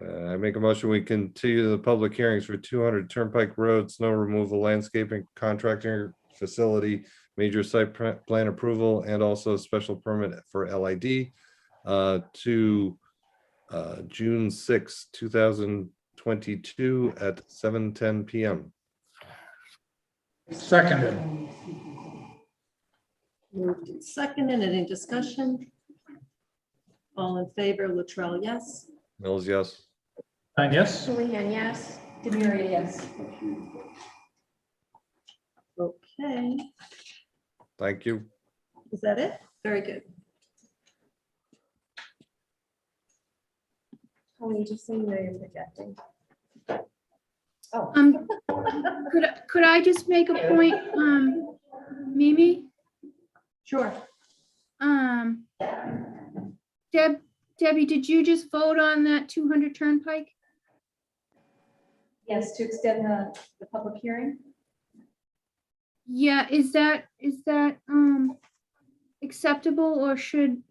I make a motion, we continue the public hearings for 200 Turnpike Road, snow removal, landscaping, contractor facility, major site plan approval, and also special permit for LID to June 6, 2022 at 7:10 PM. Seconded. Moved and seconded. Any discussion? All in favor, Latrell, yes? Mills, yes? Stein, yes? Houlihan, yes. Mary, yes. Okay, Thank you. is that it? Very good. Holly, just so you know you're projecting. Oh. Could I just make a point, Mimi? Sure. Debbie, did you just vote on that 200 Turnpike? Yes, to extend the public hearing. Yeah, is that acceptable, or should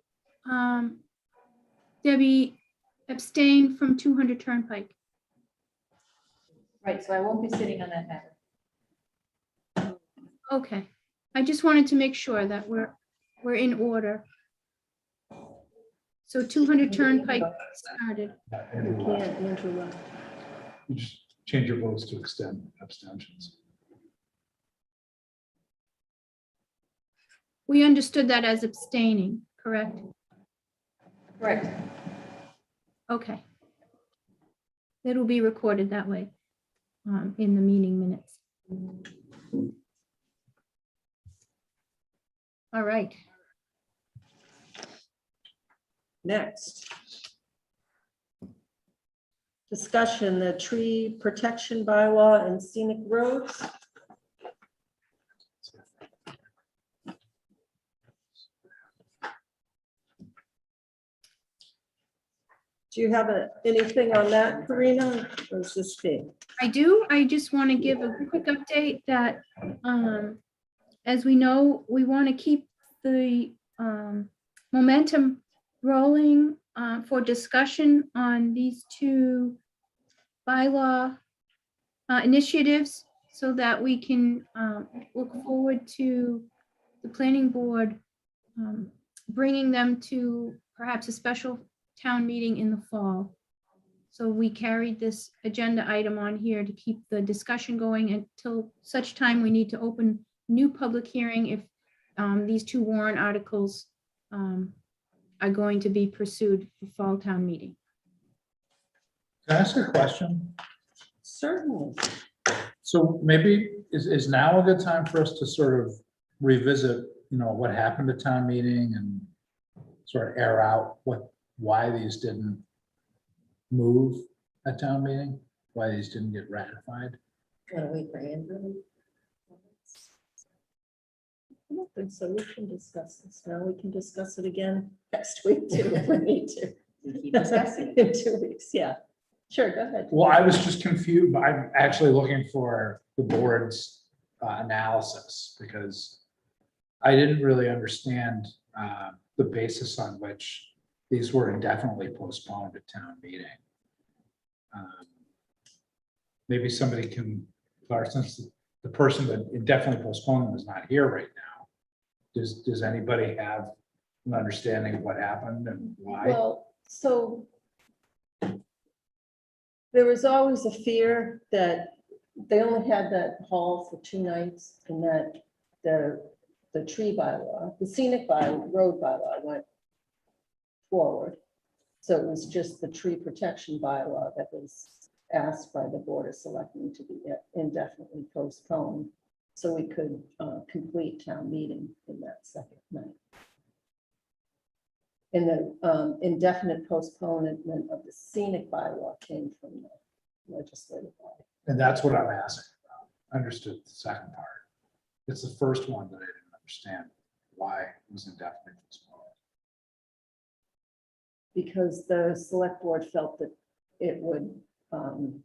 Debbie abstain from 200 Turnpike? Right, so I won't be sitting on that matter. Okay, I just wanted to make sure that we're in order. So 200 Turnpike started. You can't, Andrew left. You just change your votes to extend abstentions. We understood that as abstaining, correct? Correct. Okay. It'll be recorded that way in the meeting minutes. All right. Next. Discussion, the tree protection bylaw and scenic roads. Do you have anything on that, Karina? Or is this big? I do. I just want to give a quick update that, as we know, we want to keep the momentum rolling for discussion on these two bylaw initiatives so that we can look forward to the planning board bringing them to perhaps a special town meeting in the fall. So we carried this agenda item on here to keep the discussion going until such time we need to open new public hearing if these two warrant articles are going to be pursued for fall town meeting. Can I ask a question? Certainly. So maybe is now a good time for us to sort of revisit, what happened at town meeting and sort of air out why these didn't move at town meeting, why these didn't get ratified? Want to wait for Andrew? I don't think so. We can discuss this now. We can discuss it again next week too, if we need to. Keep discussing. In 2 weeks, yeah. Sure, go ahead. Well, I was just confused. I'm actually looking for the board's analysis because I didn't really understand the basis on which these were indefinitely postponed at town meeting. Maybe somebody can, since the person that indefinitely postponed them is not here right now, does anybody have an understanding of what happened and why? Well, so there was always a fear that they only had that hall for 2 nights and that the tree bylaw, the scenic road bylaw went forward. So it was just the tree protection bylaw that was asked by the Board of Selectmen to be indefinitely postponed. So we could complete town meeting in that second night. And the indefinite postponement of the scenic bylaw came from the legislative body. And that's what I'm asking. understood the second part. It's the first one that I didn't understand why it was indefinite. Because the select board felt that it would, and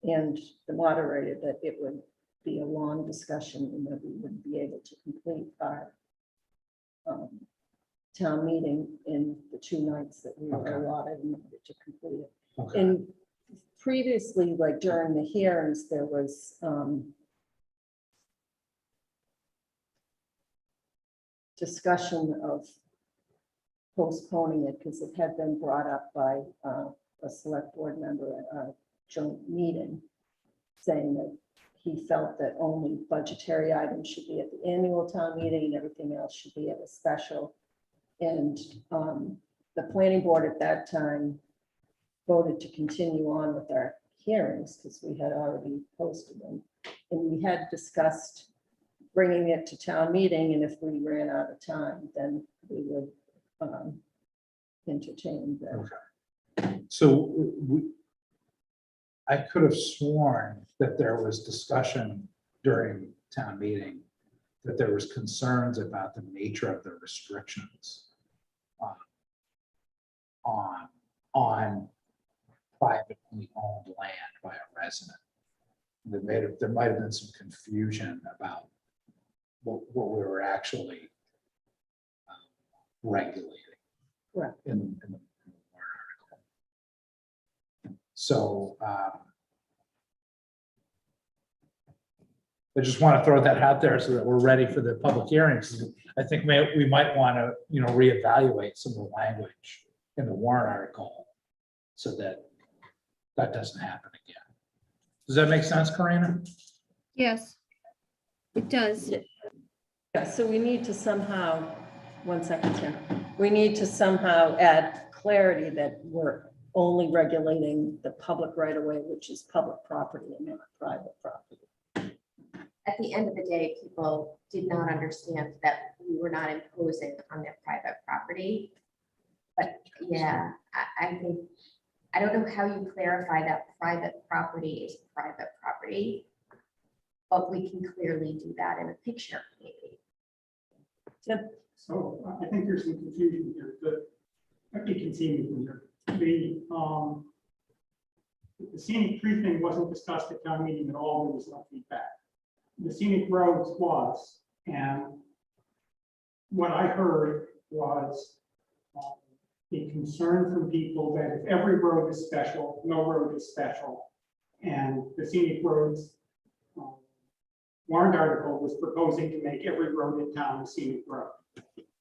the moderator, that it would be a long discussion and that we wouldn't be able to complete our town meeting in the 2 nights that we were Okay. allotted in order to complete it. Okay. And previously, like during the hearings, there was discussion of postponing it because it had been brought up by a select board member at a joint meeting, saying that he felt that only budgetary items should be at the annual town meeting and everything else should be at a special. And the planning board at that time voted to continue on with our hearings because we had already posted them. And we had discussed bringing it to town meeting, and if we ran out of time, then we would entertain that. So I could have sworn that there was discussion during town meeting, that there was concerns about the nature of the restrictions on privately owned land by a resident. There might have been some confusion about what we were actually regulating. Correct. In the warrant article. So I just want to throw that out there so that we're ready for the public hearings. I think we might want to, reevaluate some of the language in the warrant article so that that doesn't happen again. Does that make sense, Karina? Yes, it does. Yeah, so we need to somehow, 1 second, Tim. We need to somehow add clarity that we're only regulating the public right of way, which is public property and not private property. At the end of the day, people did not understand that we were not imposing on their private property. But yeah, I think, I don't know how you clarify that private property is private property, but we can clearly do that in a picture, maybe. Tim? So I think there's some confusion here, but you can see me from here. The scenic tree thing wasn't discussed at town meeting at all. There was no feedback. The scenic roads was, and what I heard was a concern from people that if every road is special, no road is special. And the scenic roads warrant article was proposing to make every road in town a scenic road.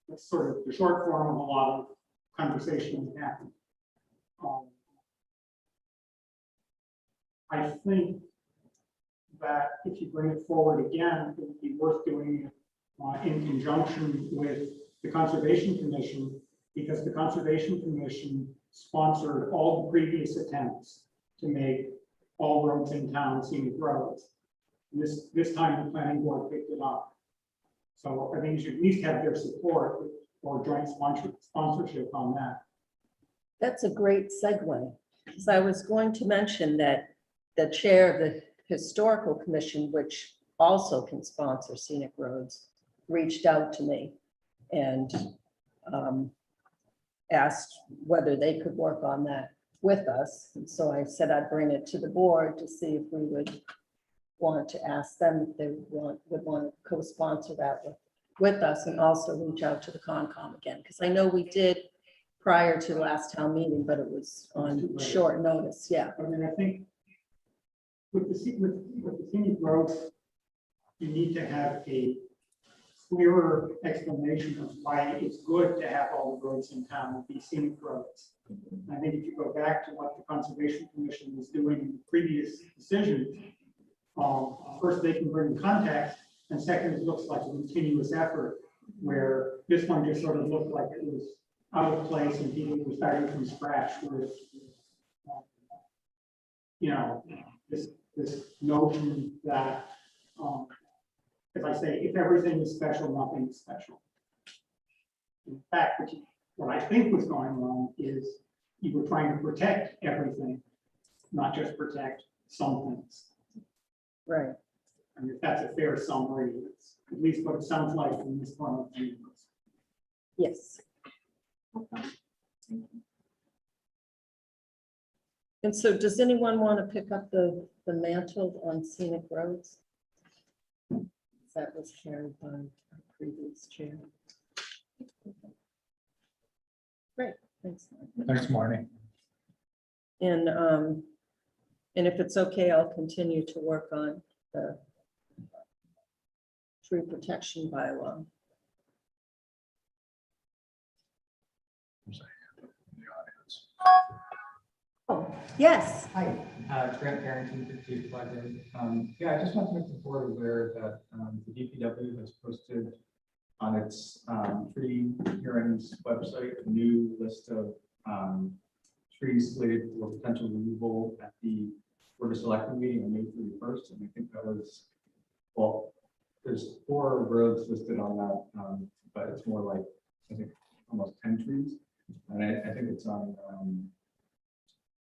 That's sort of the short form of a lot of conversation that happened. I think that if you bring it forward again, it would be worth doing it in conjunction with the Conservation Commission, because the Conservation Commission sponsored all the previous attempts to make all roads in town scenic roads. And this time the planning board picked it up. So I think you should at least have their support or joint sponsorship on that. That's a great segue, because I was going to mention that the chair of the Historical Commission, which also can sponsor scenic roads, reached out to me and asked whether they could work on that with us. And so I said I'd bring it to the board to see if we would want to ask them if they would want to co-sponsor that with us, and also reach out to the Concom again, because I know we did prior to the last town meeting, but it was on short notice. Yeah. I mean, I think with the scenic roads, you need to have a clearer explanation of why it's good to have all the roads in town be scenic roads. I think if you go back to what the Conservation Commission was doing in the previous decisions, first they can bring context, and second, it looks like a continuous effort, where this one just sort of looked like it was out of place and people were starting from scratch with, this notion that, as I say, if everything is special, nothing is special. In fact, what I think was going on is you were trying to protect everything, not just protect some things. Right. I mean, if that's a fair summary, it's at least what it sounds like from this point of view. Yes. And so does anyone want to pick up the mantle on scenic roads? That was carried by our previous chair. Great, thanks. Thanks, Marnie. And if it's okay, I'll continue to work on the tree protection bylaw. Oh, yes. Hi, it's Grant Barrington, 58 Flagler. Yeah, I just want to make the board aware that the DPW has posted on its tree hearings website a new list of trees slated for potential removal at the Board of Selectmen meeting on May 31st. And I think that was, well, there's 4 roads listed on that, but it's more like, I think, almost 10 trees. And I think it's on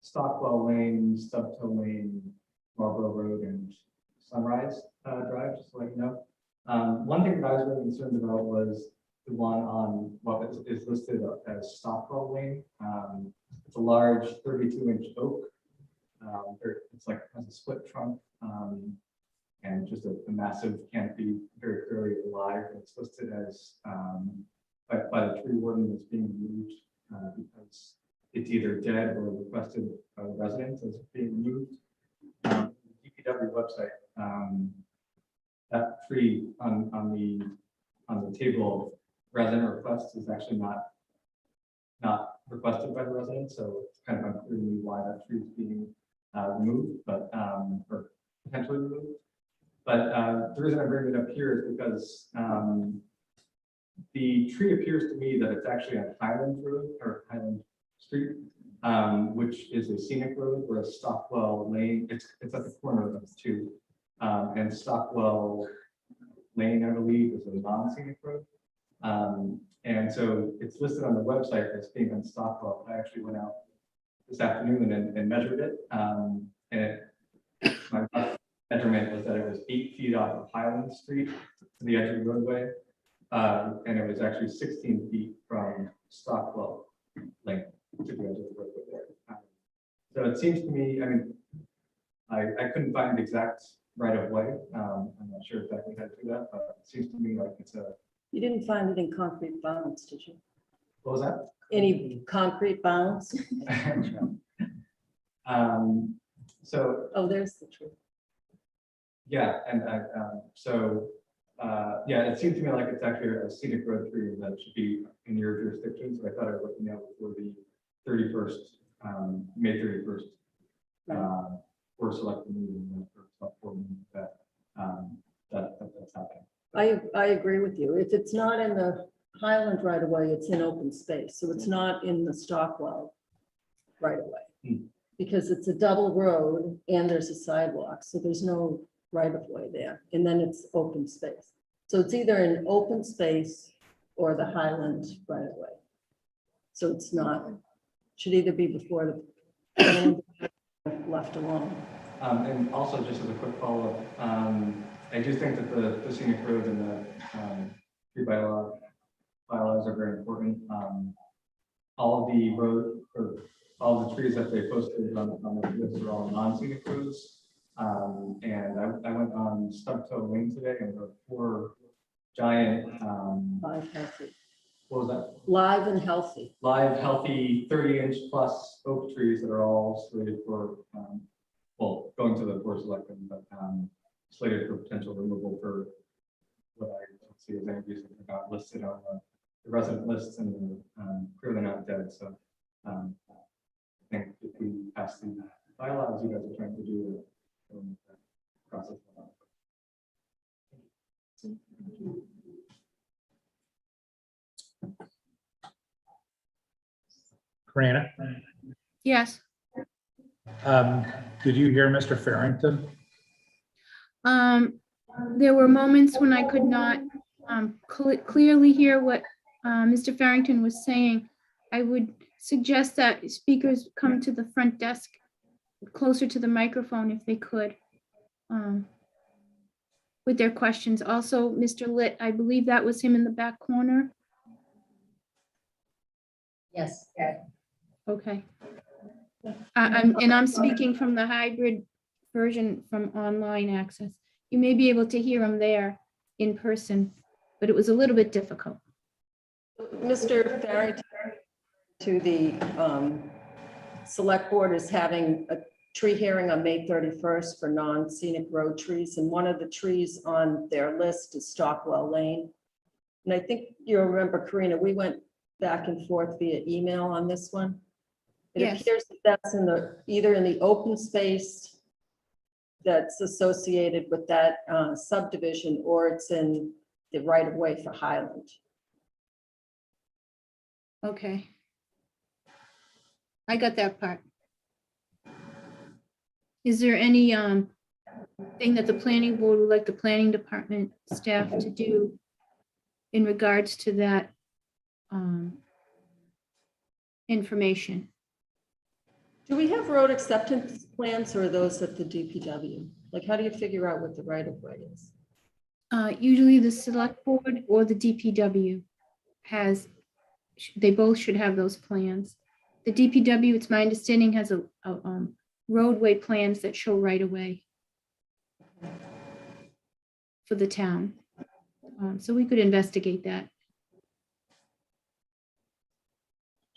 Stockwell Lane, Stubtoe Lane, Marlborough Road, and Sunrise Drive, just to let you know. One thing that I was really concerned about was the one on what is listed as Stockwell Lane. It's a large 32-inch oak. It's like has a split trunk and just a massive canopy, very clearly alive. It's listed as by the tree warden as being removed because it's either dead or requested by the residents as being removed. DPW website, that tree on the table of resident requests is actually not requested by the residents, so it's kind of unclear to me why that tree is being removed, but or potentially removed. But the reason I bring it up here is because the tree appears to me that it's actually on Highland Road or Highland Street, which is a scenic road, whereas Stockwell Lane, it's at the corner of those two. And Stockwell Lane, I believe, is a non-scenic road. And so it's listed on the website as being on Stockwell. I actually went out this afternoon and measured it. And my measurement was that it was 8 feet off of Highland Street to the edge of the roadway. And it was actually 16 feet from Stockwell Lane to the edge of the roadway there. So it seems to me, I mean, I couldn't find the exact right of way. I'm not sure exactly how to do that, but it seems to me like it's a. You didn't find it in concrete bounds, did you? What was that? Any concrete bounds? So. Oh, there's the tree. Yeah, and yeah, it seemed to me like it's actually a scenic road tree that should be in your jurisdiction. So I thought I would let you know before the 31st, May 31st, for select meeting that that's happening. I agree with you. If it's not in the Highland right of way, it's in open space. So it's not in the Stockwell right of way. Because it's a double road and there's a sidewalk. So there's no right of way there. And then it's open space. So it's either an open space or the Highland right of way. So it's not, should either be before the left alone. And also just as a quick follow-up, I do think that the scenic road and the tree bylaws are very important. All of the road or all the trees that they posted on the list are all non-scenic roads. And I went on Stubtoe Lane today and there were 4 giant. Live healthy. What was that? Live and healthy. Live, healthy, 30-inch plus oak trees that are all slated for, well, going to the Board of Selectmen, but slated for potential removal for what I don't see as any reason they're not listed on the resident lists and clearly not dead. So I think if we pass the bylaws you guys are trying to do the process. Karina, Yes. did you hear Mr. Farrington? There were moments when I could not clearly hear what Mr. Farrington was saying. I would suggest that speakers come to the front desk closer to the microphone if they could. with their questions. Also, Mr. Litt, I believe that was him in the back corner. Yes. Okay. I'm speaking from the hybrid version from online access. You may be able to hear him there in person, but it was a little bit difficult. Mr. Farrington, to the select board is having a tree hearing on May 31st for non-scenic road trees, and one of the trees on their list is Stockwell Lane. And I think you remember, Karina, we went back and forth via email on this one. It Yes. appears that that's in the, either in the open space that's associated with that subdivision, or it's in the right of way for Highland. Okay. I got that part. Is there any thing that the planning board would like the planning department staff to do in regards to that information? Do we have road acceptance plans, or are those at the DPW? Like, how do you figure out what the right of way is? Usually the select board or the DPW has, they both should have those plans. The DPW, it's my understanding, has a roadway plans that show right away for the town. So we could investigate that.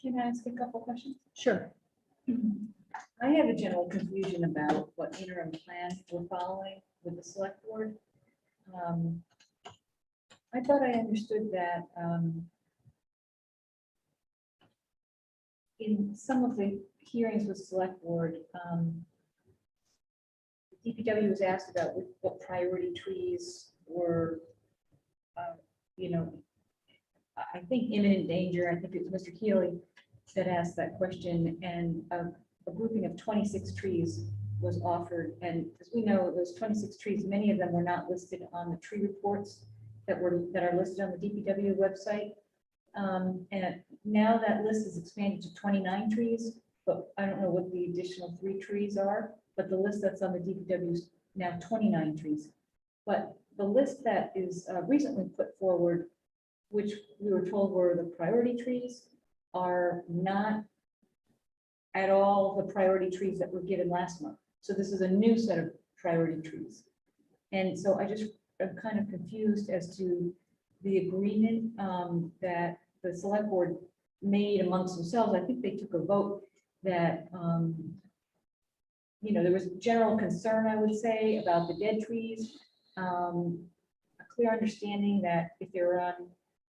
Can I ask a couple questions? Sure. I have a general confusion about what interim plan we're following with the select board. I thought I understood that in some of the hearings with select board, DPW was asked about what priority trees were, I think imminent danger. I think it was Mr. Keeley that asked that question, and a grouping of 26 trees was offered. And as we know, those 26 trees, many of them were not listed on the tree reports that are listed on the DPW website. And now that list is expanded to 29 trees, but I don't know what the additional 3 trees are, but the list that's on the DPW is now 29 trees. But the list that is recently put forward, which we were told were the priority trees, are not at all the priority trees that were given last month. So this is a new set of priority trees. And so I'm kind of confused as to the agreement that the select board made amongst themselves. I think they took a vote that, there was general concern, I would say, about the dead trees. A clear understanding that if they're on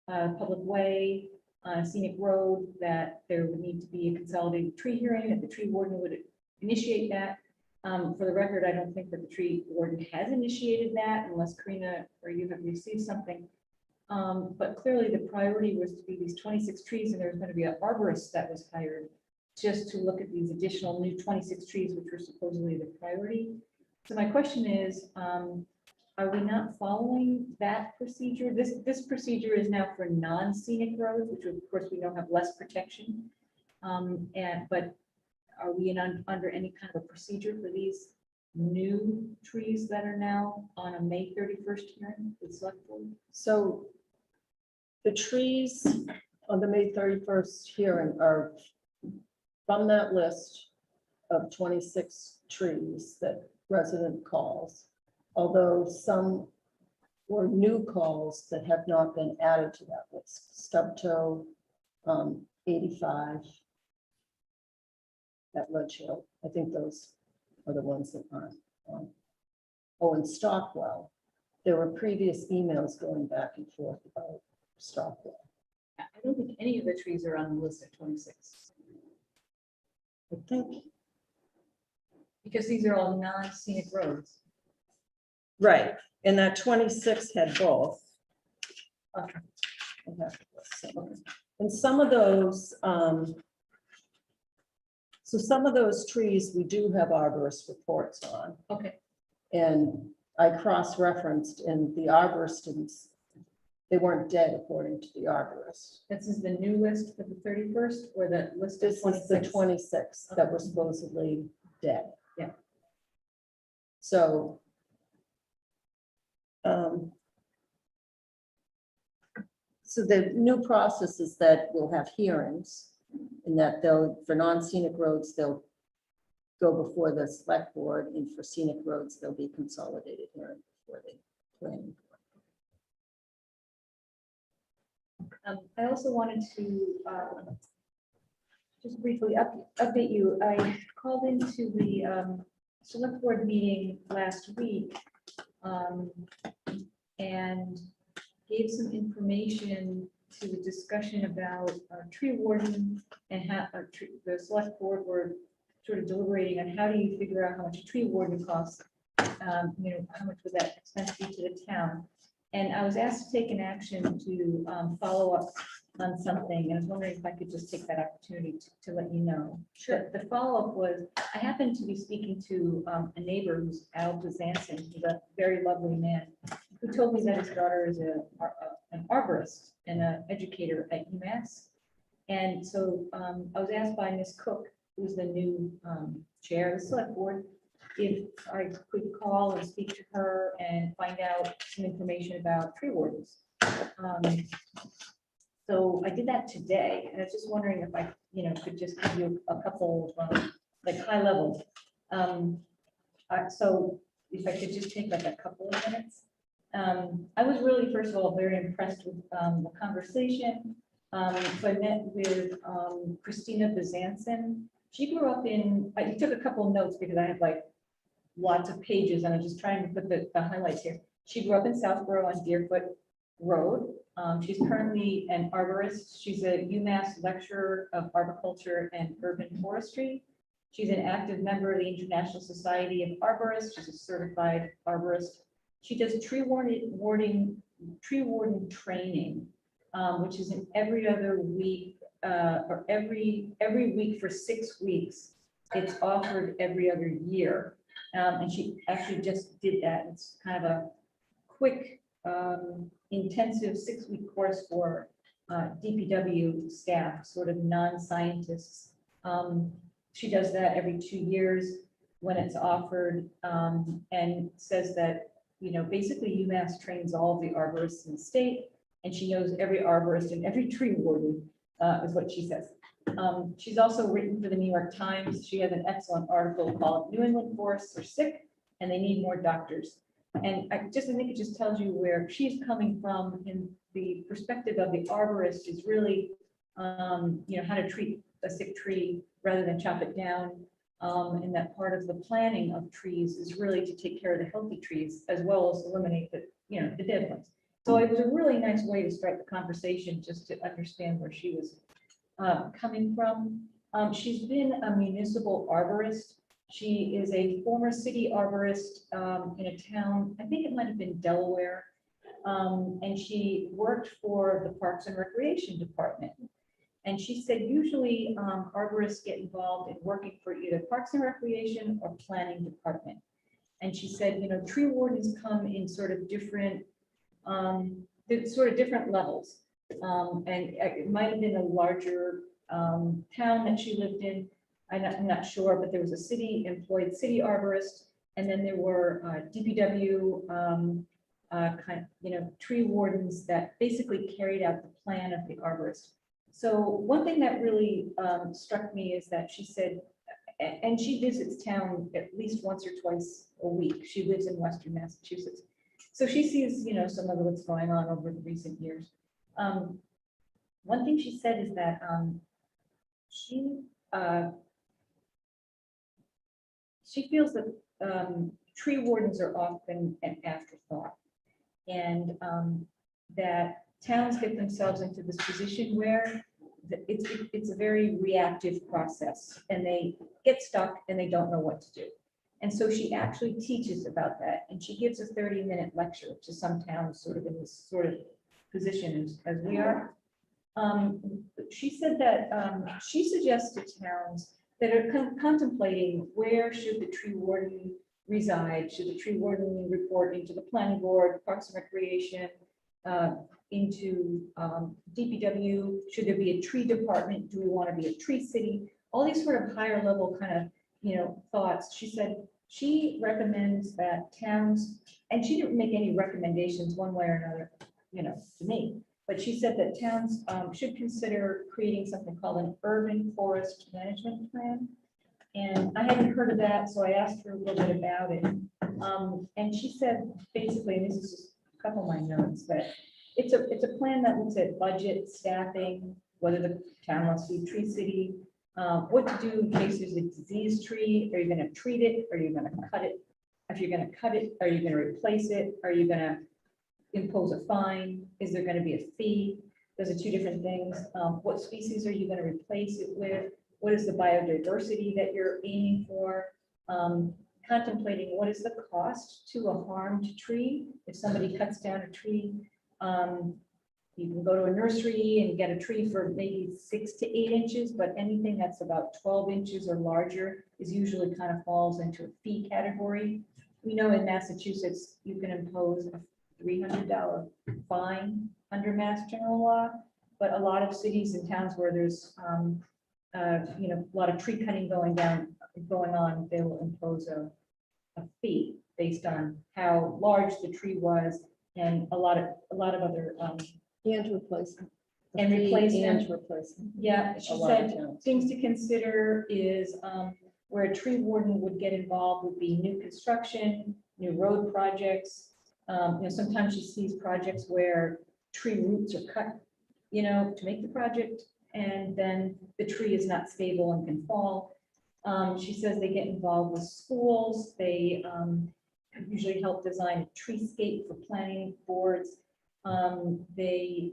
a public way, on a scenic road, that there would need to be a consolidated tree hearing, that the tree warden would initiate that. For the record, I don't think that the tree warden has initiated that unless Karina or you have received something. But clearly the priority was to be these 26 trees, and there's going to be an arborist that was hired just to look at these additional new 26 trees, which were supposedly the priority. So my question is, are we not following that procedure? This procedure is now for non-scenic roads, which of course we know have less protection. But are we under any kind of a procedure for these new trees that are now on a May 31st hearing with select board? So the trees on the May 31st hearing are from that list of 26 trees that resident calls, although some were new calls that have not been added to that list. Stub toe, 85 at Ledge Hill. I think those are the ones that aren't on. Oh, and Stockwell. There were previous emails going back and forth about Stockwell. I don't think any of the trees are on the list of 26. I think. Because these are all non-scenic roads. Right, and that 26 had both. Okay. And some of those, so some of those trees, we do have arborist reports on. Okay. And I cross-referenced, and the arborists, they weren't dead according to the arborist. This is the new list for the 31st, or the list of This is the 26? 26 that were supposedly dead. Yeah. So So the new process is that we'll have hearings and that they'll, for non-scenic roads, they'll go before the select board, and for scenic roads, there'll be consolidated hearing before the planning. I also wanted to just briefly update you. I called into the select board meeting last week and gave some information to the discussion about tree warden and how the select board were sort of deliberating on how do you figure out how much a tree warden costs? You know, how much would that expense be to the town? And I was asked to take an action to follow up on something. And I was wondering if I could just take that opportunity to let you know. Sure. The follow-up was, I happened to be speaking to a neighbor who's Al Bezanson, who's a very lovely man, who told me that his daughter is an arborist and an educator at UMass. And so I was asked by Ms. Cook, who's the new chair of the select board, if I could call and speak to her and find out some information about tree wardens. So I did that today, and I was just wondering if I, could just give you a couple of like high level. So if I could just take like a couple of minutes. I was really, first of all, very impressed with the conversation. So I met with Christina Bezanson. She grew up in, I took a couple of notes because I have like lots of pages and I'm just trying to put the highlights here. She grew up in Southborough on Deerfoot Road. She's currently an arborist. She's a UMass lecturer of arboriculture and urban forestry. She's an active member of the International Society of Arborists. She's a certified arborist. She does tree warden training, which is in every other week or every week for 6 weeks. It's offered every other year. And she actually just did that. It's kind of a quick, intensive 6-week course for DPW staff, sort of non-scientists. She does that every 2 years when it's offered, and says that, basically UMass trains all of the arborists in the state, and she knows every arborist and every tree warden, is what she says. She's also written for the New York Times. She has an excellent article called New England Forests Are Sick and They Need More Doctors. And I think it just tells you where she's coming from in the perspective of the arborist is really, how to treat a sick tree rather than chop it down. And that part of the planning of trees is really to take care of the healthy trees as well as eliminate the dead ones. So it was a really nice way to start the conversation, just to understand where she was coming from. She's been a municipal arborist. She is a former city arborist in a town, I think it might have been Delaware. And she worked for the Parks and Recreation Department. And she said usually arborists get involved in working for either Parks and Recreation or Planning Department. And she said, tree wardens come in sort of different levels. And it might have been a larger town that she lived in. I'm not sure, but there was a employed city arborist, and then there were DPW tree wardens that basically carried out the plan of the arborist. So one thing that really struck me is that she said, and she visits town at least once or twice a week. She lives in Western Massachusetts. So she sees, some of what's going on over the recent years. One thing she said is that she feels that tree wardens are often an afterthought, and that towns get themselves into this position where it's a very reactive process, and they get stuck and they don't know what to do. And so she actually teaches about that, and she gives a 30-minute lecture to some towns sort of in this sort of position as we are. She said that she suggests to towns that are contemplating where should the tree warden reside. Should the tree warden report into the planning board, Parks and Recreation, into DPW? Should there be a tree department? Do we want to be a tree city? All these sort of higher level kind of thoughts. She said she recommends that towns And she didn't make any recommendations one way or another, to me. But she said that towns should consider creating something called an urban forest management plan. And I hadn't heard of that, so I asked her a little bit about it. And she said, basically, and this is just a couple of my notes, but it's a plan that looks at budget, staffing, whether the town wants to do tree city, what to do in case there's a diseased tree. Are you going to treat it? Are you going to cut it? If you're going to cut it, are you going to replace it? Are you going to impose a fine? Is there going to be a fee? Those are two different things. What species are you going to replace it with? What is the biodiversity that you're aiming for? Contemplating what is the cost to a harmed tree if somebody cuts down a tree. You can go to a nursery and get a tree for maybe 6 to 8 inches, but anything that's about 12 inches or larger is usually kind of falls into a fee category. We know in Massachusetts, you can impose a $300 fine under Mass General Law, but a lot of cities and towns where there's a lot of tree cutting going on, they will impose a fee based on how large the tree was and a lot of other And replacement. And replacement. And replacement. yeah, she A lot of said towns. things to consider is where a tree warden would get involved would be new construction, new road projects. Sometimes she sees projects where tree roots are cut, to make the project, and then the tree is not stable and can fall. She says they get involved with schools. They usually help design a treescape for planning boards. They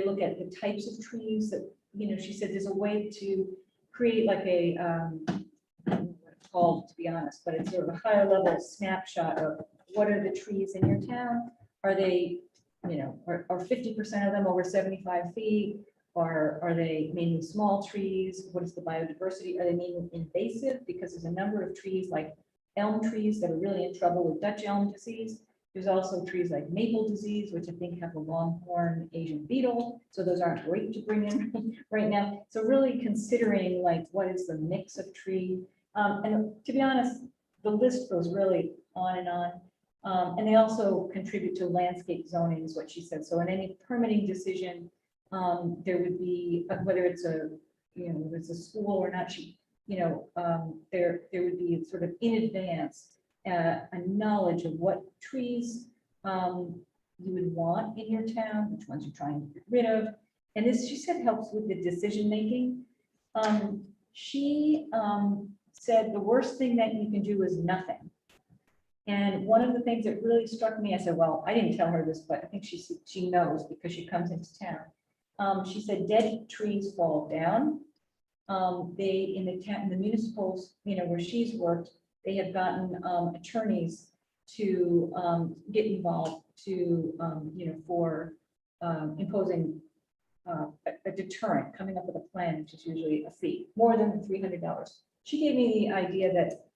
look at the types of trees that, she said there's a way to create like a, I don't know what it's called, to be honest, but it's sort of a higher level snapshot of what are the trees in your town? Are they, are 50% of them over 75 feet? Or are they mainly small trees? What is the biodiversity? Are they mainly invasive? Because there's a number of trees like elm trees that are really in trouble with Dutch elm disease. There's also trees like maple disease, which I think have a longhorn Asian beetle. So those aren't great to bring in right now. So really considering like what is the mix of tree. And to be honest, the list goes really on and on. And they also contribute to landscape zoning is what she said. So in any permitting decision, there would be, whether it's a school or not, there would be sort of in advance a knowledge of what trees you would want in your town, which ones you're trying to get rid of. And this, she said, helps with the decision making. She said the worst thing that you can do is nothing. And one of the things that really struck me, I said, well, I didn't tell her this, but I think she knows because she comes into town. She said dead trees fall down. They, in the municipals, where she's worked, they have gotten attorneys to get involved to, for imposing a deterrent, coming up with a plan, which is usually a fee, more than the $300. She gave me the idea that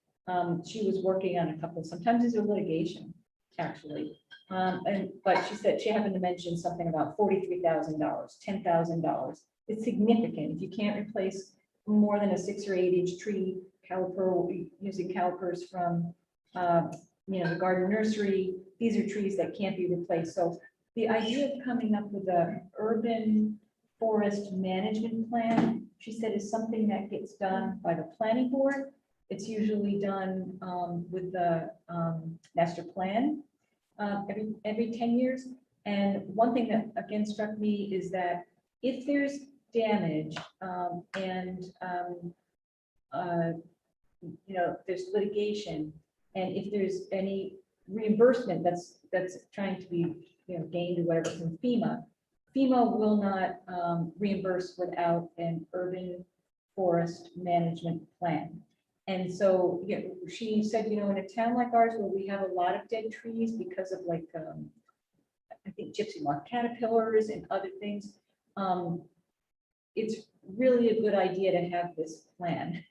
she was working on a couple, sometimes it's a litigation, actually. But she said she happened to mention something about $43,000, $10,000. It's significant. If you can't replace more than a 6 or 8 inch tree, using calipers from the garden nursery, these are trees that can't be replaced. So the idea of coming up with a urban forest management plan, she said, is something that gets done by the planning board. It's usually done with the master plan every 10 years. And one thing that again struck me is that if there's damage and there's litigation, and if there's any reimbursement that's trying to be gained or whatever from FEMA will not reimburse without an urban forest management plan. And so she said, in a town like ours where we have a lot of dead trees because of like I think gypsy moth caterpillars and other things, it's really a good idea to have this plan.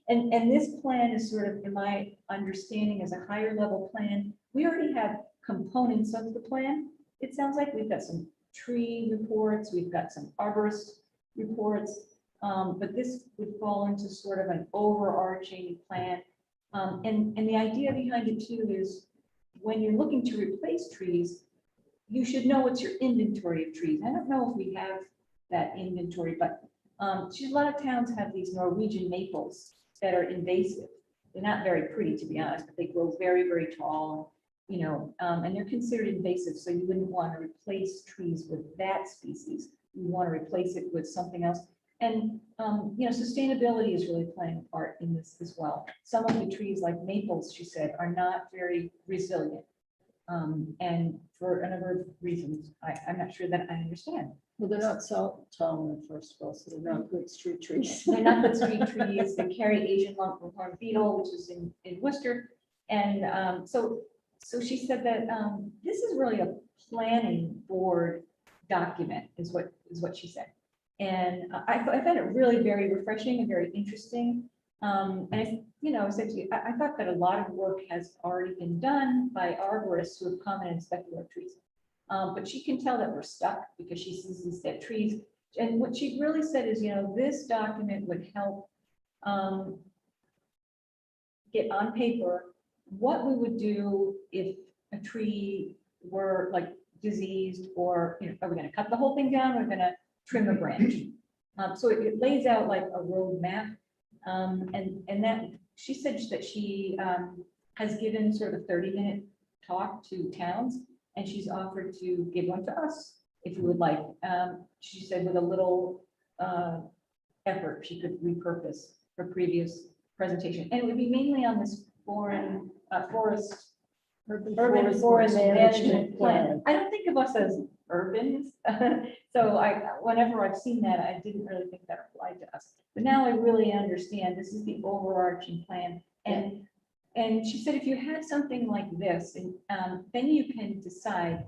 And this plan is sort of, in my understanding, as a higher level plan. We already have components of the plan. It sounds like we've got some tree reports, we've got some arborist reports, but this would fall into sort of an overarching plan. And the idea behind it too is when you're looking to replace trees, you should know what's your inventory of trees. I don't know if we have that inventory, but a lot of towns have these Norwegian maples that are invasive. They're not very pretty, to be honest, but they grow very, very tall, and they're considered invasive. So you wouldn't want to replace trees with that species. You want to replace it with something else. And, sustainability is really playing a part in this as well. Some of the trees like maples, she said, are not very resilient. And for a number of reasons, I'm not sure that I understand. Well, they're not so tall first of all, so they're not good street trees. They're not good street trees. They carry Asian longhorn beetle, which is in Worcester. And so she said that this is really a planning board document, is what she said. And I found it really very refreshing and very interesting. And I said to you, I thought that a lot of work has already been done by arborists who have come and inspected our trees. But she can tell that we're stuck because she sees these dead trees. And what she really said is, this document would help get on paper what we would do if a tree were like diseased, or, are we going to cut the whole thing down? Or we're going to trim a branch. So it lays out like a roadmap. And that she said that she has given sort of a 30-minute talk to towns, and she's offered to give one to us if you would like. She said with a little effort, she could repurpose her previous presentation. And it would be mainly on this urban forest management plan. I don't think of us as urbans. So whenever I've seen that, I didn't really think that applied to us. But now I really understand this is the overarching plan. And she said, if you had something like this, and then you can decide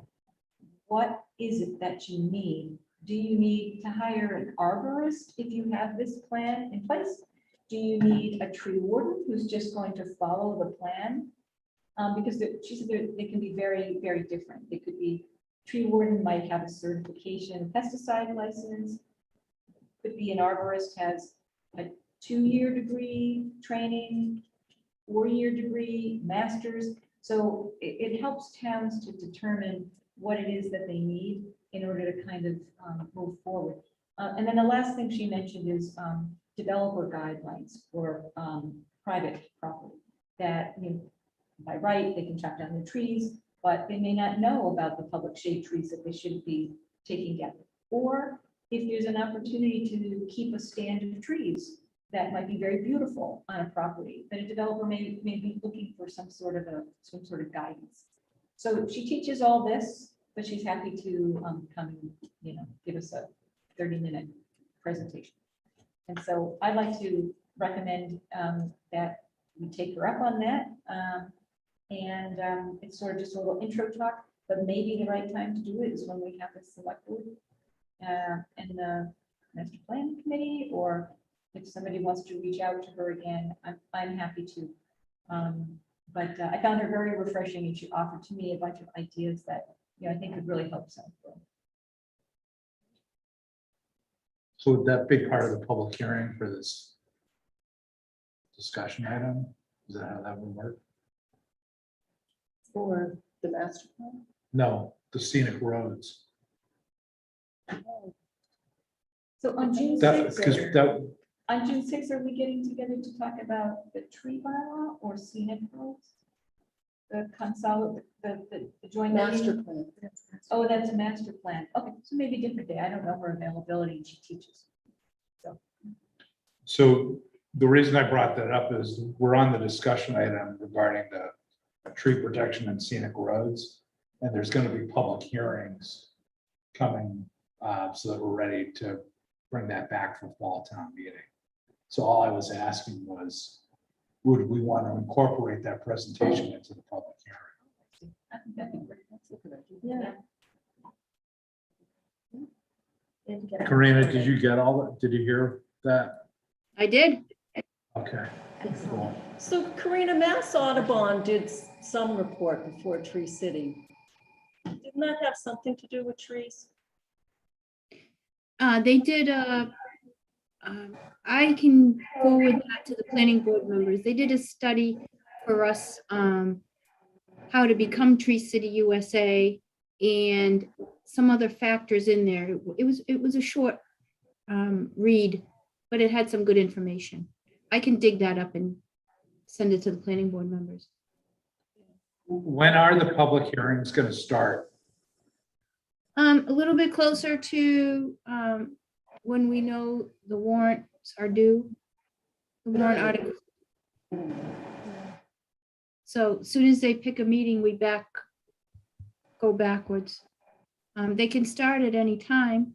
what is it that you need. Do you need to hire an arborist if you have this plan in place? Do you need a tree warden who's just going to follow the plan? Because she said they can be very, very different. They could be, tree warden might have a certification, pesticide license. Could be an arborist has a 2-year degree training, 4-year degree, master's. So it helps towns to determine what it is that they need in order to kind of move forward. And then the last thing she mentioned is developer guidelines for private property, that by right, they can chop down their trees, but they may not know about the public shade trees that they should be taking down. Or if there's an opportunity to keep a stand of trees that might be very beautiful on a property, then a developer may be looking for some sort of guidance. So she teaches all this, but she's happy to come and give us a 30-minute presentation. And so I'd like to recommend that we take her up on that. And it's sort of just a little intro talk, but maybe the right time to do it is when we have the select board and the master plan committee, or if somebody wants to reach out to her again, I'm happy to. But I found her very refreshing, and she offered to me a bunch of ideas that I think could really help Southborough. So would that be part of the public hearing for this discussion item? Is that how that would work? For the master plan? No, the scenic roads. So on June That, 6th, because that, on June 6th, are we getting together to talk about the tree bylaw or scenic roads? The joint Master meeting? plan. Oh, that's a master plan. Okay, so maybe a different day. I don't know her availability, and she teaches. so the reason I brought that up is we're on the discussion item regarding the tree protection and scenic roads. And there's going to be public hearings coming so that we're ready to bring that back for fall town meeting. So all I was asking was, would we want to incorporate that presentation into the public hearing? I think that'd be great. That's a good idea. Yeah. Karina, did you get all that? Did you hear that? I did. Okay, cool. So Karina, Mass Audubon did some report before Tree City. Didn't that have something to do with trees? They did I can forward that to the planning board members. They did a study for us how to become Tree City USA and some other factors in there. It was a short read, but it had some good information. I can dig that up and send it to the planning board members. When are the public hearings going to start? A little bit closer to when we know the warrants are due, the warrant article. So as soon as they pick a meeting, we go backwards. They can start at any time.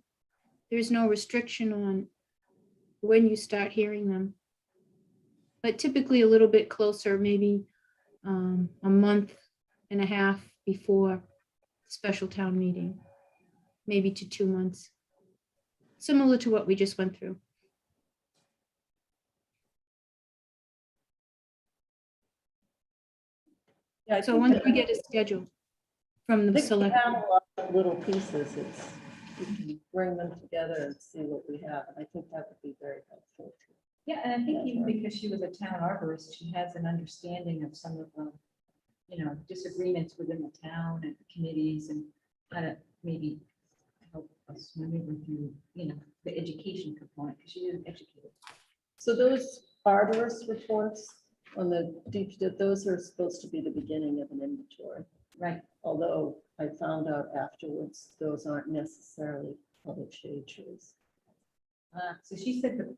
There's no restriction on when you start hearing them. But typically a little bit closer, maybe a month and a half before special town meeting, maybe to 2 months. Similar to what we just went through. Yeah, I So think once that- we get a schedule from I the think we select. have a lot of little pieces. We can bring them together and see what we have. And I think that would be very helpful. Yeah, and I think even because she was a town arborist, she has an understanding of some of the, disagreements within the town and committees and how to maybe help us maneuver through, the education component, because she is educated. So those arborist reports on the deep, those are supposed to be the beginning of an inventory. Right. Although I found out afterwards, those aren't necessarily public shade trees. So she said that,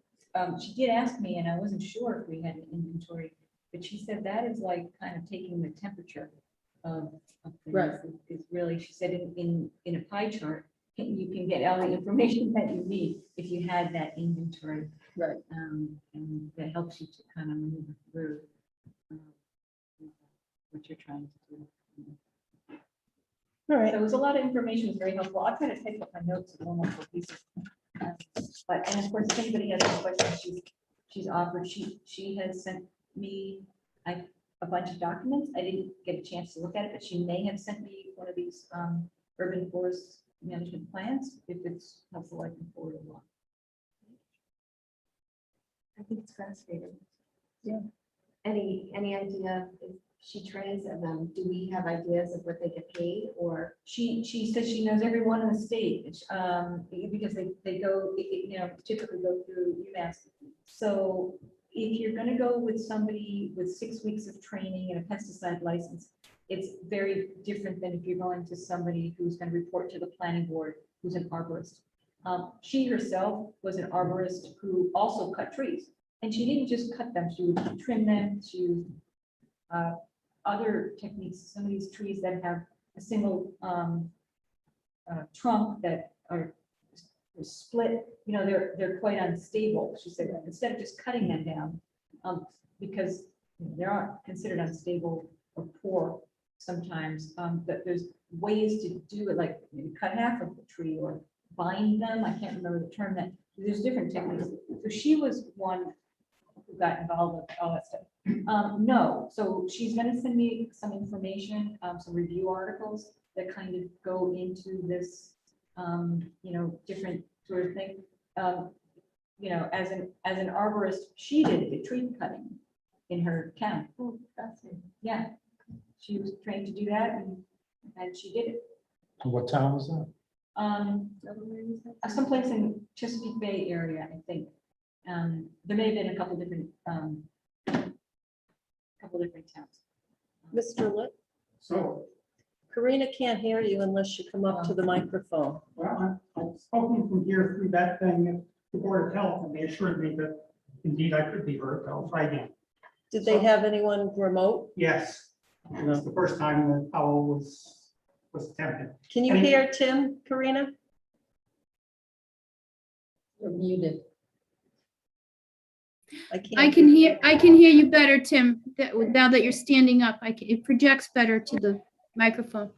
she did ask me, and I wasn't sure if we had an inventory, but she said that is like kind of taking the temperature of things. Right. Is really, she said in a pie chart, you can get all the information that you need if you had that inventory. Right. And that helps you to kind of move through what you're trying to do. All right. So it was a lot of information, it was very helpful. I'll try to take up my notes and one more pieces. But, and of course, if anybody has any questions, she's offered, she has sent me a bunch of documents. I didn't get a chance to look at it, but she may have sent me one of these urban forest management plans. If it's helpful, I can forward it along. I think it's fascinating. Yeah. Any idea if she trains them? Do we have ideas of what they get paid or? She says she knows everyone in the state, because they go, typically go through UMass. So if you're gonna go with somebody with 6 weeks of training and a pesticide license, it's very different than if you're going to somebody who's gonna report to the planning board, who's an arborist. She herself was an arborist who also cut trees, and she didn't just cut them, she would trim them, she used other techniques, some of these trees that have a single trunk that are split, they're quite unstable. She said, instead of just cutting them down, because they aren't considered unstable or poor sometimes, that there's ways to do it, like maybe cut half of the tree or bind them. I can't remember the term, that there's different techniques. So she was one who got involved with all that stuff. No, so she's gonna send me some information, some review articles that kind of go into this, different sort of thing. As an arborist, she did the tree cutting in her town. Oh, fascinating. Yeah, she was trained to do that, and she did it. What town was that? Someplace in Chesapeake Bay area, I think. There may have been a couple different towns. Mr. Litt, So, Karina can't hear you unless you come up to the microphone. well, I've spoken from here through that thing at the Board of Health, and they assured me that indeed I could be heard. I'll try again. Did they have anyone remote? Yes, it was the first time that Powell was attempted. Can you hear Tim, Karina? You're muted. I can hear you better, Tim, now that you're standing up. It projects better to the microphone.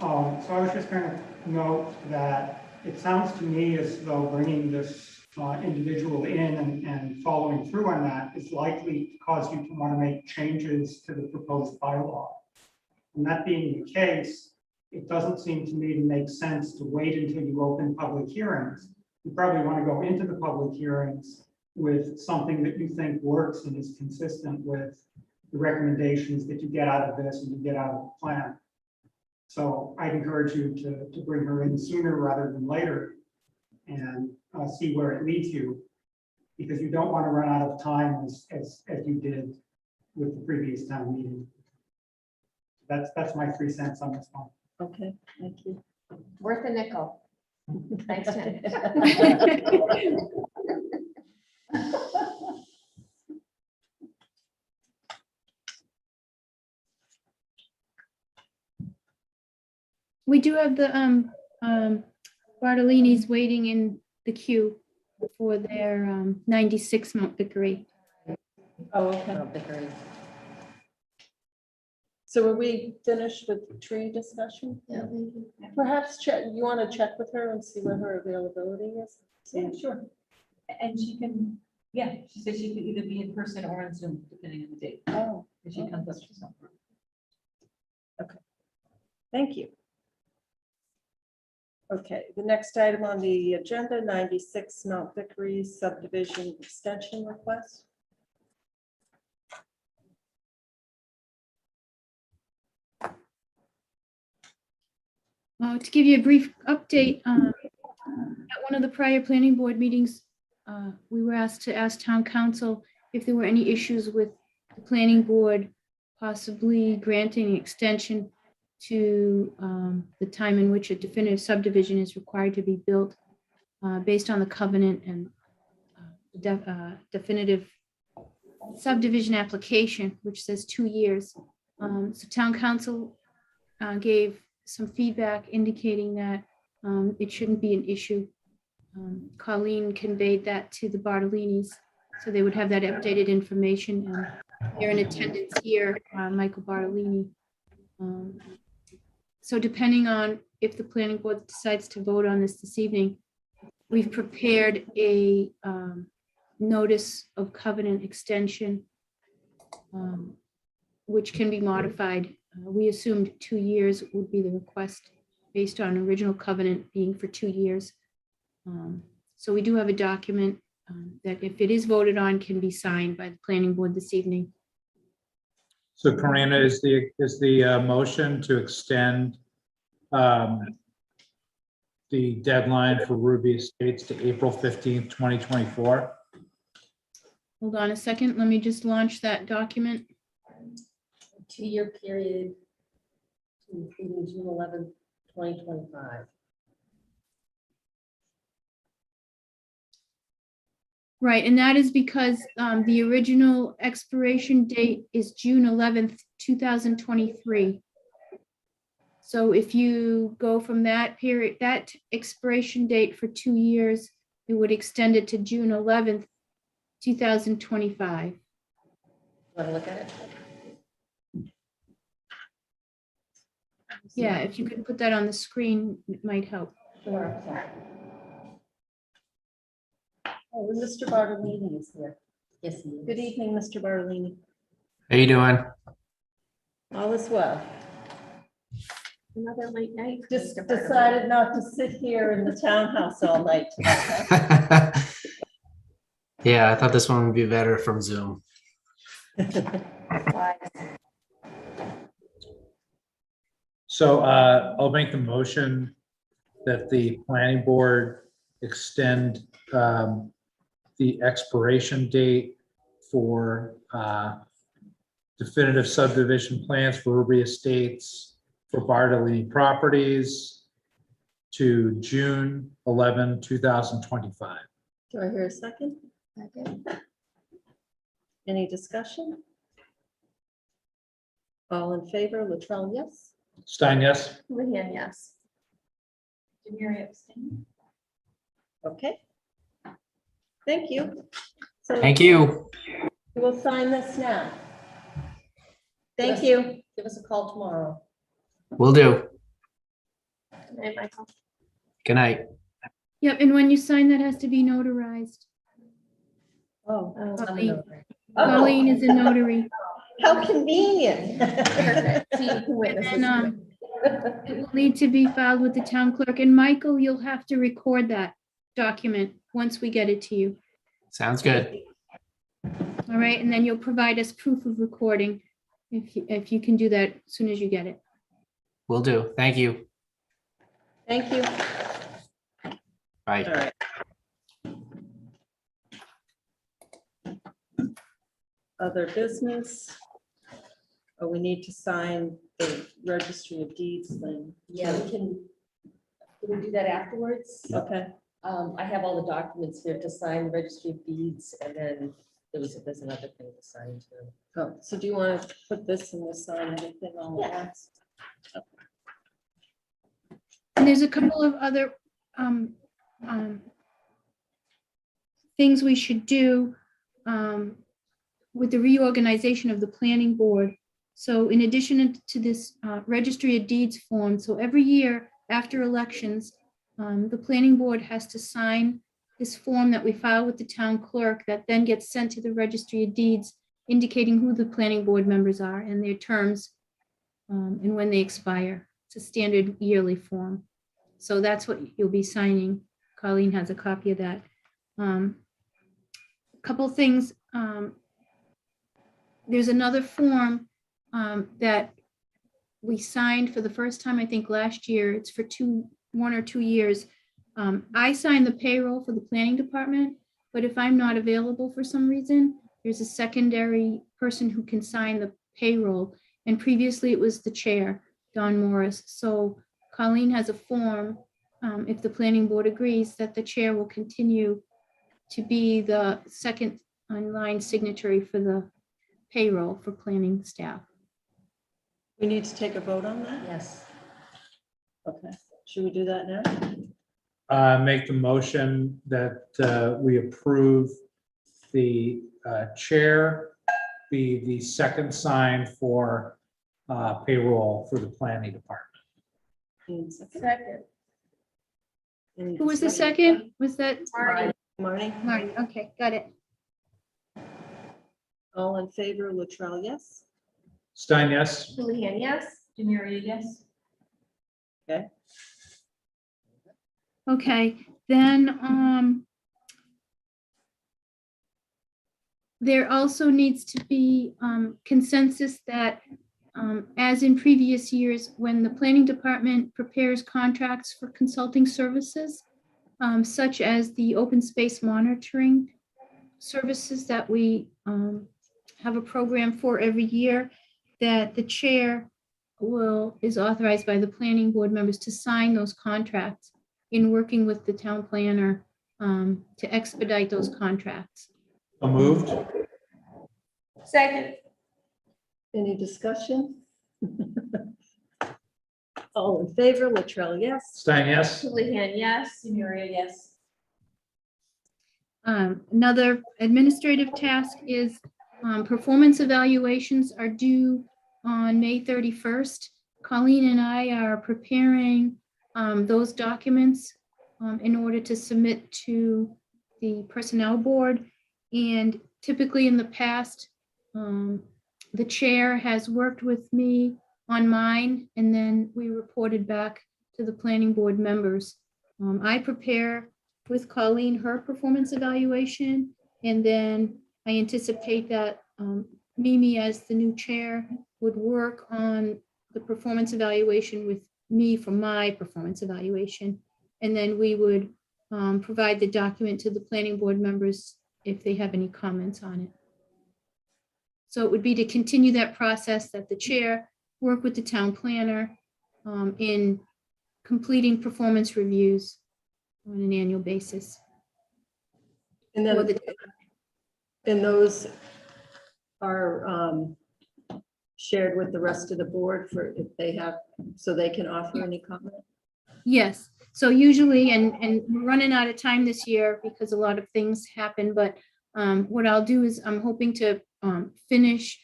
So I was just going to note that it sounds to me as though bringing this individual in and following through on that is likely to cause you to want to make changes to the proposed bylaw. And that being the case, it doesn't seem to me to make sense to wait until you open public hearings. You probably want to go into the public hearings with something that you think works and is consistent with the recommendations that you get out of this and you get out of the plan. So I'd encourage you to bring her in sooner rather than later and see where it leads you, because you don't want to run out of time as you did with the previous town meeting. That's my 3 cents on this one. Okay, thank you. Worth a nickel. Thanks, Jen. We do have the Bartolini's waiting in the queue for their 96 Mount Vickery. Oh, okay. So are we finished with tree discussion? Yeah. Perhaps check, you want to check with her and see what her availability is? Yeah, sure. And she can, yeah, she said she could either be in person or on Zoom, depending on the date, Oh, if she comes up to something. thank you. Okay, the next item on the agenda, 96 Mount Vickery subdivision extension request. To give you a brief update, at one of the prior planning board meetings, we were asked to ask town council if there were any issues with the planning board possibly granting an extension to the time in which a definitive subdivision is required to be built based on the covenant and definitive subdivision application, which says 2 years. So town council gave some feedback indicating that it shouldn't be an issue. Colleen conveyed that to the Bartolinis, so they would have that updated information, and they're in attendance here, Michael Bartolini. So depending on if the planning board decides to vote on this evening, we've prepared a notice of covenant extension, which can be modified. We assumed 2 years would be the request based on original covenant being for 2 years. So we do have a document that if it is voted on, can be signed by the planning board this evening. So Karina, is the motion to extend the deadline for Ruby Estates to April 15th, 2024? Hold on a second. Let me just launch that document. 2-year period including June 11th, 2025. Right, and that is because the original expiration date is June 11th, 2023. So if you go from that period, that expiration date for 2 years, it would extend it to June 11th, 2025. Want to look at it? Yeah, if you could put that on the screen, it might help. Sure. Oh, and Mr. Bartolini is here. Yes, he is. Good evening, Mr. Bartolini. How you doing? All is well. Another late night. Just Mr. Bartolini. decided not to sit here in the townhouse all night tonight, huh? Yeah, I thought this one would be better from Zoom. Wise. So I'll make the motion that the planning board extend the expiration date for definitive subdivision plans for Ruby Estates for Bartolini Properties to June 11, 2025. Do I hear a second? Second. Any discussion? All in favor, Latrell, yes? Stein, yes? Leanne, yes. Mary abstain. Okay. Thank you. So Thank you. we'll sign this now. Thank you. Give us a call tomorrow. Will do. Good night, Michael. Good night. Yep, and when you sign, that has to be notarized. Oh. Colleen. Oh, Colleen is a notary. how convenient. Perfect. So you can witness And this. it will need to be filed with the town clerk. And Michael, you'll have to record that document once we get it to you. Sounds good. All All right, and then you'll provide us proof of recording if you can do that as soon as you get it. Will do. Thank you. Thank you. Bye. All right. Other business? Oh, we need to sign the registry of deeds thing. Yeah, can we do that afterwards? Okay, I have all the documents here to sign, registry of deeds, and then there's another thing to sign too. oh, so do you want to put this and we'll sign everything all at Yeah. once? And there's a couple of other things we should do with the reorganization of the planning board. So in addition to this registry of deeds form, so every year after elections, the planning board has to sign this form that we file with the town clerk that then gets sent to the registry of deeds, indicating who the planning board members are and their terms and when they expire. It's a standard yearly form. So that's what you'll be signing. Colleen has a copy of that. A couple things. There's another form that we signed for the first time, I think last year. It's for 1 or 2 years. I sign the payroll for the planning department, but if I'm not available for some reason, there's a secondary person who can sign the payroll. And previously it was the chair, Don Morris. So Colleen has a form, if the planning board agrees, that the chair will continue to be the second online signatory for the payroll for planning staff. We need to take a vote on that? Yes. Okay, should we do that now? Make the motion that we approve the chair be the second sign for payroll for the planning department. Second. Any Who was the discussion? second? Was that Marty? Marty? Okay, got it. All in favor, Latrell, yes? Stein, yes? Houlihan, yes. Demiria, yes. Okay, then there also needs to be consensus that as in previous years, when the planning department prepares contracts for consulting services, such as the open space monitoring services that we have a program for every year, that the chair is authorized by the planning board members to sign those contracts in working with the town planner to expedite those contracts. So moved. Second. Any discussion? All in favor, Latrell, yes? Stein, yes? Houlihan, yes. Demiria, yes. Another administrative task is performance evaluations are due on May 31st. Colleen and I are preparing those documents in order to submit to the personnel board. And typically in the past, the chair has worked with me on mine, and then we reported back to the planning board members. I prepare with Colleen her performance evaluation, and then I anticipate that Mimi, as the new chair, would work on the performance evaluation with me for my performance evaluation. And then we would provide the document to the planning board members if they have any comments on it. So it would be to continue that process, that the chair work with the town planner in completing performance reviews on an annual basis. And then, and those are shared with the rest of the board for if they have, so they can offer any comment? Yes, so usually, and we're running out of time this year because a lot of things happen, but what I'll do is I'm hoping to finish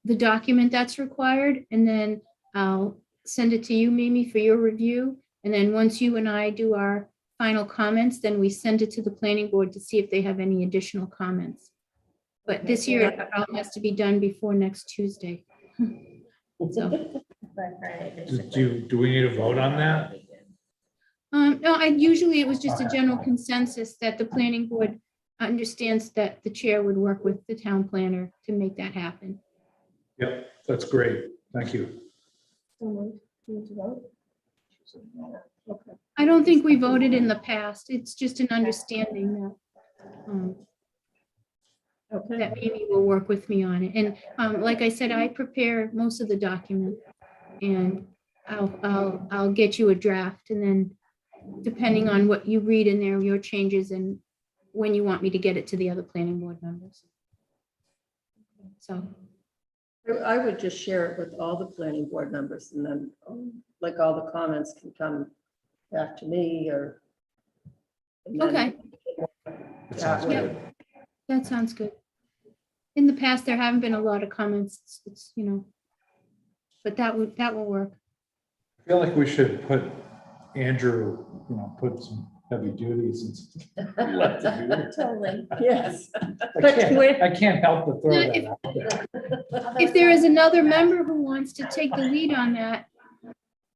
the document that's required, and then I'll send it to you, Mimi, for your review. And then once you and I do our final comments, then we send it to the planning board to see if they have any additional comments. But this year, it all has to be done before next Tuesday. So, Do we need a vote on that? no, usually it was just a general consensus that the planning board understands that the chair would work with the town planner to make that happen. Yep, that's great. Thank you. So moved. You need to vote? Okay. I don't think we voted in the past. It's just an understanding Okay. that Mimi will work with me on it. And like I said, I prepare most of the document, and I'll get you a draft, and then depending on what you read in there, your changes and when you want me to get it to the other planning board members. So, I would just share it with all the planning board members, and then, like, all the comments can come back to me, or. and then okay, that way. Yep. That sounds good. In the past, there haven't been a lot of comments, it's, you know, but that will work. I feel like we should put Andrew, put some heavy duties and let him do it. Totally. Yes. I can't help but throw that out there. If there is another member who wants to take the lead on that,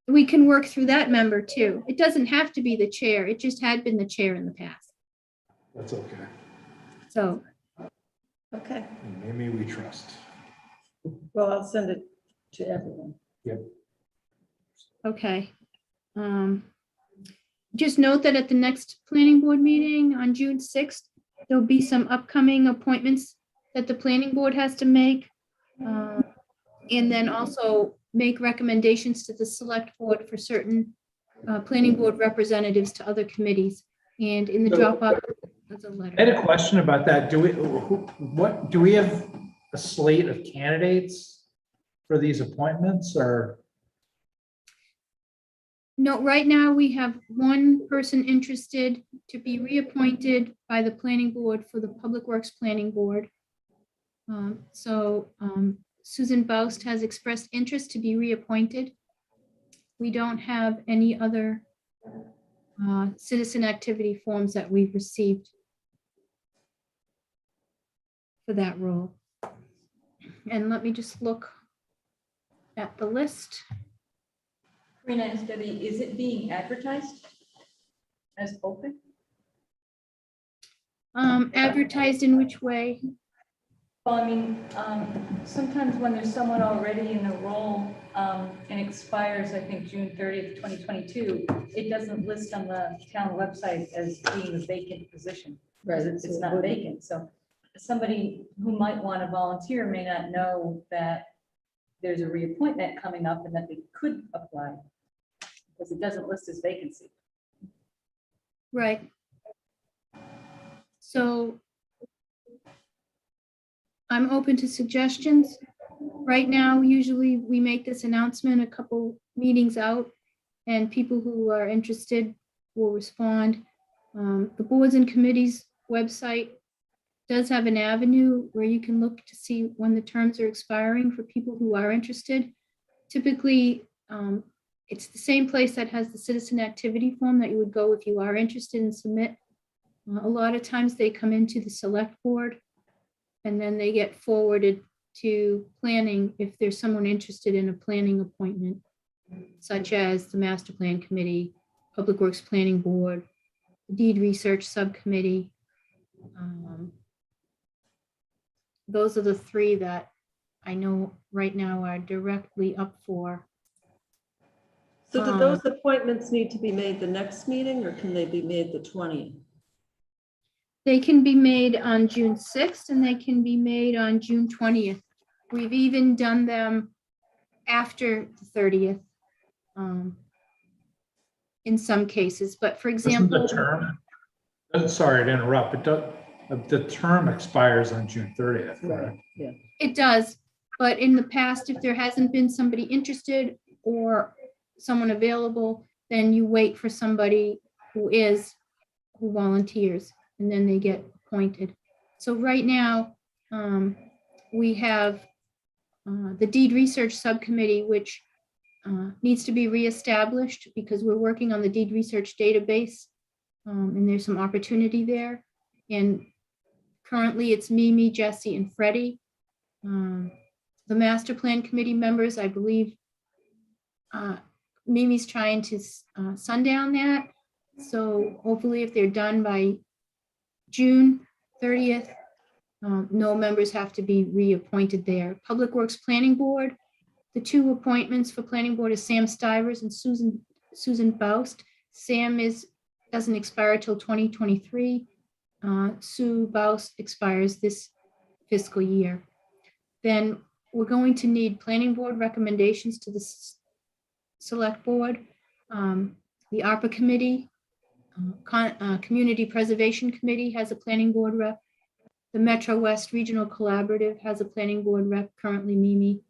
we can work through that member too. It doesn't have to be the chair. It just had been the chair in the past. That's okay. So, Okay, And Maybe we trust. well, I'll send it to everyone. Yep. okay. Just note that at the next planning board meeting on June 6th, there'll be some upcoming appointments that the planning board has to make. And then also make recommendations to the select board for certain planning board representatives to other committees. And in the Dropbox, there's a I had letter. a question about that. Do we have a slate of candidates for these appointments, or? No, right now we have one person interested to be reappointed by the planning board for the Public Works Planning Board. Susan Baust has expressed interest to be reappointed. We don't have any other citizen activity forms that we've received for that role. And let me just look at the list. Karina and Debbie, is it being advertised as open? Advertised in which way? Well, I mean, sometimes when there's someone already in the role and expires, I think, June 30th, 2022, it doesn't list on the town website as being a vacant position. Right. It's not vacant. So somebody who might want to volunteer may not know that there's a reappointment coming up and that they could apply because it doesn't list as vacancy. Right. So I'm open to suggestions. Right now, usually we make this announcement a couple meetings out, and people who are interested will respond. The boards and committees website does have an avenue where you can look to see when the terms are expiring for people who are interested. Typically, it's the same place that has the citizen activity form that you would go if you are interested in submit. A lot of times they come into the select board and then they get forwarded to planning if there's someone interested in a planning appointment, such as the master plan committee, Public Works Planning Board, deed research subcommittee. Those are the three that I know right now are directly up for. So do those appointments need to be made the next meeting, or can they be made the 20th? They can be made on June 6th and they can be made on June 20th. We've even done them after the 30th in some cases, but for Doesn't example. the term, sorry to interrupt, but the term expires on June 30th, correct? Yeah. It does, but in the past, if there hasn't been somebody interested or someone available, then you wait for somebody who volunteers, and then they get appointed. So right now, we have the deed research subcommittee, which needs to be reestablished because we're working on the deed research database, and there's some opportunity there. And currently it's Mimi, Jesse, and Freddie. The master plan committee members, I believe Mimi's trying to sundown that. So hopefully if they're done by June, 30th. No members have to be reappointed there. Public Works Planning Board, the two appointments for Planning Board is Sam Stivers and Susan Baust. Sam doesn't expire till 2023. Sue Baust expires this fiscal year. Then we're going to need Planning Board recommendations to the Select Board. The ARPA Committee, Community Preservation Committee has a Planning Board rep. The Metro West Regional Collaborative has a Planning Board rep, currently Mimi.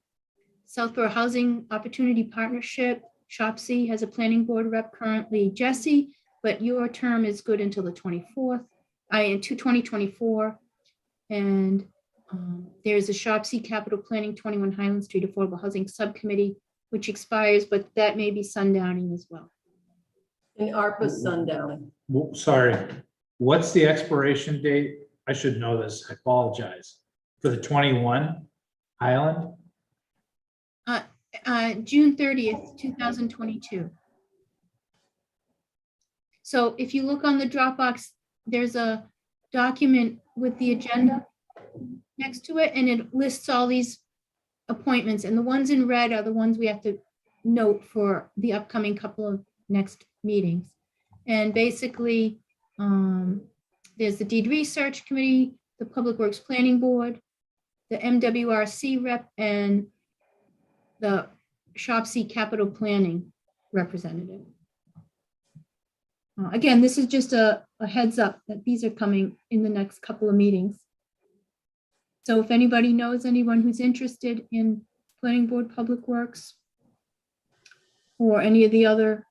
Southborough Housing Opportunity Partnership, SHOPC, has a Planning Board rep, currently Jesse, but your term is good until the 24th, into 2024. And there's a SHOPC Capital Planning 21 Highland Street Affordable Housing Subcommittee, which expires, but that may be sundowning as well. And ARPA sundowning. Sorry, what's the expiration date? I should know this, I apologize. For the 21 Highland? June 30th, 2022. So if you look on the Dropbox, there's a document with the agenda next to it, and it lists all these appointments, and the ones in red are the ones we have to note for the upcoming couple of next meetings. And basically, there's the Deed Research Committee, the Public Works Planning Board, the MWRC rep, and the SHOPC Capital Planning representative. Again, this is just a heads up that these are coming in the next couple of meetings. So if anybody knows anyone who's interested in Planning Board, Public Works, or any of the other,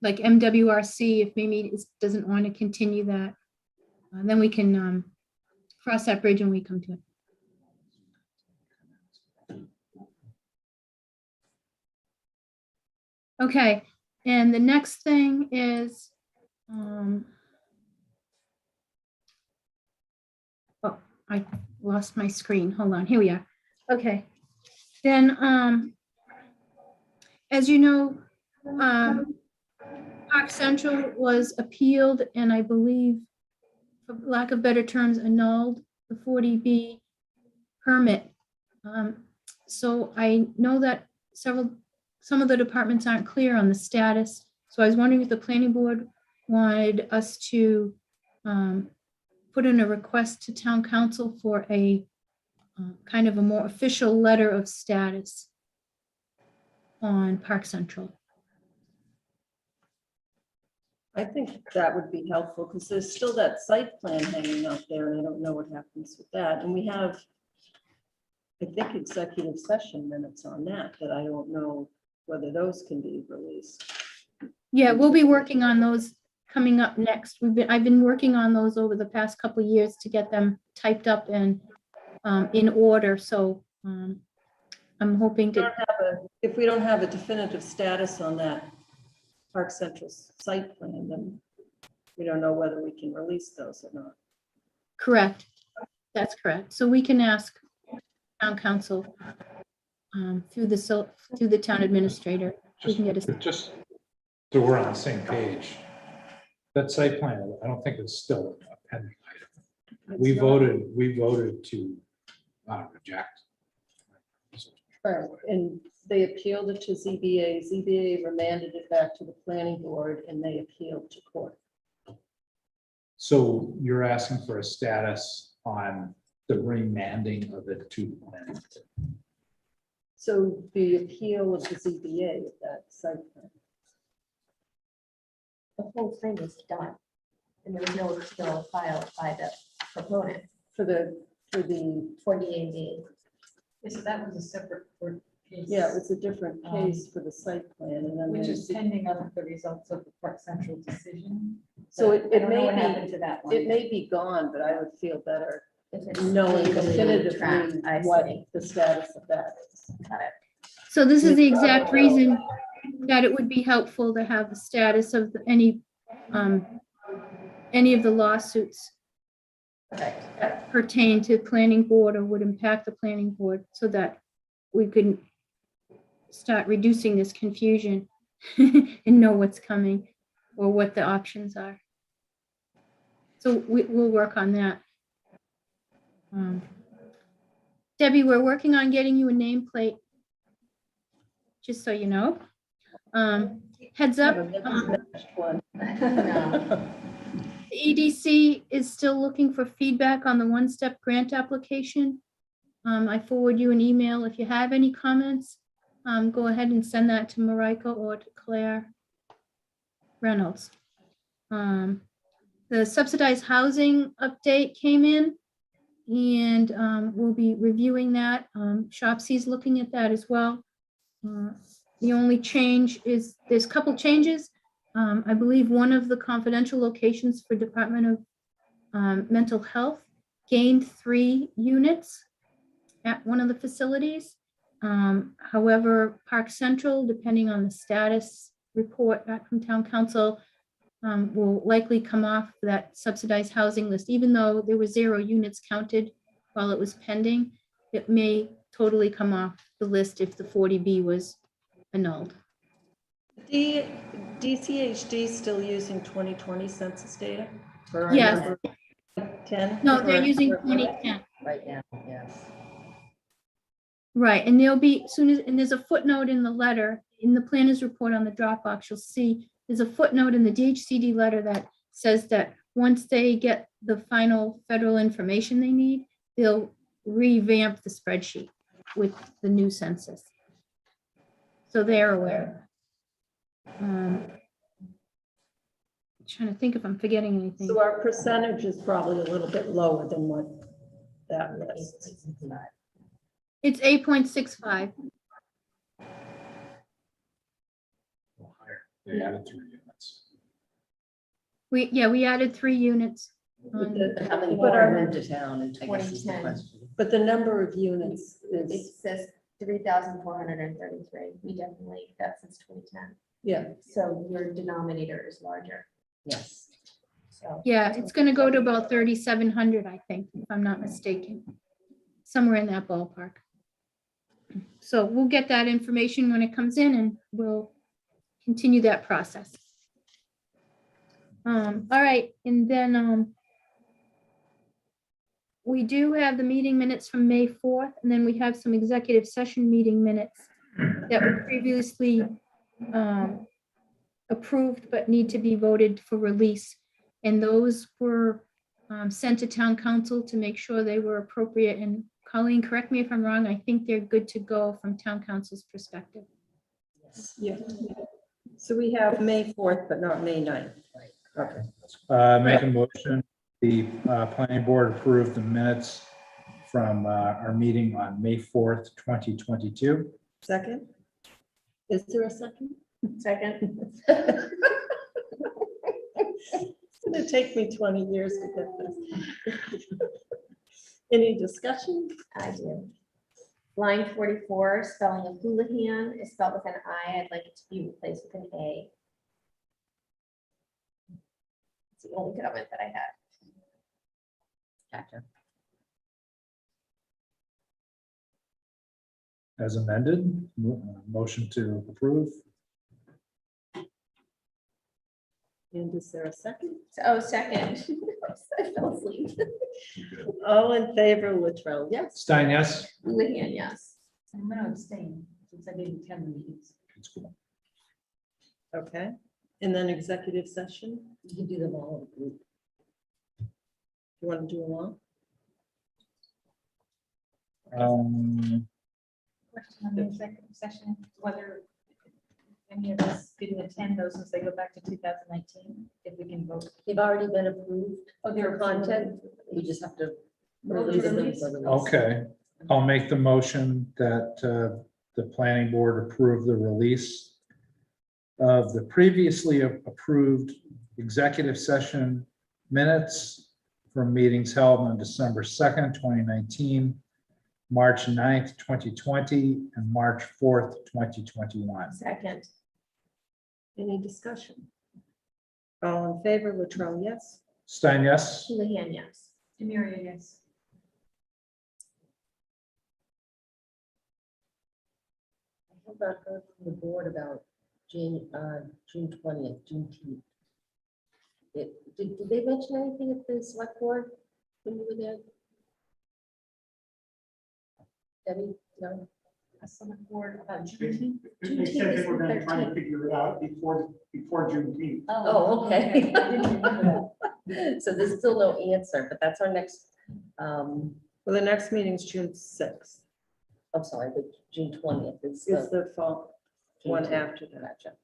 like MWRC, if Mimi doesn't want to continue that, then we can cross that bridge when we come to it. Okay, and the next thing is, oh, I lost my screen. Hold on, here we are. Okay, then, as you know, Park Central was appealed, and I believe, for lack of better terms, annulled the 40B permit. So I know that some of the departments aren't clear on the status. So I was wondering if the planning board wanted us to put in a request to town council for a kind of a more official letter of status on Park Central. I think that would be helpful because there's still that site plan hanging out there and I don't know what happens with that. And we have, I think, executive session minutes on that, but I don't know whether those can be released. Yeah, we'll be working on those coming up next. I've been working on those over the past couple of years to get them typed up and in order. So I'm hoping to. If we don't have a definitive status on that Park Central site plan, then we don't know whether we can release those or not. Correct. That's correct. So we can ask town council through the town administrator. We can get a, Just so we're on the same page. That site plan, I don't think it's still a pending item. We voted to reject. Right, and they appealed it to ZBA. ZBA remanded it back to the planning board and they appealed to court. So you're asking for a status on the remanding of it to the planning. So the appeal of the ZBA of that site plan. The whole thing is done. And there was no appeal filed by the proponent For the 48B. So that was a separate court case. Yeah, it was a different case for the site plan and then Which there's is pending on the results of the Park Central decision. So But it I don't know may what be- happened to that one. it may be gone, but I would feel better If it's knowing legally definitively trapped, I what see. the status of that is. Got it. so this is the exact reason that it would be helpful to have the status of any of the lawsuits Perfect. that pertain to planning board or would impact the planning board, so that we can start reducing this confusion and know what's coming. or what the options are. So we'll work on that. Debbie, we're working on getting you a nameplate, just so you know. Heads up, the EDC is still looking for feedback on the one-step grant application. I forward you an email. If you have any comments, go ahead and send that to Marika or to Claire Reynolds. The subsidized housing update came in, and we'll be reviewing that. Shopsy's looking at that as well. The only change is, there's a couple changes. I believe one of the confidential locations for Department of Mental Health gained 3 units at one of the facilities. However, Park Central, depending on the status report back from Town Council, will likely come off that subsidized housing list. Even though there were 0 units counted while it was pending, it may totally come off the list if the 40B was annulled. DCHD still using 2020 census data? For our Yes. number 10? No, they're For- using for- 2010. Right now, yes. Right, and there'll be, and there's a footnote in the letter, in the planner's report on the Dropbox, you'll see, there's a footnote in the DHCD letter that says that once they get the final federal information they need, they'll revamp the spreadsheet with the new census. So they're aware. Trying to think if I'm forgetting anything. So our percentage is probably a little bit lower than what that list. It's 8.65. They added 3 units. We added 3 units. But the- How many but more our- moved to town, and I guess is the 2010. question. But the number of units It is, says 3,433. We definitely, that's since 2010. yeah, So your denominator is larger. Yes. So. Yeah, it's gonna go to about 3,700, I think, if I'm not mistaken. Somewhere in that ballpark. So we'll get that information when it comes in and we'll continue that process. All right, and then we do have the meeting minutes from May 4th, and then we have some executive session meeting minutes that were previously approved but need to be voted for release. And those were sent to town council to make sure they were appropriate. And Colleen, correct me if I'm wrong, I think they're good to go from town council's perspective. yeah. So we have May 4th, but not May 9th. Okay. Make a motion, the planning board approved the minutes from our meeting on May 4th, 2022. Second? Is there a second? Second. It's gonna take me 20 years to get this. Any discussion? I do. Line 44, spelling of Houlihan is spelled with an I. I'd like it to be replaced with an A. It's the only comment that I had. Gotcha. As amended, motion to approve. And is there a second? Oh, second. I fell asleep. All in favor, Latrell, yes? Stein, yes? Houlihan, yes. I'm gonna abstain since I didn't attend the meetings. Okay, and then executive session, You can do them all in a group. you want to do them all? Question on the executive session, whether any of us didn't attend those since they go back to 2019, if we can vote. They've already been approved. Oh, they're For content, we just have to Vote to release them release? for release. Okay, I'll make the motion that the planning board approve the release of the previously approved executive session minutes from meetings held on December 2nd, 2019, March 9th, 2020, and March 4th, 2021. Second. Any discussion? All in favor, Latrell, yes? Stein, yes? Houlihan, yes. Demiria, yes. I have not heard from the board about June 20th, Juneteenth. Did they mention anything at the select board when you were there? Debbie, no? A select board about Juneteenth. They said they were gonna try and figure it out before Juneteenth. Oh, okay. I didn't remember So there's still no answer, but that's our next, Well, the next meeting's June 6th. I'm sorry, but June 20th is Is the. the fall one after that. Gotcha.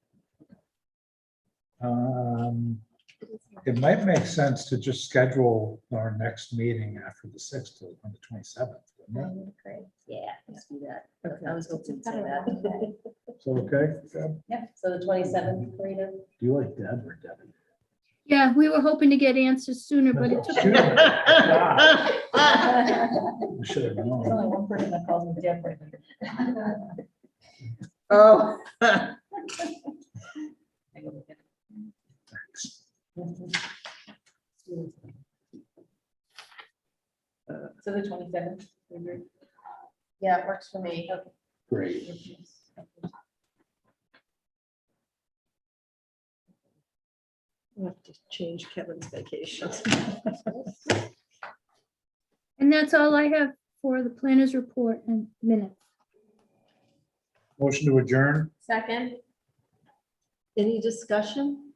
It might make sense to just schedule our next meeting after the 6th on the 27th. wouldn't it? Great. Yeah, let's do that. I was hoping to say that. that. So, okay, Deb? So the 27th, Karina? Do you like Deb or Debbie? Yeah, we were hoping to get answers sooner, but it took. We should have There's known. only one person that calls me Deborah. Oh. So the 27th. Yeah, it works for me. Great. We'll have to change Kevin's vacation. And that's all I have for the planner's report and minutes. Motion to adjourn? Second, Any discussion?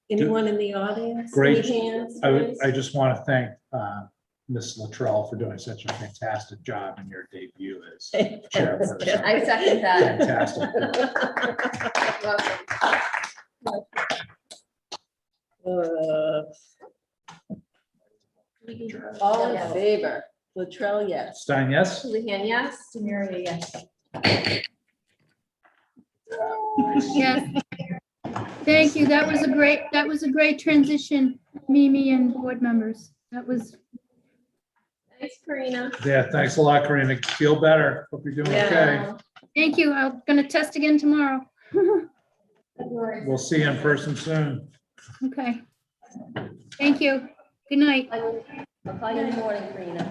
Anyone in the audience? Great. Any hands I raised? just want to thank Ms. Latrell for doing such a fantastic job in your debut as chairperson. I second that. Fantastic. Welcome. All in favor? Latrell, yes. Stein, yes? Houlihan, yes. Samaria, yes. Yes. Thank you. That was a great transition, Mimi and board members. That was, Thanks, Karina. Yeah, thanks a lot, Karina. Feel better. Hope you're doing okay. Yeah. thank you. I'm gonna test again tomorrow. We'll see you in person soon. Okay. Thank you. Good night. I'll call you in the morning, Karina.